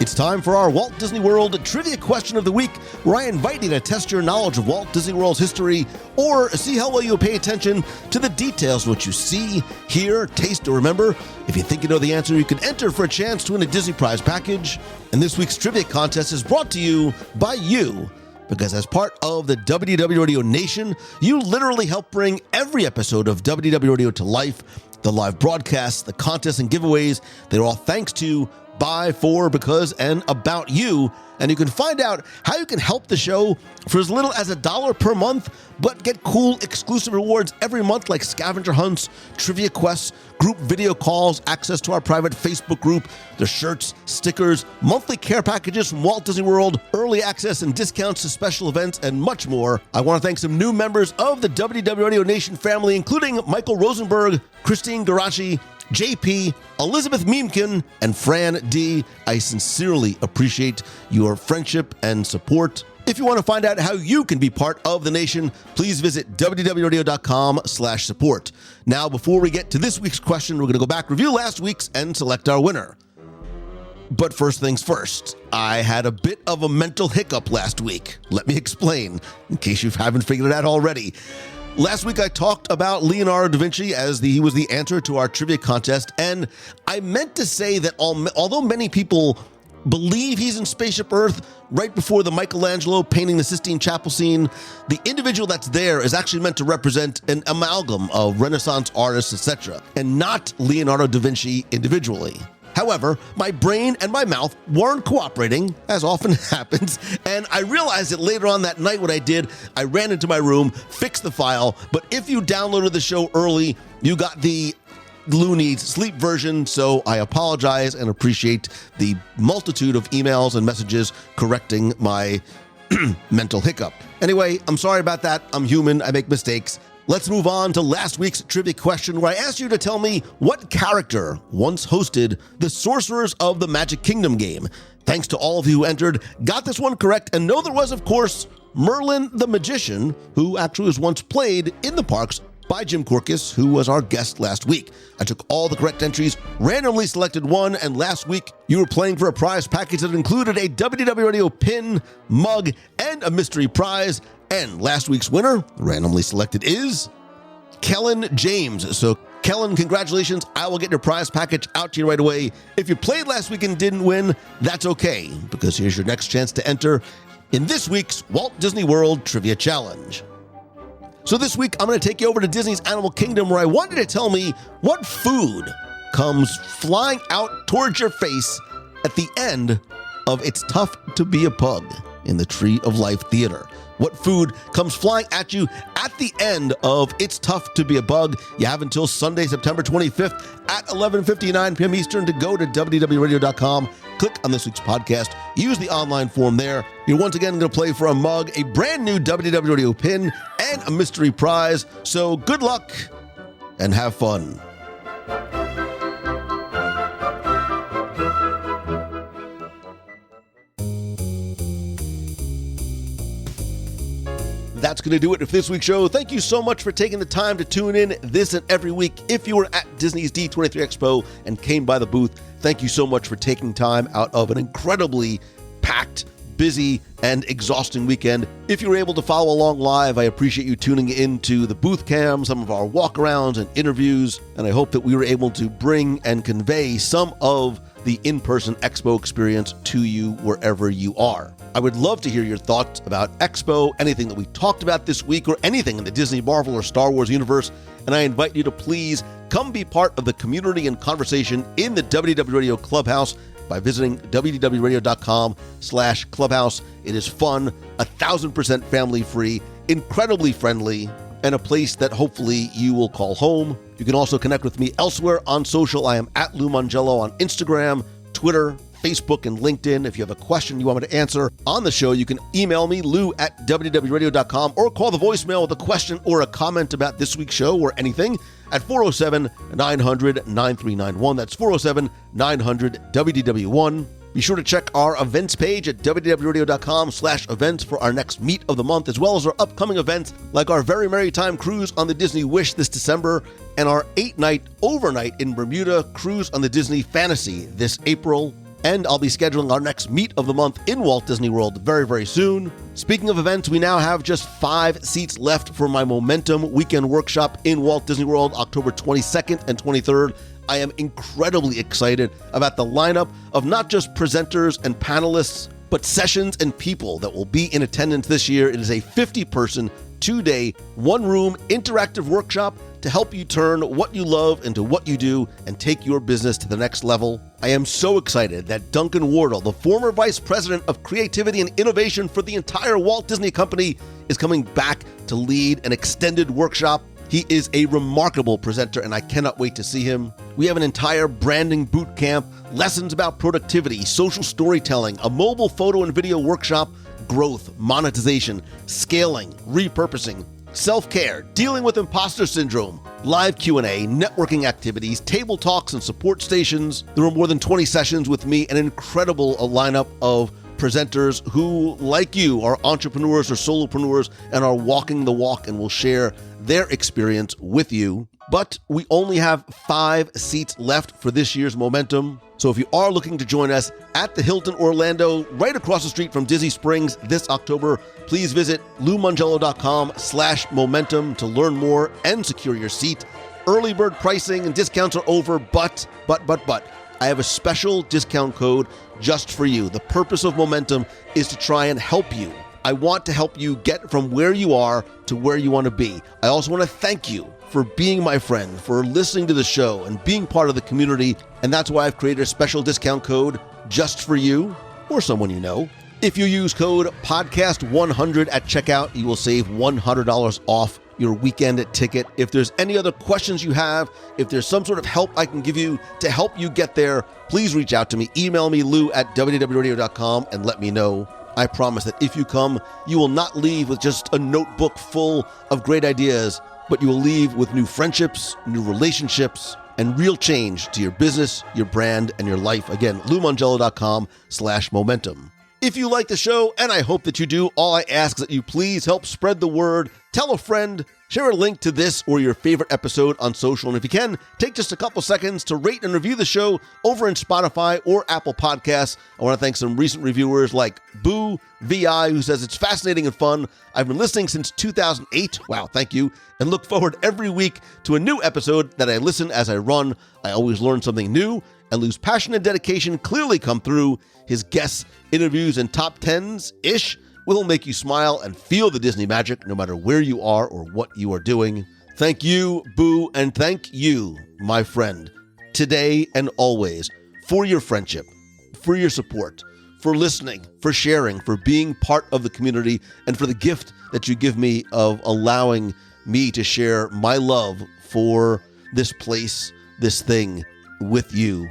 It's time for our Walt Disney World Trivia Question of the Week, where I invite you to test your knowledge of Walt Disney World's history or see how well you pay attention to the details of what you see, hear, taste, or remember. If you think you know the answer, you can enter for a chance to win a Disney Prize package. And this week's trivia contest is brought to you by you, because as part of the WDW Radio Nation, you literally help bring every episode of WDW Radio to life. The live broadcasts, the contests, and giveaways, they're all thanks to, by, for, because, and about you. And you can find out how you can help the show for as little as $1 per month, but get cool exclusive rewards every month like scavenger hunts, trivia quests, group video calls, access to our private Facebook group, the shirts, stickers, monthly care packages from Walt Disney World, early access and discounts to special events, and much more. I want to thank some new members of the WDW Radio Nation family, including Michael Rosenberg, Christine Garachi, JP, Elizabeth Meemkin, and Fran D. I sincerely appreciate your friendship and support. If you want to find out how you can be part of the nation, please visit www.radio.com/support. Now, before we get to this week's question, we're going to go back, review last week's, and select our winner. But first things first, I had a bit of a mental hiccup last week. Let me explain, in case you haven't figured it out already. Last week, I talked about Leonardo da Vinci as he was the answer to our trivia contest, and I meant to say that although many people believe he's in Spaceship Earth right before the Michelangelo painting the Sistine Chapel scene, the individual that's there is actually meant to represent an amalgam of Renaissance artists, etc., and not Leonardo da Vinci individually. However, my brain and my mouth weren't cooperating, as often happens, and I realized it later on that night. What I did, I ran into my room, fixed the file, but if you downloaded the show early, you got the Looney's sleep version, so I apologize and appreciate the multitude of emails and messages correcting my mental hiccup. Anyway, I'm sorry about that. I'm human. I make mistakes. Let's move on to last week's trivia question, where I asked you to tell me what character once hosted the Sorcerers of the Magic Kingdom game. Thanks to all of you who entered, got this one correct, and know there was, of course, Merlin the Magician, who actually was once played in the parks by Jim Korkis, who was our guest last week. I took all the correct entries, randomly selected one, and last week you were playing for a prize package that included a WDW Radio pin, mug, and a mystery prize. And last week's winner, randomly selected, is Kellen James. So Kellen, congratulations. I will get your prize package out to you right away. If you played last week and didn't win, that's okay, because here's your next chance to enter in this week's Walt Disney World Trivia Challenge. So this week, I'm going to take you over to Disney's Animal Kingdom, where I want you to tell me what food comes flying out towards your face at the end of It's Tough to Be a Pug in the Tree of Life Theater. What food comes flying at you at the end of It's Tough to Be a Bug? You have until Sunday, September 25th at 11:59 p.m. Eastern to go to WDWRadio.com. Click on this week's podcast. Use the online form there. You're once again going to play for a mug, a brand new WDW Radio pin, and a mystery prize. So good luck and have fun. That's going to do it for this week's show. Thank you so much for taking the time to tune in this and every week. If you were at Disney's D23 Expo and came by the booth, thank you so much for taking time out of an incredibly packed, busy, and exhausting weekend. If you were able to follow along live, I appreciate you tuning into the booth cam, some of our walkarounds and interviews, and I hope that we were able to bring and convey some of the in-person Expo experience to you wherever you are. I would love to hear your thoughts about Expo, anything that we talked about this week, or anything in the Disney, Marvel, or Star Wars universe. and I invite you to please come be part of the community and conversation in the WDW Radio Clubhouse by visiting wdwradio.com/clubhouse. It is fun, 1,000% family free, incredibly friendly, and a place that hopefully you will call home. You can also connect with me elsewhere on social. I am at Lou Mongello on Instagram, Twitter, Facebook, and LinkedIn. If you have a question you want me to answer on the show, you can email me, lou@wdwradio.com, or call the voicemail with a question or a comment about this week's show or anything at 407-900-9391. That's 407-900-WDW1. Be sure to check our events page at wdwradio.com/events for our next meet of the month, as well as our upcoming events like our Very Merry Time cruise on the Disney Wish this December and our 8-night overnight in Bermuda cruise on the Disney Fantasy this April. And I'll be scheduling our next meet of the month in Walt Disney World very, very soon. Speaking of events, we now have just 5 seats left for my Momentum Weekend Workshop in Walt Disney World, October 22nd and 23rd. I am incredibly excited about the lineup of not just presenters and panelists, but sessions and people that will be in attendance this year. It is a 50-person, 2-day, 1-room interactive workshop to help you turn what you love into what you do and take your business to the next level. I am so excited that Duncan Wardle, the former Vice President of Creativity and Innovation for the entire Walt Disney Company, is coming back to lead an extended workshop. He is a remarkable presenter, and I cannot wait to see him. We have an entire branding boot camp, lessons about productivity, social storytelling, a mobile photo and video workshop, growth, monetization, scaling, repurposing, self-care, dealing with imposter syndrome, live Q&A, networking activities, table talks, and support stations. There were more than 20 sessions with me, an incredible lineup of presenters who, like you, are entrepreneurs or solopreneurs and are walking the walk and will share their experience with you. But we only have 5 seats left for this year's Momentum. So if you are looking to join us at the Hilton Orlando, right across the street from Disney Springs this October, please visit loumongello.com/momentum to learn more and secure your seat. Early bird pricing and discounts are over, but I have a special discount code just for you. The purpose of Momentum is to try and help you. I want to help you get from where you are to where you want to be. I also want to thank you for being my friend, for listening to the show and being part of the community. And that's why I've created a special discount code just for you or someone you know. If you use code podcast100 at checkout, you will save $100 off your weekend ticket. If there's any other questions you have, if there's some sort of help I can give you to help you get there, please reach out to me. Email me, lou@wdwradio.com, and let me know. I promise that if you come, you will not leave with just a notebook full of great ideas, but you will leave with new friendships, new relationships, and real change to your business, your brand, and your life. Again, loumongello.com/momentum. If you like the show, and I hope that you do, all I ask is that you please help spread the word. Tell a friend, share a link to this or your favorite episode on social. And if you can, take just a couple seconds to rate and review the show over in Spotify or Apple Podcasts. I want to thank some recent reviewers like Boo VI, who says it's fascinating and fun. I've been listening since 2008. Wow, thank you. And look forward every week to a new episode that I listen as I run. I always learn something new, and Lou's passion and dedication clearly come through. His guests, interviews, and top 10s-ish will make you smile and feel the Disney magic no matter where you are or what you are doing. Thank you, Boo, and thank you, my friend, today and always, for your friendship, for your support, for listening, for sharing, for being part of the community, and for the gift that you give me of allowing me to share my love for this place, this thing, with you.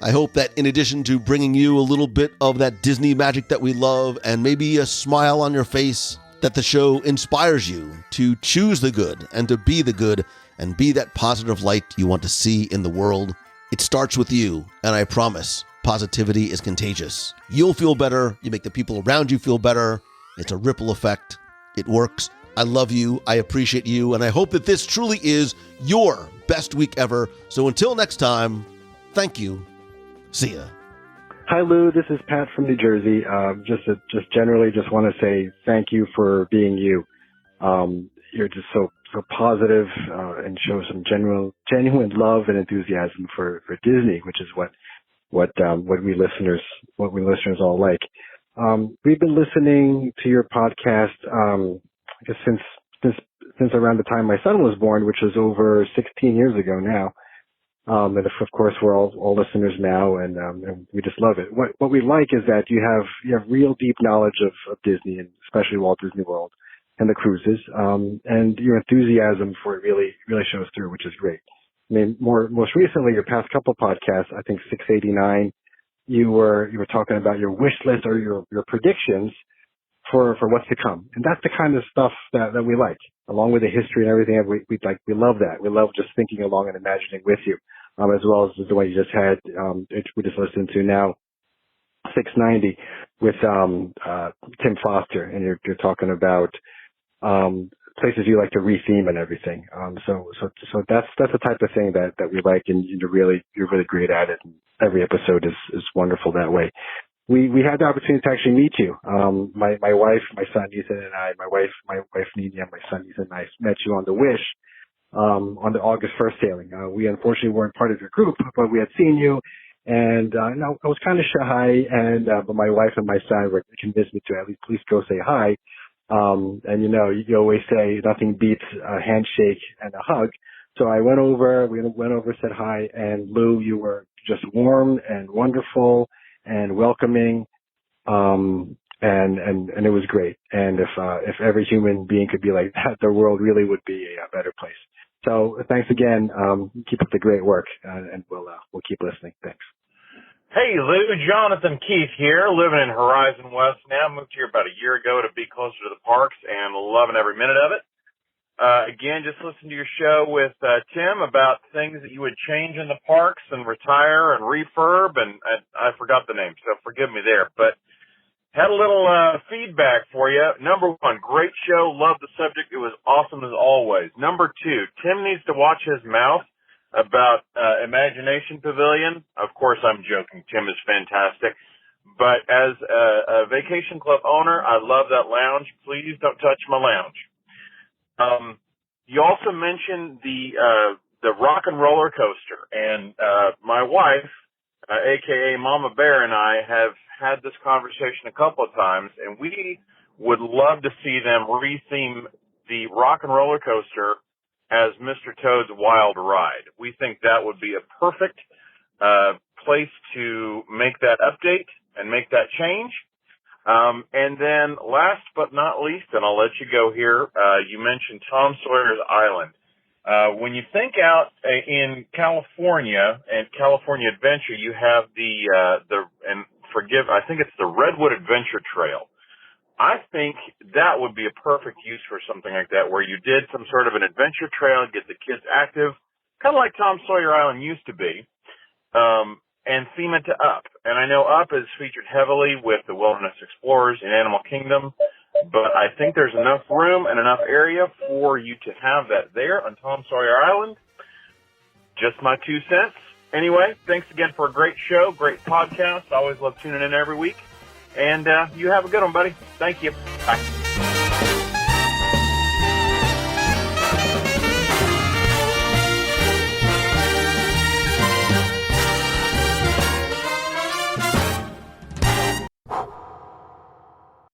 I hope that in addition to bringing you a little bit of that Disney magic that we love and maybe a smile on your face, that the show inspires you to choose the good and to be the good and be that positive light you want to see in the world. It starts with you, and I promise positivity is contagious. You'll feel better. You make the people around you feel better. It's a ripple effect. It works. I love you. I appreciate you. And I hope that this truly is your best week ever. So until next time, thank you. See ya. Hi, Lou. This is Pat from New Jersey. Just generally want to say thank you for being you. You're just so positive and show some genuine love and enthusiasm for Disney, which is what we listeners all like. We've been listening to your podcast, I guess since since around the time my son was born, which was over 16 years ago now. And of course, we're all listeners now, and we just love it. What we like is that you have real deep knowledge of Disney, and especially Walt Disney World and the cruises, and your enthusiasm for it really shows through, which is great. I mean, most recently, your past couple podcasts, I think 689, you were talking about your wish list or your predictions for what's to come, and that's the kind of stuff that we like, along with the history and everything. We love that. We love just thinking along and imagining with you, as well as the one you just had. We just listened to now, 690 with Tim Foster, and you're talking about places you like to retheme and everything. So that's the type of thing that we like, and you're really great at it. And every episode is wonderful that way. We had the opportunity to actually meet you. My wife, my son Ethan, and I, my wife Nina, my son Ethan, and I met you on the Wish on the August 1st sailing. We unfortunately weren't part of your group, but we had seen you, and I was kind of shy, but my wife and my son were convinced me to at least go say hi. And you always say nothing beats a handshake and a hug. So we went over, said hi, and Lou, you were just warm and wonderful and welcoming, and it was great. And if every human being could be like that, the world really would be a better place. So thanks again. Keep up the great work, and we'll keep listening. Thanks. Hey, Lou, Jonathan Keith here, living in Horizon West now. Moved here about a year ago to be closer to the parks and loving every minute of it. Again, just listened to your show with Tim about things that you would change in the parks and retire and refurb, and I forgot the name, so forgive me there. But had a little feedback for you. Number one, great show, loved the subject. It was awesome as always. Number two, Tim needs to watch his mouth about Imagination Pavilion. Of course, I'm joking. Tim is fantastic. But as a vacation club owner, I love that lounge. Please don't touch my lounge. You also mentioned the rock and roller coaster, and my wife, aka Mama Bear, and I have had this conversation a couple of times, and we would love to see them retheme the rock and roller coaster as Mr. Toad's Wild Ride. We think that would be a perfect place to make that update and make that change. And then last but not least, and I'll let you go here, you mentioned Tom Sawyer's Island. When you think out in California and California Adventure, you have I think it's the Redwood Adventure Trail. I think that would be a perfect use for something like that, where you did some sort of an adventure trail, get the kids active, kind of like Tom Sawyer Island used to be, and theme it to Up. And I know Up is featured heavily with the Wilderness Explorers in Animal Kingdom, but I think there's enough room and enough area for you to have that there on Tom Sawyer Island. Just my 2 cents. Anyway, thanks again for a great show, great podcast. I always love tuning in every week. And you have a good one, buddy. Thank you. Bye.